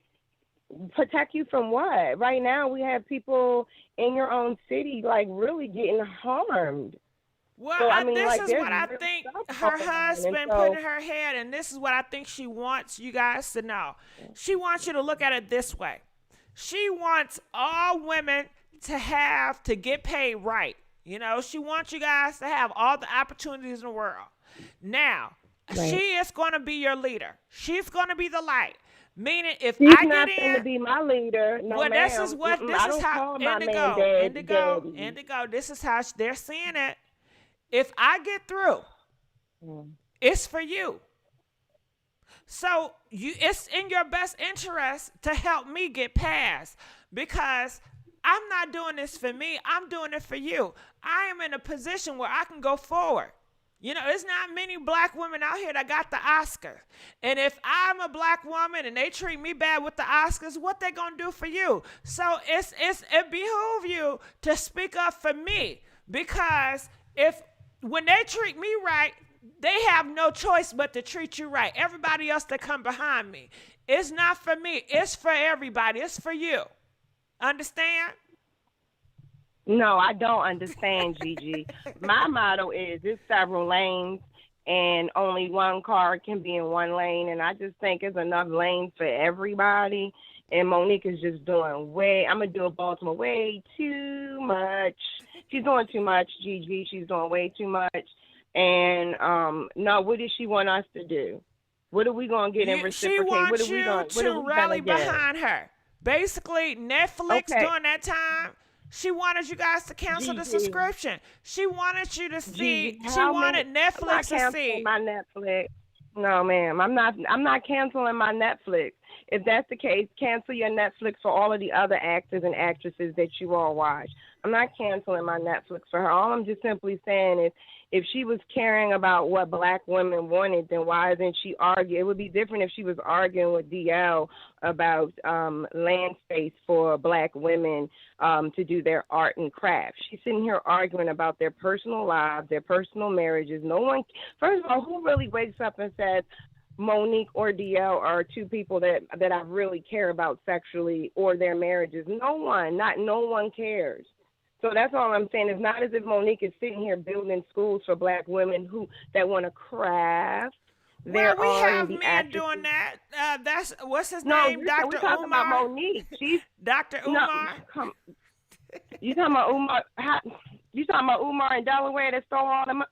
Protect you from what? Right now, we have people in your own city, like, really getting harmed. Well, so, this is what I think her husband put in her head, and this is what I think she wants you guys to know. She wants you to look at it this way. She wants all women to get paid right. You know, she wants you guys to have all the opportunities in the world. Now, she is going to be your leader. She's going to be the light. Meaning, if she's I not get going to be my leader. No, well, ma'am. This is how Indigo. This is how they're seeing it. If I get through, it's for you. So it's in your best interest to help me get past, because I'm not doing this for me. I'm doing it for you. I am in a position where I can go forward. You know, it's not many black women out here that got the Oscar. And if I'm a black woman and they treat me bad with the Oscars, what they gonna do for you? So it behooves you to speak up for me, because when they treat me right, they have no choice but to treat you right. Everybody else that come behind me, it's not for me. It's for everybody. It's for you. Understand? No, I don't understand, Gigi. My motto is there's several lanes and only one car can be in one lane, and I just think it's enough lanes for everybody. And Monique is just doing I'm going to do a Baltimore, way too much. She's doing too much, Gigi. She's doing way too much. And, no, what does she want us to do? What are we going to get in reciprocate? She wants you to rally behind her. Basically, Netflix during that time, she wanted you guys to cancel the subscription. She wanted you to see. She wanted Netflix to see my Netflix. No, ma'am, I'm not canceling my Netflix. If that's the case, cancel your Netflix for all of the other actors and actresses that you all watch. I'm not canceling my Netflix for her. All I'm just simply saying is, if she was caring about what black women wanted, then why isn't she arguing? It would be different if she was arguing with DL about land space for black women to do their art and craft. She's sitting here arguing about their personal lives, their personal marriages. No one, first of all, who really wakes up and says, Monique or DL are two people that I really care about sexually, or their marriages? No one cares. So that's all I'm saying. It's not as if Monique is sitting here building schools for black women that want to craft. We have men doing that. That's what's his name, Dr. We're talking Umar. about Monique. She's Dr. Umar. You talking about Umar? You talking about Umar in Delaware that stole all them?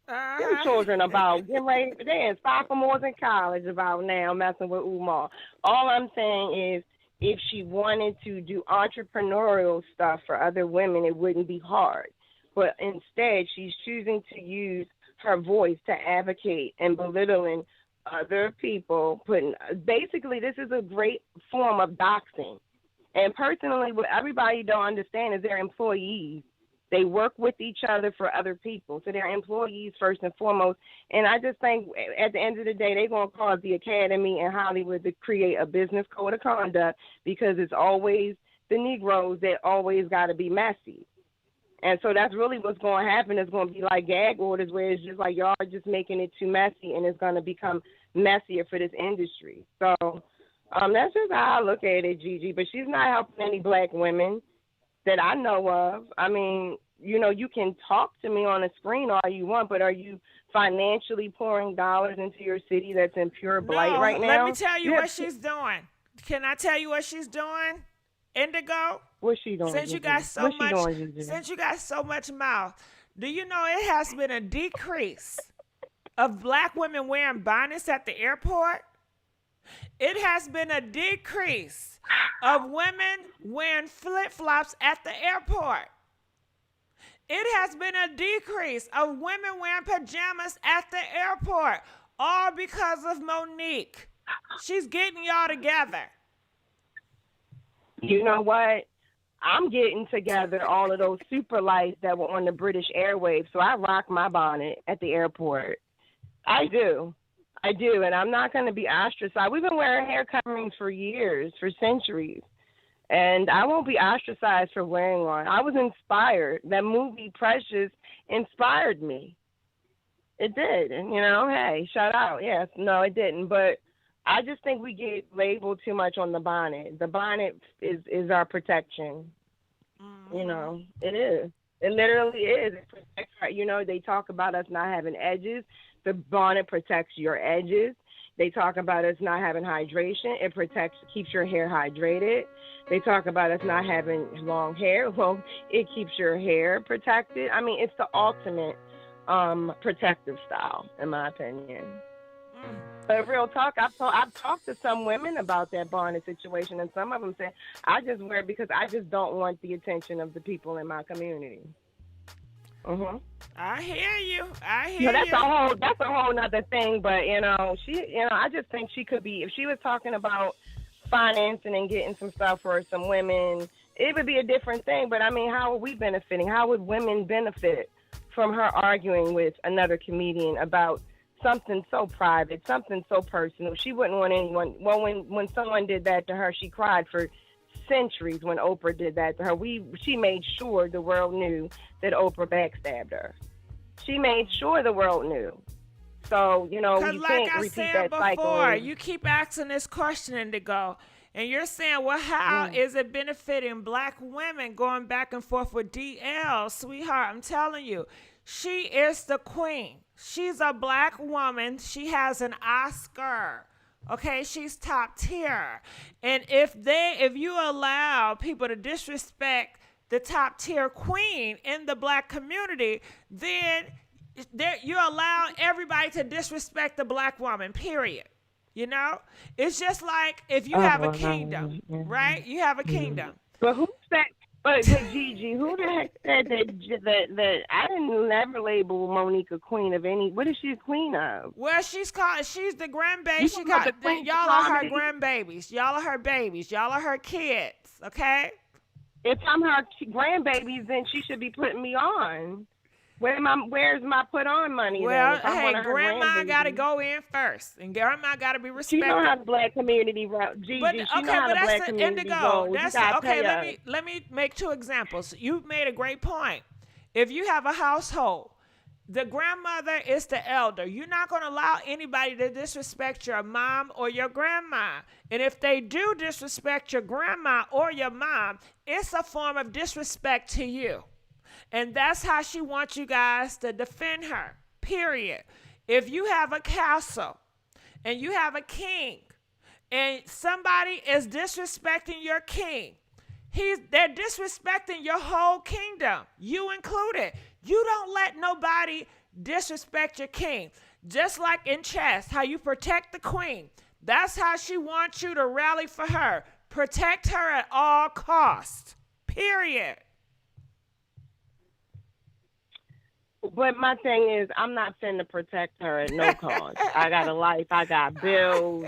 Them children about getting ready. They're in sophomores in college about now messing with Umar. All I'm saying is, if she wanted to do entrepreneurial stuff for other women, it wouldn't be hard. But instead, she's choosing to use her voice to advocate and belittling other people. Basically, this is a great form of doxing. And personally, what everybody don't understand is they're employees. They work with each other for other people. So they're employees first and foremost. And I just think at the end of the day, they're going to cause the Academy in Hollywood to create a business code of conduct, because it's always the Negroes that always got to be messy. And so that's really what's going to happen. It's going to be like gag orders, where it's just like y'all are just making it too messy, and it's going to become messier for this industry. So that's just how I look at it, Gigi. But she's not helping any black women that I know of. I mean, you can talk to me on a screen all you want, but are you financially pouring dollars into your city that's in pure blight right now? Let me tell you what she's doing. Can I tell you what she's doing, Indigo? What's she doing? Since you got so much mouth, do you know it has been a decrease of black women wearing bonnets at the airport? It has been a decrease of women wearing flip-flops at the airport. It has been a decrease of women wearing pajamas at the airport, all because of Monique. She's getting y'all together. You know what? I'm getting together all of those super lights that were on the British Airwaves, so I rock my bonnet at the airport. I do, and I'm not going to be ostracized. We've been wearing hair coverings for years, for centuries, and I won't be ostracized for wearing one. I was inspired. That movie, Precious, inspired me. It did, and, hey, shout out. Yes, no, it didn't, but I just think we get labeled too much on the bonnet. The bonnet is our protection. Mm-hmm. It is. It literally is. It protects our, they talk about us not having edges. The bonnet protects your edges. They talk about us not having hydration. It keeps your hair hydrated. They talk about us not having long hair. Well, it keeps your hair protected. I mean, it's the ultimate protective style, in my opinion. But real talk, I've talked to some women about that bonnet situation, and some of them said, I just wear it because I just don't want the attention of the people in my community. Mhm. I hear you. I hear No, that's you. a whole nother thing. But I just think she could be, if she was talking about financing and getting some stuff for some women, it would be a different thing. But I mean, how are we benefiting? How would women benefit from her arguing with another comedian about something so private, something so personal? She wouldn't want anyone. Well, when someone did that to her, she cried for centuries. When Oprah did that to her, she made sure the world knew that Oprah backstabbed her. She made sure the world knew. So, you like can't I repeat said that cycle. before, you keep asking this question, Indigo, and you're saying, well, how is it benefiting black women going back and forth with DL? Sweetheart, I'm telling you, she is the queen. She's a black woman. She has an Oscar. Okay, she's top tier. And if you allow people to disrespect the top tier queen in the black community, then you allow everybody to disrespect the black woman, period. It's just like if you have a kingdom, right? You have a kingdom. But who said? But Gigi, who the heck said that I didn't never label Monique a queen of any? What is she a queen of? Well, she's the grandbaby. Y'all are her grandbabies. Y'all are her babies. Y'all are her kids. Okay. If I'm her grandbabies, then she should be putting me on. Where's my put on money? Well, hey, grandma got to go in first, and grandma got to be respected. She know how the black community route. Gigi, she know how the black community goes. Okay. Let me make two examples. You made a great point. If you have a household, the grandmother is the elder. You're not going to allow anybody to disrespect your mom or your grandma. And if they do disrespect your grandma or your mom, it's a form of disrespect to you. And that's how she wants you guys to defend her, period. If you have a castle and you have a king and somebody is disrespecting your king, they're disrespecting your whole kingdom, you included. You don't let nobody disrespect your king. Just like in chess, how you protect the queen, that's how she wants you to rally for her. Protect her at all costs, period. But my thing is, I'm not finna protect her at no cost. I got a life, I got bills,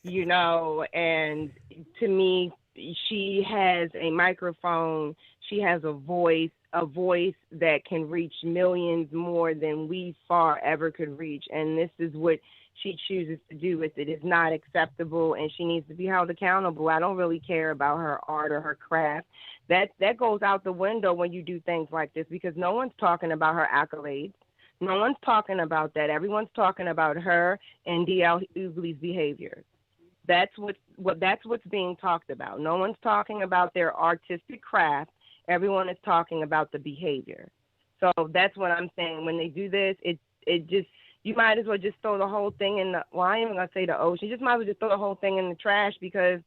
and to me, she has a microphone, she has a voice that can reach millions more than we far ever could reach. And this is what she chooses to do with it. It's not acceptable, and she needs to be held accountable. I don't really care about her art or her craft. That goes out the window when you do things like this, because no one's talking about her accolades. No one's talking about that. Everyone's talking about her and D.L. Hughley's behavior. That's what's being talked about. No one's talking about their artistic craft. Everyone is talking about the behavior. So that's what I'm saying. When they do this, it just, you might as well just throw the whole thing in the, well, I ain't even gonna say the ocean. You just might as well just throw the whole thing in the trash, because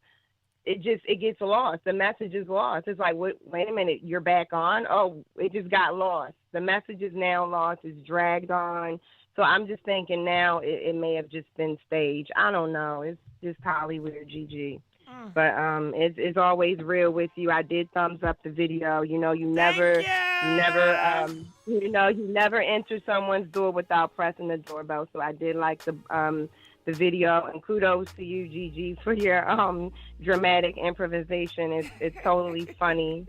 it gets lost. The message is lost. It's like, wait a minute, you're back on? Oh, it just got lost. The message is now lost. It's dragged on. So I'm just thinking now it may have just been staged. I don't know. It's just Hollywood, GG. But it's always real with you. I did thumbs up the video. You never enter someone's door without pressing the doorbell. So I did like the video, and kudos to you, Gigi, for your dramatic improvisation. It's totally funny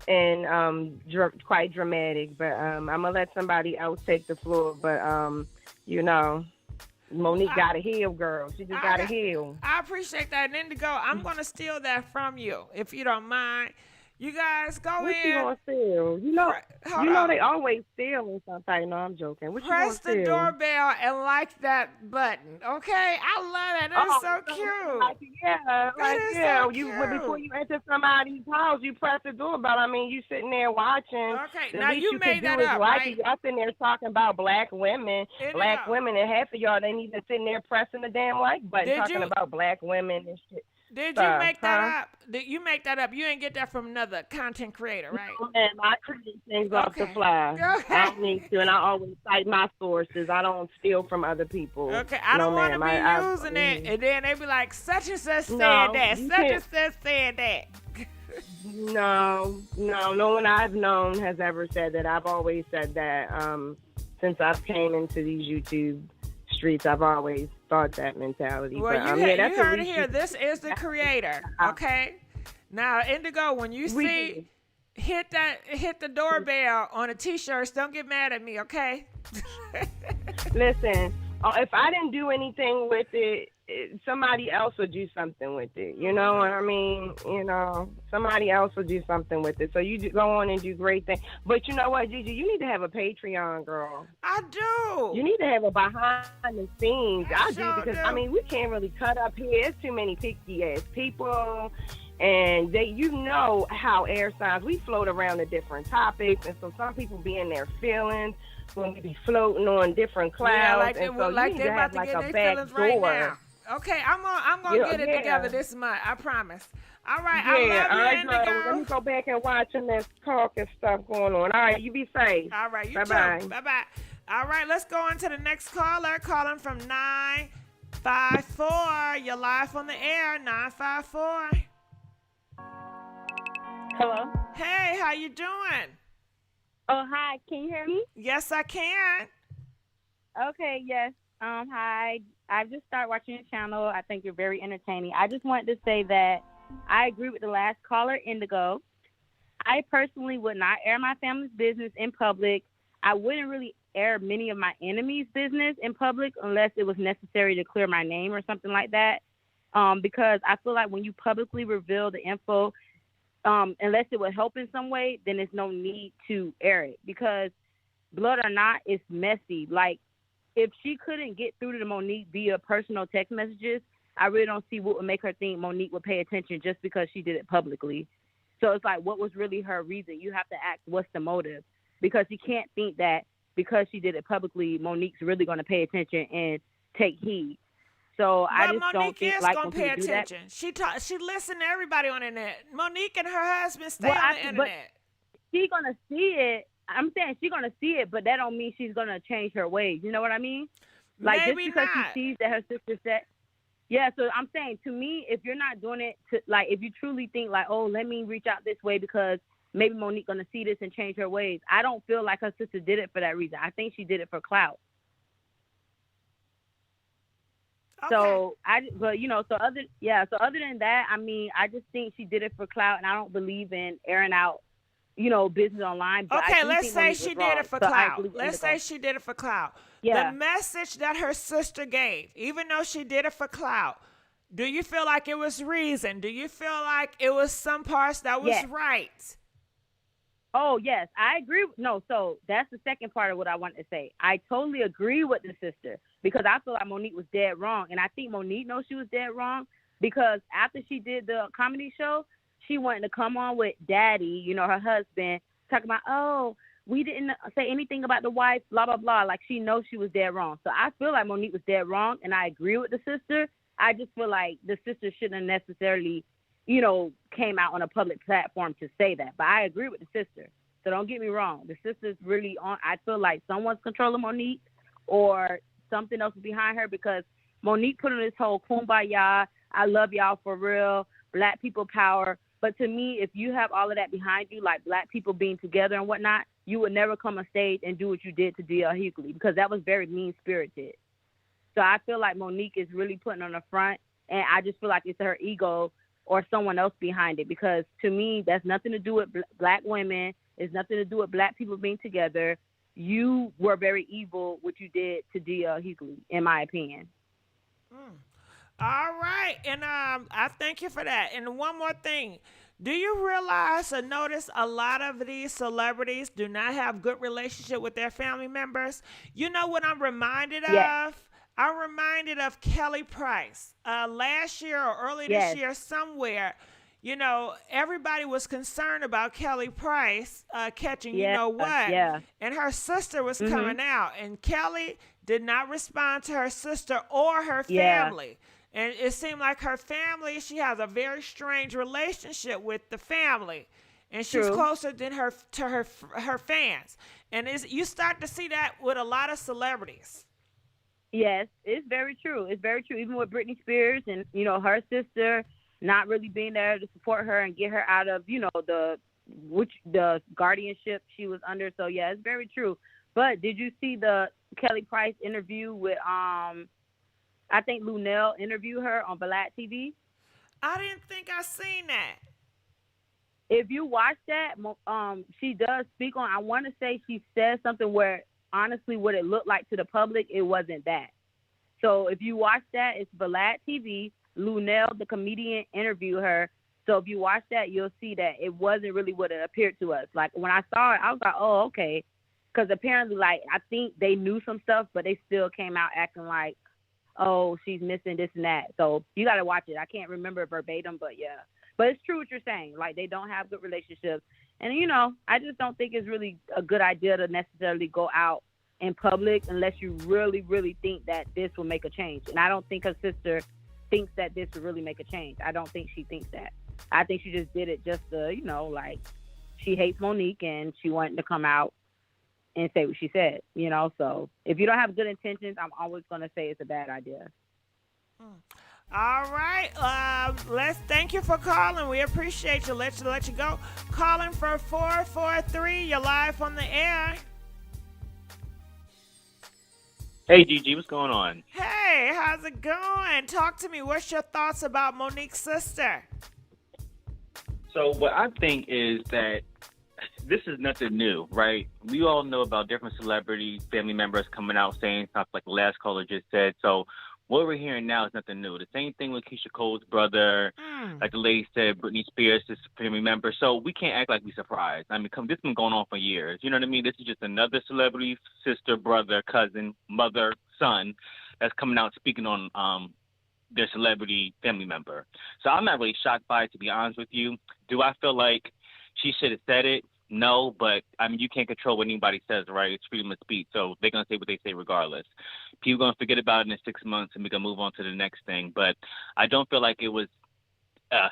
and quite dramatic. But I'm gonna let somebody else take the floor. But Monique got to heal, girl. She just got to heal. I appreciate that. And Indigo, I'm going to steal that from you, if you don't mind. You guys go what in. What you going to steal? You know they always steal and something. No, I'm joking. What Press you the doorbell and like that button, okay? I love that. That's so cute. So cute. Before you enter somebody's house, you press the doorbell. I mean, you sitting there watching. Okay, now you made that up, right? Y'all sitting there talking about black women. Black women, and half of y'all, they need to sitting there pressing the damn like button, talking about black women and shit. Did you make that up? Did you make that up? You didn't get that from another content creator, right? No, man, I create things off the fly. Okay. I don't need to, and I always cite my sources. I don't steal from other people. Okay, I don't want to be using it, and then they be like, such and such said that. Such and such said that. No, no one I've known has ever said that. I've always said that since I've came into these YouTube streets, I've always thought that mentality. Well, but, you heard it here. This is the creator, okay? Now, Indigo, when you see hit the doorbell on the T-shirts, don't get mad at me, okay? Listen, if I didn't do anything with it, somebody else will do something with it. You know what I mean? You know, somebody else will do something with it. So you go on and do great things. But you know what, Gigi? You need to have a Patreon, girl. I do. You need to have a behind the scenes. I do because, do. I mean, we can't really cut up here. There's too many picky-ass people. And you know how air signs, we float around to different topics. And so some people be in their feelings when we be floating on different clouds. Yeah, like and they, so like you they need to about have to like get a their back feelings door. right now. Okay, I'm gonna get it together this month. I promise. All right, I love you, Indigo. Let me go back and watch and there's talk and stuff going on. All right, you be safe. All right, you Bye-bye. too. Bye-bye. All right, let's go on to the next caller. Calling from 954. You're live on the air, 954. Hello? Hey, how you doing? Oh, hi. Can you hear me? Yes, I can. Okay, yes. Hi. I just started watching your channel. I think you're very entertaining. I just wanted to say that I agree with the last caller, Indigo. I personally would not air my family's business in public. I wouldn't really air many of my enemies' business in public unless it was necessary to clear my name or something like that. Because I feel like when you publicly reveal the info, unless it would help in some way, then there's no need to air it. Because blood or not, it's messy. Like, if she couldn't get through to Monique via personal text messages, I really don't see what would make her think Monique would pay attention just because she did it publicly. So it's like, what was really her reason? You have to ask, what's the motive? Because you can't think that because she did it publicly, Monique's really going to pay attention and take heed. So I just don't think like when people do that. She listens to everybody on the internet. Monique and her husband stay on the internet. But she's going to see it. I'm saying she's going to see it, but that don't mean she's going to change her ways. You know what I mean? Like, maybe just because not. she sees that her sister said, yeah, so I'm saying, to me, if you're not doing it, like, if you truly think, like, oh, let me reach out this way because maybe Monique going to see this and change her ways, I don't feel like her sister did it for that reason. I think she did it for clout. Okay. So, so other than that, I mean, I just think she did it for clout, and I don't believe in airing out, business online. But okay, let's say she did it for clout. Let's say she did it for clout. Yeah. The message that her sister gave, even though she did it for clout, do you feel like it was reason? Do you feel like it was some parts that was right? Oh, yes, I agree. No, so that's the second part of what I wanted to say. I totally agree with the sister because I feel like Monique was dead wrong. And I think Monique knows she was dead wrong because after she did the comedy show, she wanted to come on with Daddy, her husband, talking about, oh, we didn't say anything about the wife, blah, blah, blah. Like, she knows she was dead wrong. So I feel like Monique was dead wrong, and I agree with the sister. I just feel like the sister shouldn't have necessarily, came out on a public platform to say that. But I agree with the sister. So don't get me wrong. The sister's really on. I feel like someone's controlling Monique or something else behind her because Monique put on this whole kumbaya, I love y'all for real, black people power. But to me, if you have all of that behind you, like black people being together and whatnot, you would never come on stage and do what you did to D.L. Hughley because that was very mean-spirited. So I feel like Monique is really putting on the front, and I just feel like it's her ego or someone else behind it because to me, that's nothing to do with black women. It's nothing to do with black people being together. You were very evil what you did to D.L. Hughley, in my opinion. All right. And I thank you for that. And one more thing. Do you realize or notice a lot of these celebrities do not have good relationship with their family members? You know what I'm reminded of? I'm reminded of Kelly Price. Last year or early this year somewhere, everybody was concerned about Kelly Price catching and her sister was coming out, and Kelly did not respond to her sister or her family. And it seemed like her family, she has a very strange relationship with the family, and she's closer than her fans. And you start to see that with a lot of celebrities. Yes, it's very true. It's very true. Even with Britney Spears and her sister not really being there to support her and get her out of, the which the guardianship she was under. So yeah, it's very true. But did you see the Kelly Price interview with I think Lunel interviewed her on Black TV? I didn't think I seen that. If you watch that, she does speak on. I want to say she says something where honestly, what it looked like to the public, it wasn't that. So if you watch that, it's Black TV. Lunel, the comedian, interviewed her. So if you watch that, you'll see that it wasn't really what it appeared to us. Like when I saw it, I was like, oh, okay. Because apparently, like, I think they knew some stuff, but they still came out acting like, oh, she's missing this and that. So you got to watch it. I can't remember verbatim, but yeah. But it's true what you're saying. Like, they don't have good relationships. And, you know, I just don't think it's really a good idea to necessarily go out in public unless you really, really think that this will make a change. And I don't think her sister thinks that this will really make a change. I don't think she thinks that. I think she just did it just to, you know, like, she hates Monique and she wanted to come out and say what she said, you know. So if you don't have good intentions, I'm always going to say it's a bad idea. All right. Let's thank you for calling. We appreciate you. Let you go. Calling for 443. You're live on the air. Hey, Gigi, what's going on? Hey, how's it going? Talk to me. What's your thoughts about Monique's sister? So what I think is that this is nothing new, right? We all know about different celebrity family members coming out saying stuff like the last caller just said. So what we're hearing now is nothing new. The same thing with Keisha Cole's brother, like the lady said, Britney Spears is a family member. So we can't act like we're surprised. I mean, this has been going on for years. You know what I mean? This is just another celebrity, sister, brother, cousin, mother, son that's coming out speaking on their celebrity family member. So I'm not really shocked by it, to be honest with you. Do I feel like she should have said it? No, but I mean, you can't control what anybody says, right? It's freedom of speech, so they're going to say what they say regardless. People are going to forget about it in 6 months and we're going to move on to the next thing. But I don't feel like it was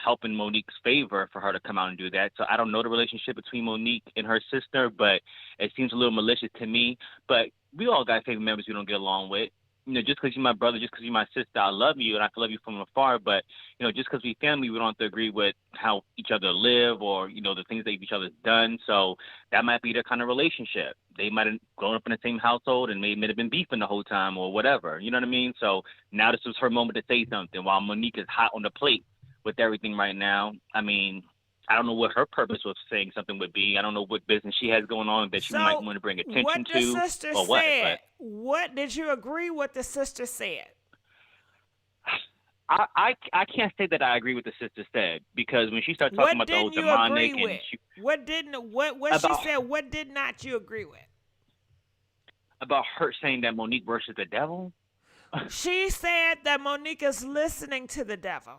helping Monique's favor for her to come out and do that. So I don't know the relationship between Monique and her sister, but it seems a little malicious to me. But we all got family members we don't get along with. You know, just because you're my brother, just because you're my sister, I love you and I can love you from afar. But, you know, just because we family, we don't have to agree with how each other live or, you know, the things that each other's done. So that might be their kind of relationship. They might have grown up in the same household and may have been beefing the whole time or whatever. You know what I mean? So now this was her moment to say something while Monique is hot on the plate with everything right now. I mean, I don't know what her purpose with saying something would be. I don't know what business she has going on that she might want to bring attention to. What the sister or what, said, what did you agree with the sister said? I can't say that I agree with the sister said, because when she started talking about the whole demonic and what she said, what did not you agree with? About her saying that Monique worships the devil? She said that Monique is listening to the devil.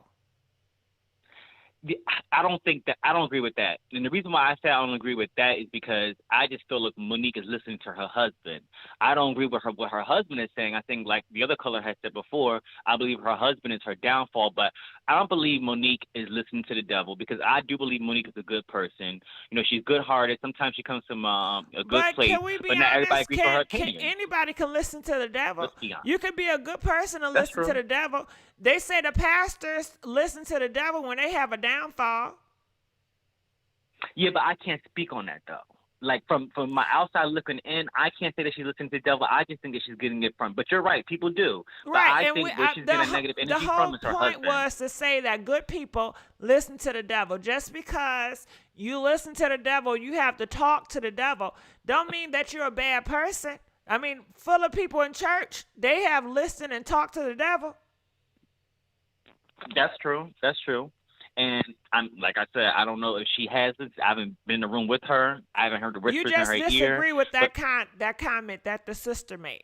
I don't agree with that. And the reason why I say I don't agree with that is because I just feel like Monique is listening to her husband. I don't agree with what her husband is saying. I think, like the other caller has said before, I believe her husband is her downfall, but I don't believe Monique is listening to the devil, because I do believe Monique is a good person. You know, she's good-hearted. Sometimes she comes from a good place, but not everybody agrees with her opinion. Anybody can listen to the devil. Let's be honest. You could be a good person and listen to the devil. They say the pastors listen to the devil when they have a downfall. Yeah, but I can't speak on that, though. Like, from my outside looking in, I can't say that she's listening to the devil. I just think that she's getting it from. But you're right, people do. Right, but I think where she's getting negative energy from is her husband. The whole point was to say that good people listen to the devil. Just because you listen to the devil, you have to talk to the devil, don't mean that you're a bad person. I mean, full of people in church, they have listened and talked to the devil. That's true. That's true. And I'm like I said, I don't know if she has it. I haven't been in the room with her. I haven't heard the whispers in her ear. You just disagree with that comment that the sister made.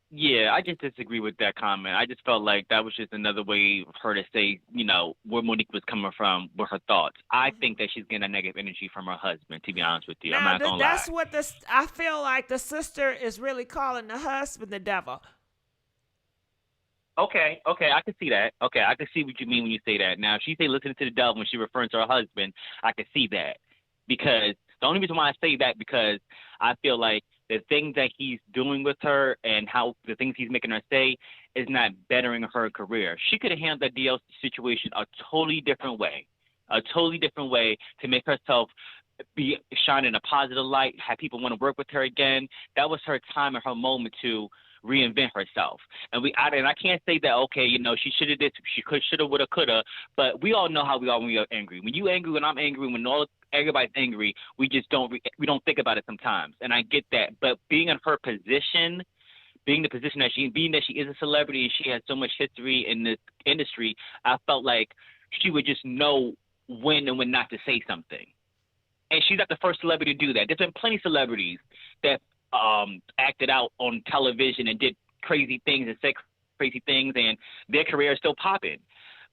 Yeah, I just disagree with that comment. I just felt like that was just another way for her to say, you know, where Monique was coming from with her thoughts. I think that she's getting a negative energy from her husband, to be honest with you. I'm not going to lie. That's what I feel like the sister is really calling the husband the devil. Okay, I can see that. Okay, I can see what you mean when you say that. Now, if she say listening to the devil when she referring to her husband, I can see that. Because the only reason why I say that, because I feel like the things that he's doing with her and how the things he's making her say is not bettering her career. She could have handled that DLC situation a totally different way. a totally different way to make herself be shine in a positive light, have people want to work with her again. That was her time and her moment to reinvent herself. And I can't say that, okay, she should have did, she should have, would have, could have, but we all know how we are when we are angry. When you angry, when I'm angry, when everybody's angry, we just don't think about it sometimes. And I get that. But being in her position, being the position that she is a celebrity and she has so much history in this industry, I felt like she would just know when and when not to say something. And she's not the first celebrity to do that. There's been plenty of celebrities that acted out on television and did crazy things and said crazy things, and their career is still popping.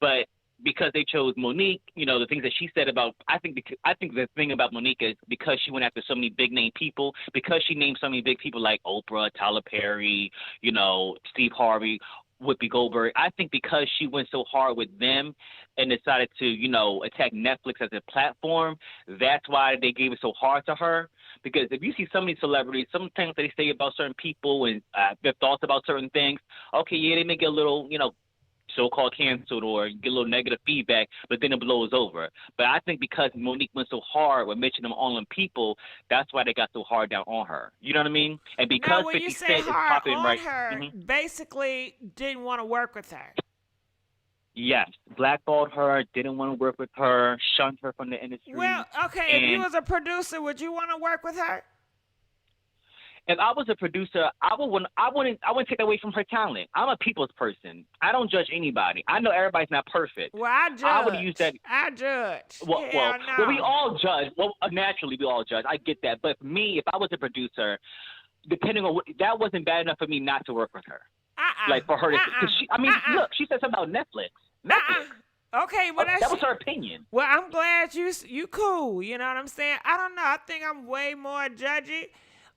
But because they chose Monique, the things that she said about, I think the thing about Monique is because she went after so many big name people, because she named so many big people like Oprah, Tyler Perry, Steve Harvey, Whoopi Goldberg. I think because she went so hard with them and decided to, attack Netflix as a platform, that's why they gave it so hard to her. Because if you see so many celebrities, some things that they say about certain people and their thoughts about certain things, okay, yeah, they may get a little, so-called canceled or get a little negative feedback, but then it blows over. But I think because Monique went so hard with mentioning them all in people, that's why they got so hard down on her. You know what I mean? And because now, when 50 you say Cent is hard popping on right, her, basically didn't want to work with her. Yes, blackballed her, didn't want to work with her, shunned her from the industry. Well, okay, if you was a producer, would you want to work with her? If I was a producer, I wouldn't take away from her talent. I'm a people's person. I don't judge anybody. I know everybody's not perfect. Well, I judge. I would use that. I judge. Well, no. we all judge. Well, naturally, we all judge. I get that. But for me, if I was a producer, depending on that wasn't bad enough for me not to work with her. Like for her to, look, she said something about Netflix. Okay, well that was her opinion. Well, I'm glad you cool. You know what I'm saying? I don't know. I think I'm way more judgy.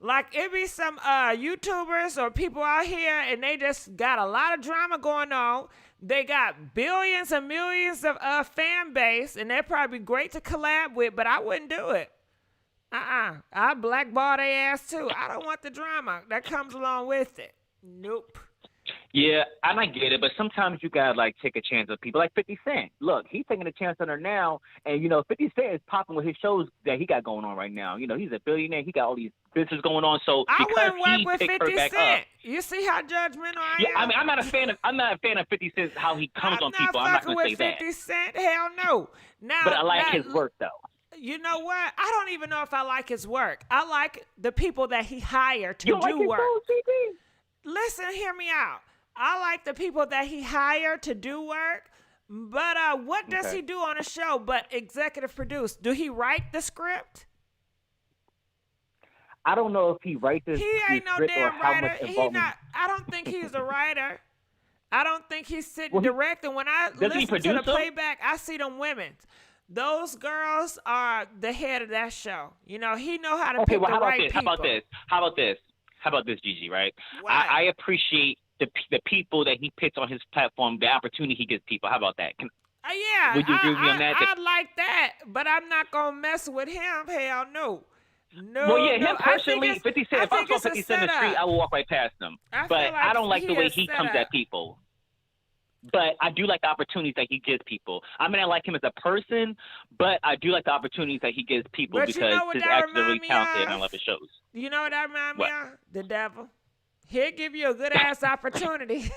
Like, it be some YouTubers or people out here, and they just got a lot of drama going on. They got billions and millions of fan base, and they're probably great to collab with, but I wouldn't do it. I blackball their ass, too. I don't want the drama that comes along with it. Nope. Yeah, and I get it, but sometimes you gotta take a chance on people like 50 Cent. Look, he's taking a chance on her now, and 50 Cent is popping with his shows that he got going on right now. He's a billionaire, he got all these business going on. So I because wouldn't work he with picked 50 her back Cent. up, You see how judgmental I am? yeah, I'm not a fan of 50 Cent how he comes on people. I'm not gonna say that. 50 Cent, hell no. Now, but I like his work though. You know what? I don't even know if I like his work. I like the people that he hired to you do like his work. shows, Listen, hear me out. I like the people that he hired to do work, but what does he do on a show but executive produce? Do he write the script? I don't know if he writes the He ain't no script or damn how writer. much He involvement. not. I don't think he's a writer. I don't think he's sitting directing. When I listen to the playback, I see them women. Those girls are the head of that show. He know how to pick the right people. How about this, Gigi, right? I appreciate the people that he picks on his platform, the opportunity he gives people. How about that? Yeah, would you agree with me on that? I like that, but I'm not going to mess with him. Hell no. No, well, yeah, him personally, 50 Cent, if I saw 50 Cent in the street, I would walk right past him. But I don't like the way he comes at people. But I do like the opportunities that he gives people. I mean, I like him as a person, but I do like the opportunities that he gives people because his acts are really talented and I love his shows. You know what that reminds me of? The devil. He'll give you a good-ass opportunity.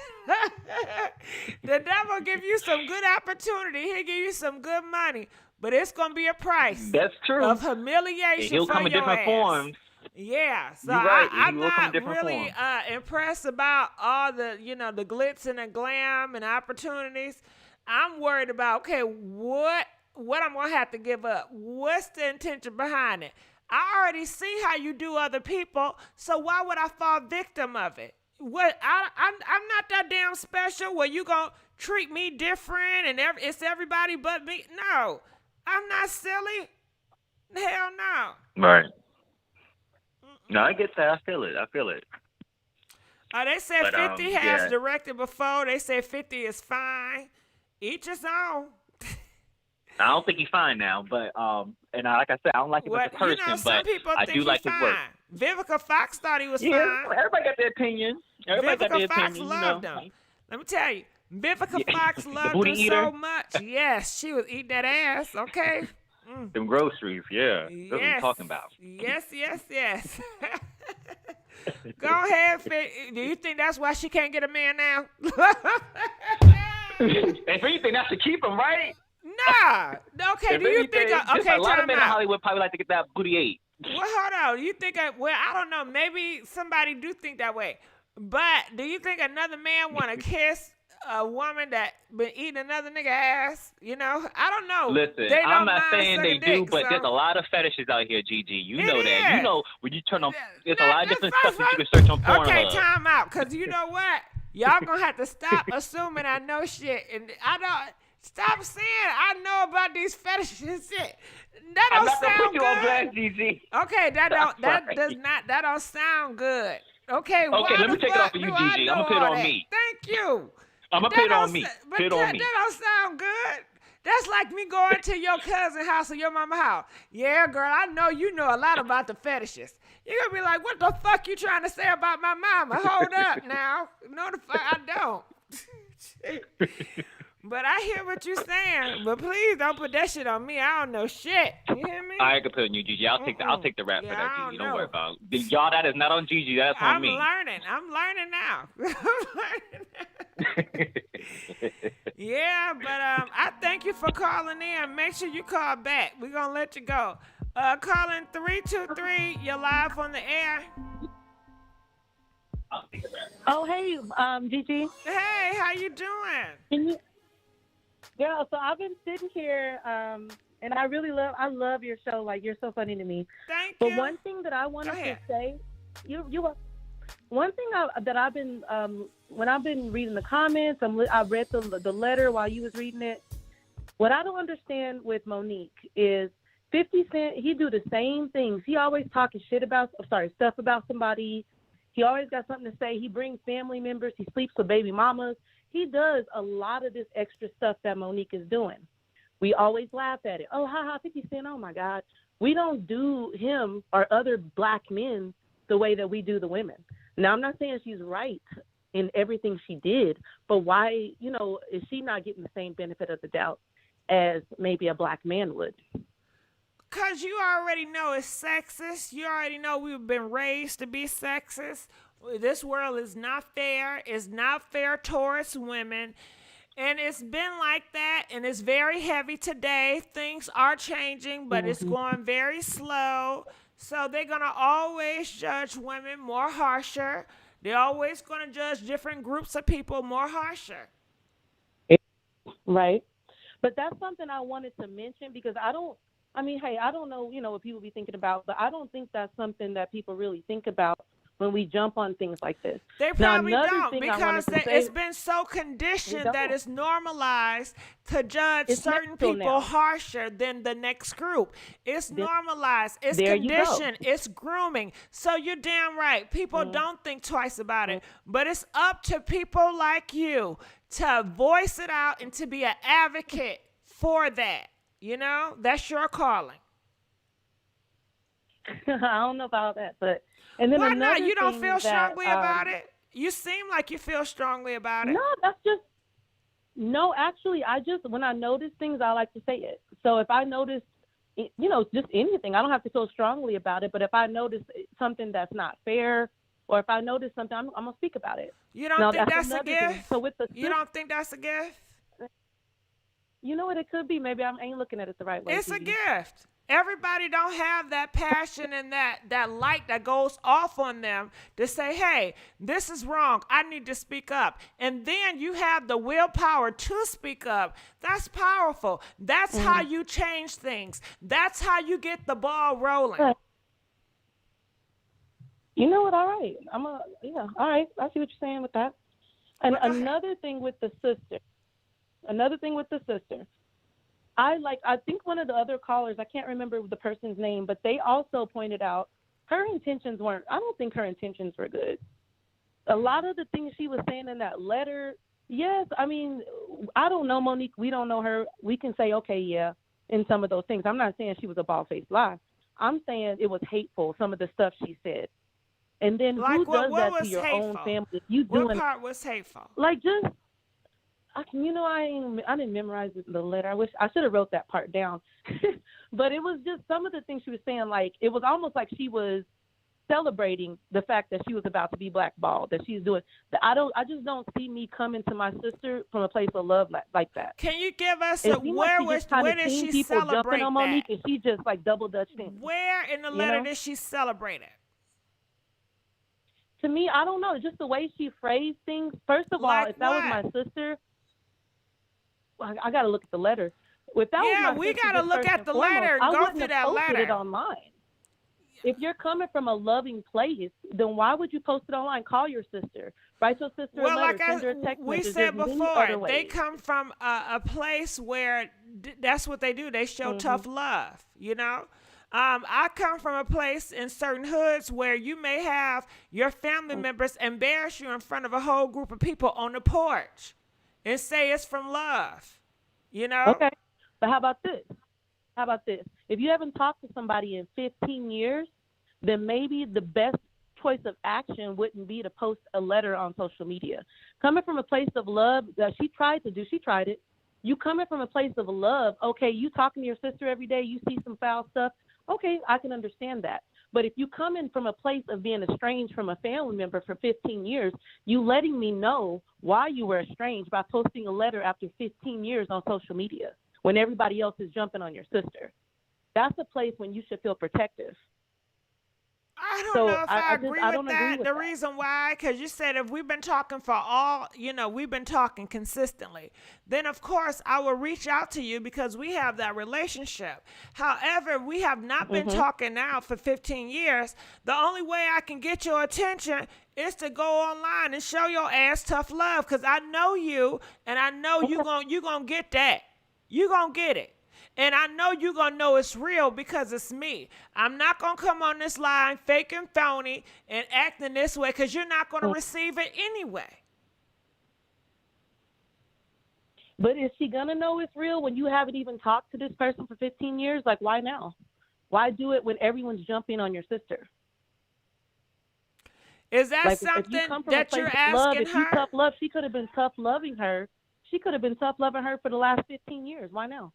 The devil give you some good opportunity. He'll give you some good money. But it's going to be a price. That's true. Of humiliation He'll come in different forms. Yeah, so You're right. I'm not really impressed about all the, the glitz and the glam and opportunities. I'm worried about, okay, what I'm going to have to give up. What's the intention behind it? I already see how you do other people, so why would I fall victim of it? I'm not that damn special where you going to treat me different and it's everybody but me. No, I'm not silly. Hell no. Right. No, I get that. I feel it. They said 50 has directed before. They said 50 is fine. Each his own. I don't think he's fine now, but and like I said, I don't like him as a person, but I do like his work. Vivica Fox thought he was fine. Everybody got their opinion. Vivica Fox loved him. Let me tell you, Vivica Fox The loved booty her eater. so much. Yes, she was eating that ass. Okay. Them groceries, yeah. That's what I'm Yes. talking about. Yes. Go ahead, do you think that's why she can't get a man now? If anything, that should keep him, right? Nah. Okay, If do you anything, think just okay, a lot of time men in out. Hollywood probably like to get that booty ate. Well, hold on. You think well, I don't know. Maybe somebody do think that way. But do you think another man want to kiss a woman that been eating another nigga ass? You know, I don't know. Listen, They I'm don't not mind saying they sucking do, dick, but so- there's a lot of fetishes out here, Gigi. You know It that. You is. know when you turn on, there's a lot of different stuff that you can search on Okay, Pornhub. time out. Because you know what? Y'all going to have to stop assuming I know shit. And I don't. Stop saying I know about these fetishes and shit. That I'm don't not gonna sound put you on good. blast, Gigi. Okay, that don't sound good. Okay, Okay, let me take it off of you, I Gigi. know I'm gonna put it all on that? me. Thank you. I'm gonna That put it on don't me. sa- But Put it on that me. don't sound good. That's like me going to your cousin's house or your mama's house. Yeah, girl, I know you know a lot about the fetishes. You're going to be like, what the fuck you trying to say about my mama? Hold up now. No, the fuck, I don't. But I hear what you're saying. But please don't put that shit on me. I don't know shit. You hear me? I can put it on you, Gigi. I'll take the rap for Yeah, that, I Gigi. don't Don't worry know. about it. Y'all, that is not on Gigi. That's on me. I'm learning now. Yeah, but I thank you for calling in. Make sure you call back. We're going to let you go. Calling 323, you're live on the air. Oh, hey, Gigi. Hey, how you doing? Girl, so I've been sitting here, and I love your show. Like, you're so funny to me. Thank you. you. But one thing that I wanted to say, one thing that I've been, when I've been reading the comments, I read the letter while you was reading it. What I don't understand with Monique is 50 Cent, he do the same things. He always talking stuff about somebody. He always got something to say. He brings family members. He sleeps with baby mamas. He does a lot of this extra stuff that Monique is doing. We always laugh at it. Oh, ha, 50 Cent, oh, my God. We don't do him or other black men the way that we do the women. Now, I'm not saying she's right in everything she did, but why, is she not getting the same benefit of the doubt as maybe a black man would? Because you already know it's sexist. You already know we've been raised to be sexist. This world is not fair. It's not fair towards women. And it's been like that, and it's very heavy today. Things are changing, but it's going very slow. So they're going to always judge women more harsher. They're always going to judge different groups of people more harsher. Right. But that's something I wanted to mention because I don't know, what people be thinking about, but I don't think that's something that people really think about when we jump on things like this. They probably don't because it's been so conditioned that it's normalized to judge certain people harsher than the next group. It's normalized. It's conditioned. It's grooming. So you're damn right. People don't think twice about it. But it's up to people like you to voice it out and to be an advocate for that. That's your calling. I don't know about that, but and then why not? You don't thing feel that, strongly about it? You seem like you feel strongly about it. No, actually, when I notice things, I like to say it. So if I notice, just anything, I don't have to feel strongly about it. But if I notice something that's not fair, or if I notice something, I'm gonna speak about it. You don't think that's a gift? Thing. So with you don't think that's a gift? You know what it could be? Maybe I ain't looking at it the right way. It's a gift. Everybody don't have that passion and that light that goes off on them to say, hey, this is wrong. I need to speak up. And then you have the willpower to speak up. That's powerful. That's how you change things. That's how you get the ball rolling. You know what? All right. All right. I see what you're saying with that. And another thing with the sister. I think one of the other callers, I can't remember the person's name, but they also pointed out I don't think her intentions were good. A lot of the things she was saying in that letter, yes, I mean, I don't know Monique. We don't know her. We can say, okay, yeah, in some of those things. I'm not saying she was a bald-faced lie. I'm saying it was hateful, some of the stuff she said. And then who does that to your own family? What part was hateful? Like I didn't memorize the letter. I wish I should have wrote that part down. But it was just some of the things she was saying. Like it was almost like she was celebrating the fact that she was about to be blackballed. That she's doing. I just don't see me coming to my sister from a place of love like that. Can you give us where did she people celebrate jumping on that? Monique and she just like double dutched in? Where in the letter did she celebrate it? To me, I don't know. Just the way she phrased things. First of all, if that was my sister, I got to look at the letter. If that was my we sister, got to just look first at and the foremost, letter and I go wouldn't through have that posted letter. it online. If you're coming from a loving place, then why would you post it online? Call your sister. Write your sister a letter. Send her a text we message. said There's many before, other ways. they come from a place where that's what they do. They show tough love, you know? I come from a place in certain hoods where you may have your family members embarrass you in front of a whole group of people on the porch and say it's from love, you know? Okay, but how about this? If you haven't talked to somebody in 15 years, then maybe the best choice of action wouldn't be to post a letter on social media. Coming from a place of love that she tried it. You coming from a place of love, okay, you talking to your sister every day, you see some foul stuff, okay, I can understand that. But if you come in from a place of being estranged from a family member for 15 years, you letting me know why you were estranged by posting a letter after 15 years on social media when everybody else is jumping on your sister. That's a place when you should feel protective. I don't know if I agree with that. With the reason why, because you said if we've been talking for we've been talking consistently, then of course I will reach out to you because we have that relationship. However, we have not been talking now for 15 years. The only way I can get your attention is to go online and show your ass tough love because I know you and I know you gonna get that. You gonna get it. And I know you're going to know it's real because it's me. I'm not going to come on this line fake and phony and acting this way because you're not going to receive it anyway. But is she going to know it's real when you haven't even talked to this person for 15 years? Like, why now? Why do it when everyone's jumping on your sister? Is that like, something that you're asking her? Tough love, she could have been tough loving her. She could have been tough loving her for the last 15 years. Why now?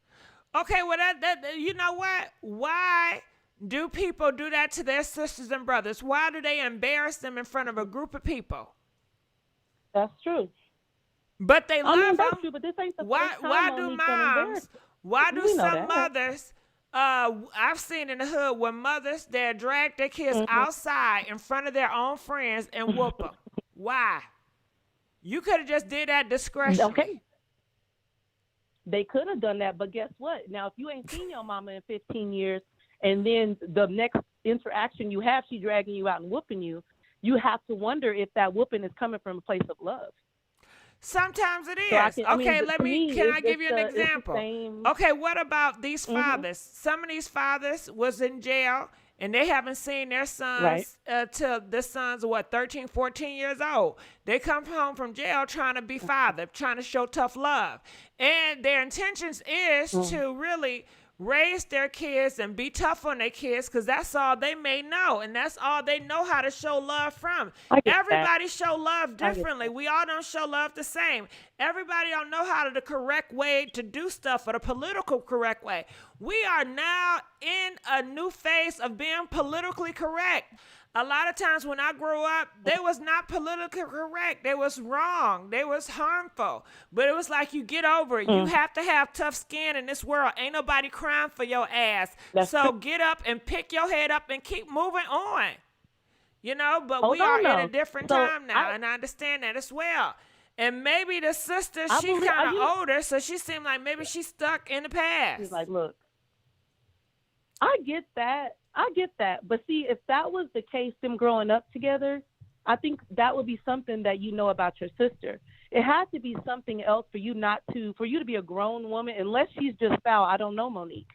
Okay, well, that you know what? Why do people do that to their sisters and brothers? Why do they embarrass them in front of a group of people? That's true. But they love them. That's true, but this ain't the first time why do moms? Why do some mothers? I've seen in the hood where mothers they drag their kids outside in front of their own friends and whoop them. Why? You could have just did that discretion. Okay. They could have done that, but guess what? Now, if you ain't seen your mama in 15 years, and then the next interaction you have, she dragging you out and whooping you, you have to wonder if that whooping is coming from a place of love. Sometimes it is. Can I give you an example? Okay, what about these fathers? Some of these fathers was in jail, and they haven't seen their sons till the sons are, 13, 14 years old. They come home from jail trying to be father, trying to show tough love. And their intentions is to really raise their kids and be tough on their kids because that's all they may know. And that's all they know how to show love from. Everybody show love differently. We all don't show love the same. Everybody don't know how the correct way to do stuff or the political correct way. We are now in a new phase of being politically correct. A lot of times when I grew up, they was not politically correct. They was wrong. They was harmful. But it was like you get over it. You have to have tough skin in this world. Ain't nobody crying for your ass. Get up and pick your head up and keep moving on. You know, but we are in a different time now, and I understand that as well. And maybe the sister, she's kind of older, so she seemed like maybe she's stuck in the past. She's like, look, I get that. But see, if that was the case, them growing up together, I think that would be something that you know about your sister. It has to be something else for you to be a grown woman, unless she's just foul. I don't know Monique.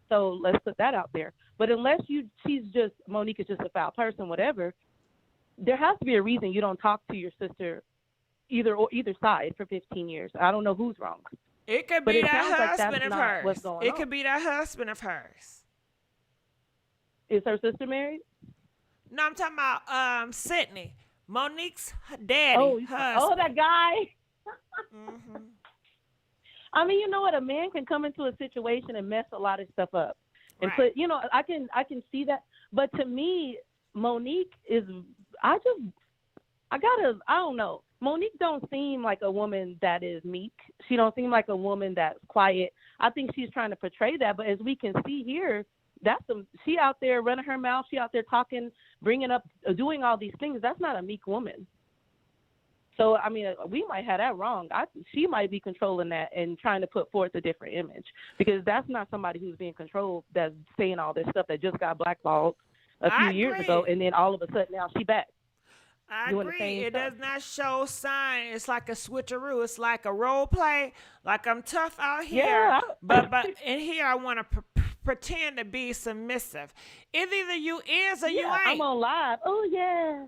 So let's put that out there. But unless Monique is just a foul person, whatever, there has to be a reason you don't talk to your sister either side for 15 years. I don't know who's wrong. It could be that husband of hers. It could be that husband of hers. Is her sister married? No, I'm talking about Sydney, Monique's daddy. Oh, that guy. I mean, you know what? A man can come into a situation and mess a lot of stuff up, and Right. put. You know, I can see that. But to me, Monique is. I don't know. Monique don't seem like a woman that is meek. She don't seem like a woman that's quiet. I think she's trying to portray that, but as we can see here, she out there running her mouth. She out there talking, bringing up, doing all these things. That's not a meek woman. So, I mean, we might have that wrong. She might be controlling that and trying to put forth a different image, because that's not somebody who's being controlled, that's saying all this stuff that just got blackballed a few years ago, and then all of a sudden now she back. I doing the agree. same It stuff. does not show sign. It's like a switcheroo. It's like a role play. Like I'm tough out here, Yeah. but in here I want to pretend to be submissive. It's either you is or you ain't. I'm on live. Oh yeah,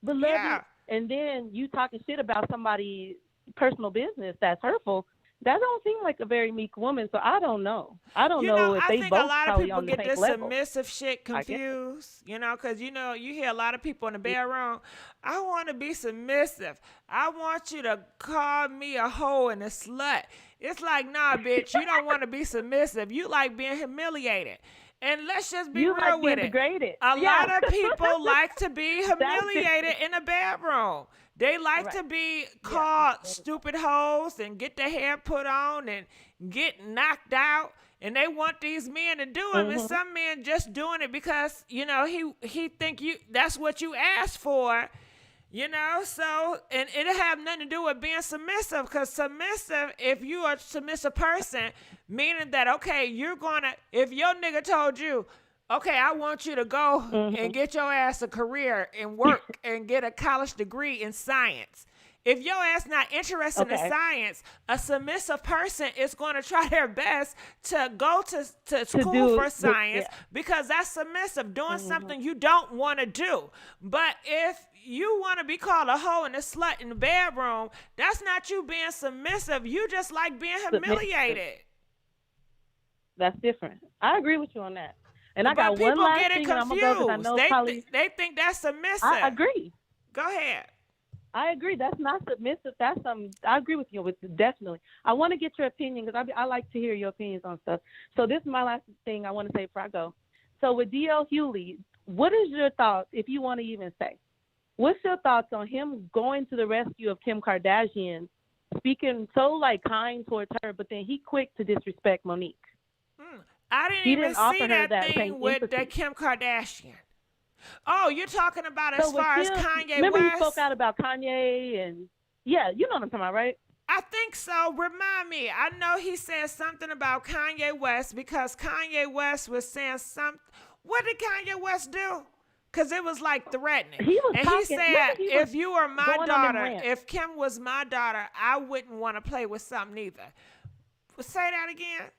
beloved. Yeah. And then you talking shit about somebody's personal business that's hurtful. That don't seem like a very meek woman. So I don't know. I don't know if I they think both a lot of probably people on the get same this level. submissive shit I guess. confused, because you hear a lot of people in the bedroom. I want to be submissive. I want you to call me a hoe and a slut. It's like, nah, bitch, you don't want to be submissive. You like being humiliated. And let's just be You real like with being it. degraded. A Yeah. lot of people like to be That's humiliated in a bedroom. They like to be called stupid hoes and get their hair put on and get knocked out. And they want these men to do them. And some men just doing it because, he think that's what you asked for. So, and it have nothing to do with being submissive, because submissive, if you are a submissive person, meaning that, okay, if your nigga told you, okay, I want you to go and get your ass a career and work and get a college degree in science. If your ass not interested in science, a submissive person is going to try their best to go to school for science because that's submissive, doing something you don't want to do. But if you want to be called a hoe and a slut in the bedroom, that's not you being submissive. You just like being humiliated. That's different. I agree with you on that. And But I got one people last get it thing, and I'm gonna go because I know probably they think that's submissive. I agree. Go ahead. I agree. That's not submissive. That's I agree with you. Definitely. I want to get your opinion because I like to hear your opinions on stuff. So this is my last thing I want to say before I go. So with D.L. Hewley, what is your thoughts, if you want to even say? What's your thoughts on him going to the rescue of Kim Kardashian, speaking so kind towards her, but then he quick to disrespect Monique? I didn't even see that thing with that Kim Kardashian. Oh, you're talking about as far as Kanye remember West? He spoke out about Kanye and, yeah, you know what I'm talking about, right? I think so. Remind me. I know he said something about Kanye West because Kanye West was saying something. What did Kanye West do? Because it was like threatening. He said, if you were my going on them daughter, rants. if Kim was my daughter, I wouldn't want to play with something either. Say that again.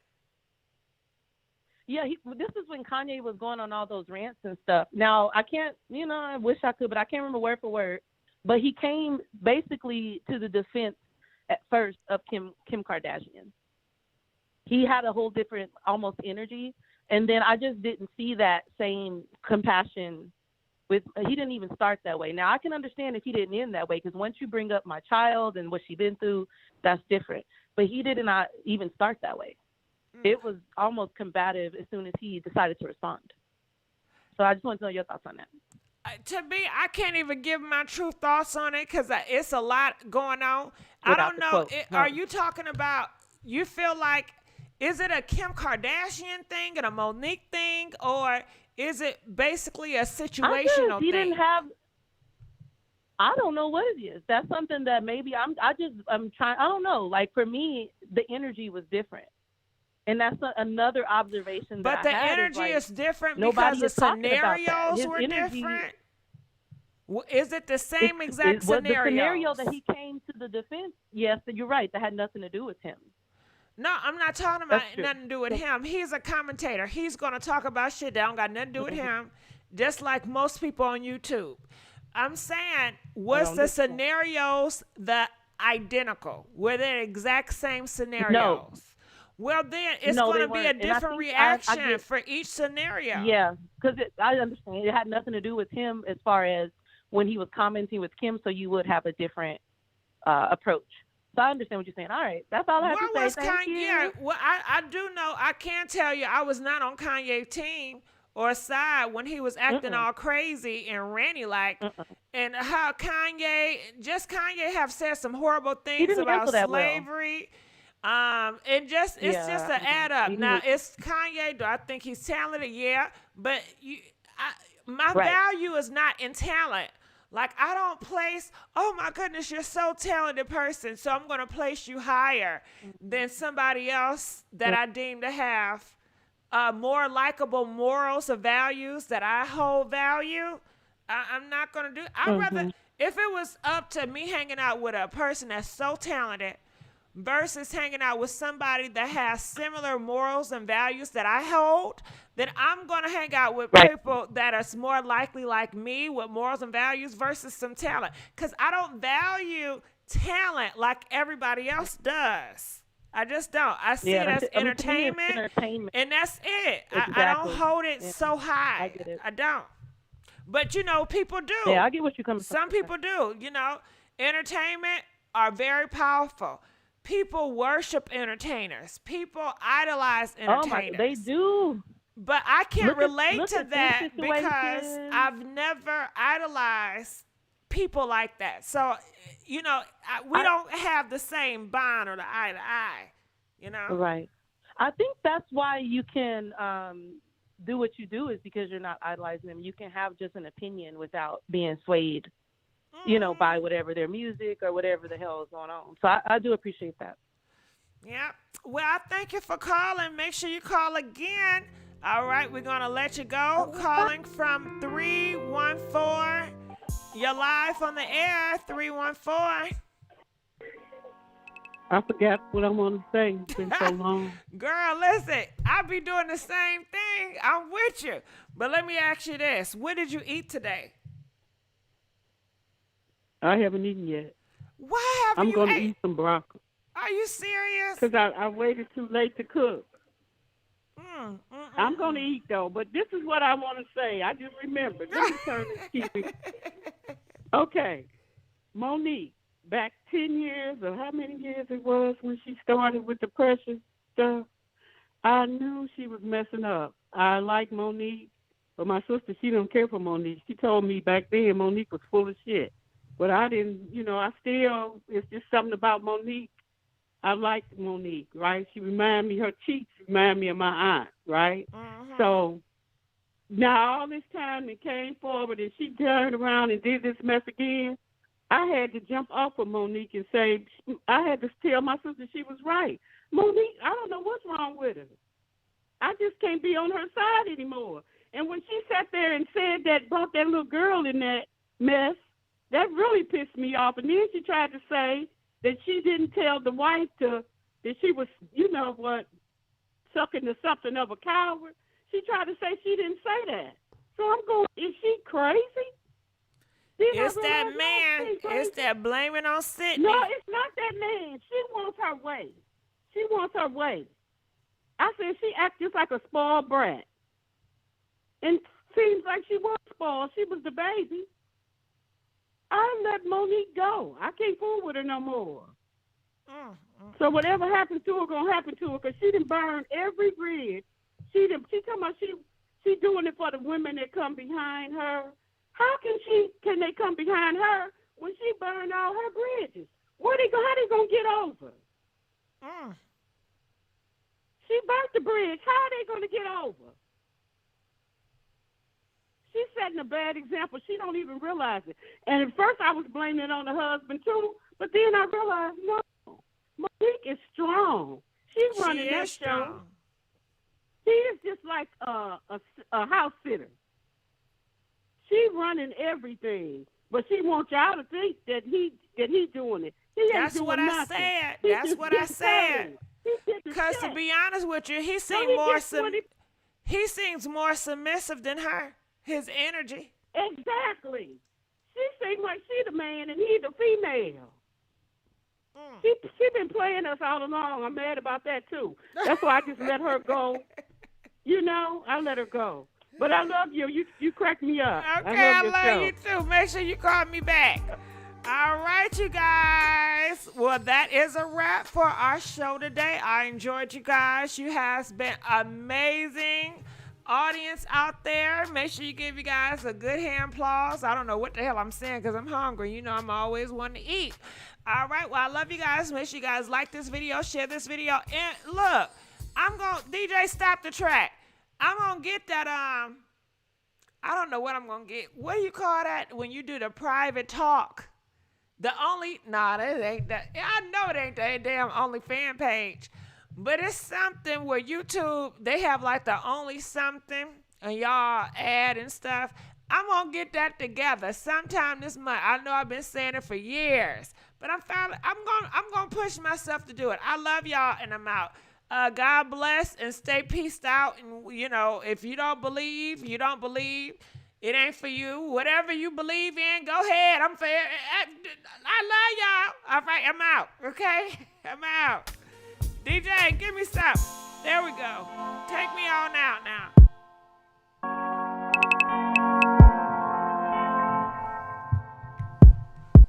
Yeah, this is when Kanye was going on all those rants and stuff. Now, I can't, I wish I could, but I can't remember word for word. But he came basically to the defense at first of Kim Kardashian. He had a whole different almost energy. And then I just didn't see that same compassion he didn't even start that way. Now, I can understand if he didn't end that way, because once you bring up my child and what she's been through, that's different. But he did not even start that way. It was almost combative as soon as he decided to respond. So I just want to know your thoughts on that. To me, I can't even give my true thoughts on it because it's a lot going on. I Without don't the know. quote. No. Are you talking about, you feel like, is it a Kim Kardashian thing and a Monique thing, or is it basically a situational he thing? didn't have. I don't know what it is. That's something that maybe I'm trying. I don't know. Like for me, the energy was different. And that's another observation But that the I had. energy is different nobody because the is talking about that. scenarios His were energy, different? Is it the same exact was scenario? the scenario that he came to the defense? Yes, you're right. That had nothing to do with him. No, I'm not talking about That's true. nothing to do with him. He's a commentator. He's going to talk about shit that don't got nothing to do with him, just like most people on YouTube. I'm saying, was the scenarios the identical? Were they exact same scenarios? No. Well, then it's No, going they to be a weren't. And I different think I reaction get- for each scenario. Yeah, because I understand. It had nothing to do with him as far as when he was commenting with Kim, so you would have a different approach. So I understand what you're saying. All right, that's all I have What to was say. Thank Kanye? you. Yeah, well, I do know. I can tell you, I was not on Kanye's team or side when he was acting all crazy and ranty like, and how Kanye have said some horrible things didn't about handle that well. slavery. And just it's just an add up. Now it's Kanye. Do I think he's talented? Yeah, but my value is not in talent. Like, I don't place, oh my goodness, you're so talented person, so I'm going to place you higher than somebody else that I deem to have more likable morals or values that I hold value. I'm not going to do, I'd rather, if it was up to me hanging out with a person that's so talented versus hanging out with somebody that has similar morals and values that I hold, then I'm going to hang out with people that are more likely like me with morals and values versus some talent. Because I don't value talent like everybody else does. I just don't. I see it as entertainment, and that's it. Exactly. I don't hold it so high. I get it. I don't. But, you know, people do. Yeah, I get what you're coming from. Some people do. You know, entertainment are very powerful. People worship entertainers. People idolize entertainers. Oh my, they do. But I can't relate to that this because situation. I've never idolized people like that. So, you know, we don't have the same bond or the eye to eye, you know? Right. I think that's why you can do what you do is because you're not idolizing them. You can have just an opinion without being swayed, you know, by whatever their music or whatever the hell is going on. So I do appreciate that. Yeah. Well, I thank you for calling. Make sure you call again. All right, we're going to let you go. Calling from 314. You're live on the air, 314. I forgot what I want to say. It's been so long. Girl, listen, I be doing the same thing. I'm with you. But let me ask you this. What did you eat today? I haven't eaten yet. Why haven't I'm you going to ate? eat some broccoli. Are you serious? Because I waited too late to cook. I'm going to eat, though. But this is what I want to say. I just remembered. Let me turn this TV. Okay. Monique, back 10 years or how many years it was when she started with the pressure stuff, I knew she was messing up. I like Monique, but my sister, she don't care for Monique. She told me back then Monique was full of shit. But I didn't, you know, it's just something about Monique. I like Monique, right? She remind me, her cheeks remind me of my aunt, right? So now all this time it came forward and she turned around and did this mess again. I had to jump off of Monique and say, I had to tell my sister she was right. Monique, I don't know what's wrong with her. I just can't be on her side anymore. And when she sat there and said that, brought that little girl in that mess, that really pissed me off. And then she tried to say that she didn't tell the wife that she was, you know what, sucking the something of a coward. She tried to say she didn't say that. So I'm going, is she crazy? It's that man. It's that blaming on Sydney. No, it's not that man. She wants her way. She wants her way. I said she acts just like a spoiled brat. And seems like she was spoiled. She was the baby. I let Monique go. I can't fool with her no more. So whatever happens to her, gonna happen to her, because she done burned every bridge. She talking about she doing it for the women that come behind her. How can they come behind her when she burned all her bridges? How they gonna get over? She burnt the bridge. How are they gonna get over? She's setting a bad example. She don't even realize it. And at first I was blaming it on the husband too, but then I realized, no, Monique is strong. She's running that show. She is just like a house sitter. She's running everything, but she wants y'all to think that he doing it. He ain't That's doing what nothing. I said. That's what I said. Because to be honest with you, he seems more submissive than her. His energy. Exactly. She seems like she the man and he the female. She been playing us all along. I'm mad about that too. That's why I just let her go. You know, I let her go. But I love you. You crack me up. Okay, I love you too. Make sure you call me back. All right, you guys. Well, that is a wrap for our show today. I enjoyed you guys. You has been amazing. Audience out there, make sure you give you guys a good hand applause. I don't know what the hell I'm saying because I'm hungry. You know I'm always wanting to eat. All right, well, I love you guys. Make sure you guys like this video, share this video. And look, I'm going to, DJ, stop the track. I'm going to get that, I don't know what I'm going to get. What do you call that when you do the private talk? That ain't that. I know it ain't that damn only fan page. But it's something where YouTube, they have like the only something and y'all add and stuff. I'm going to get that together sometime this month. I know I've been saying it for years, but I'm going to push myself to do it. I love y'all and I'm out. God bless and stay peaced out. And, you know, if you don't believe, you don't believe. It ain't for you. Whatever you believe in, go ahead. I'm fair. I love y'all. All right, I'm out. Okay? I'm out. DJ, give me some. There we go. Take me on out now.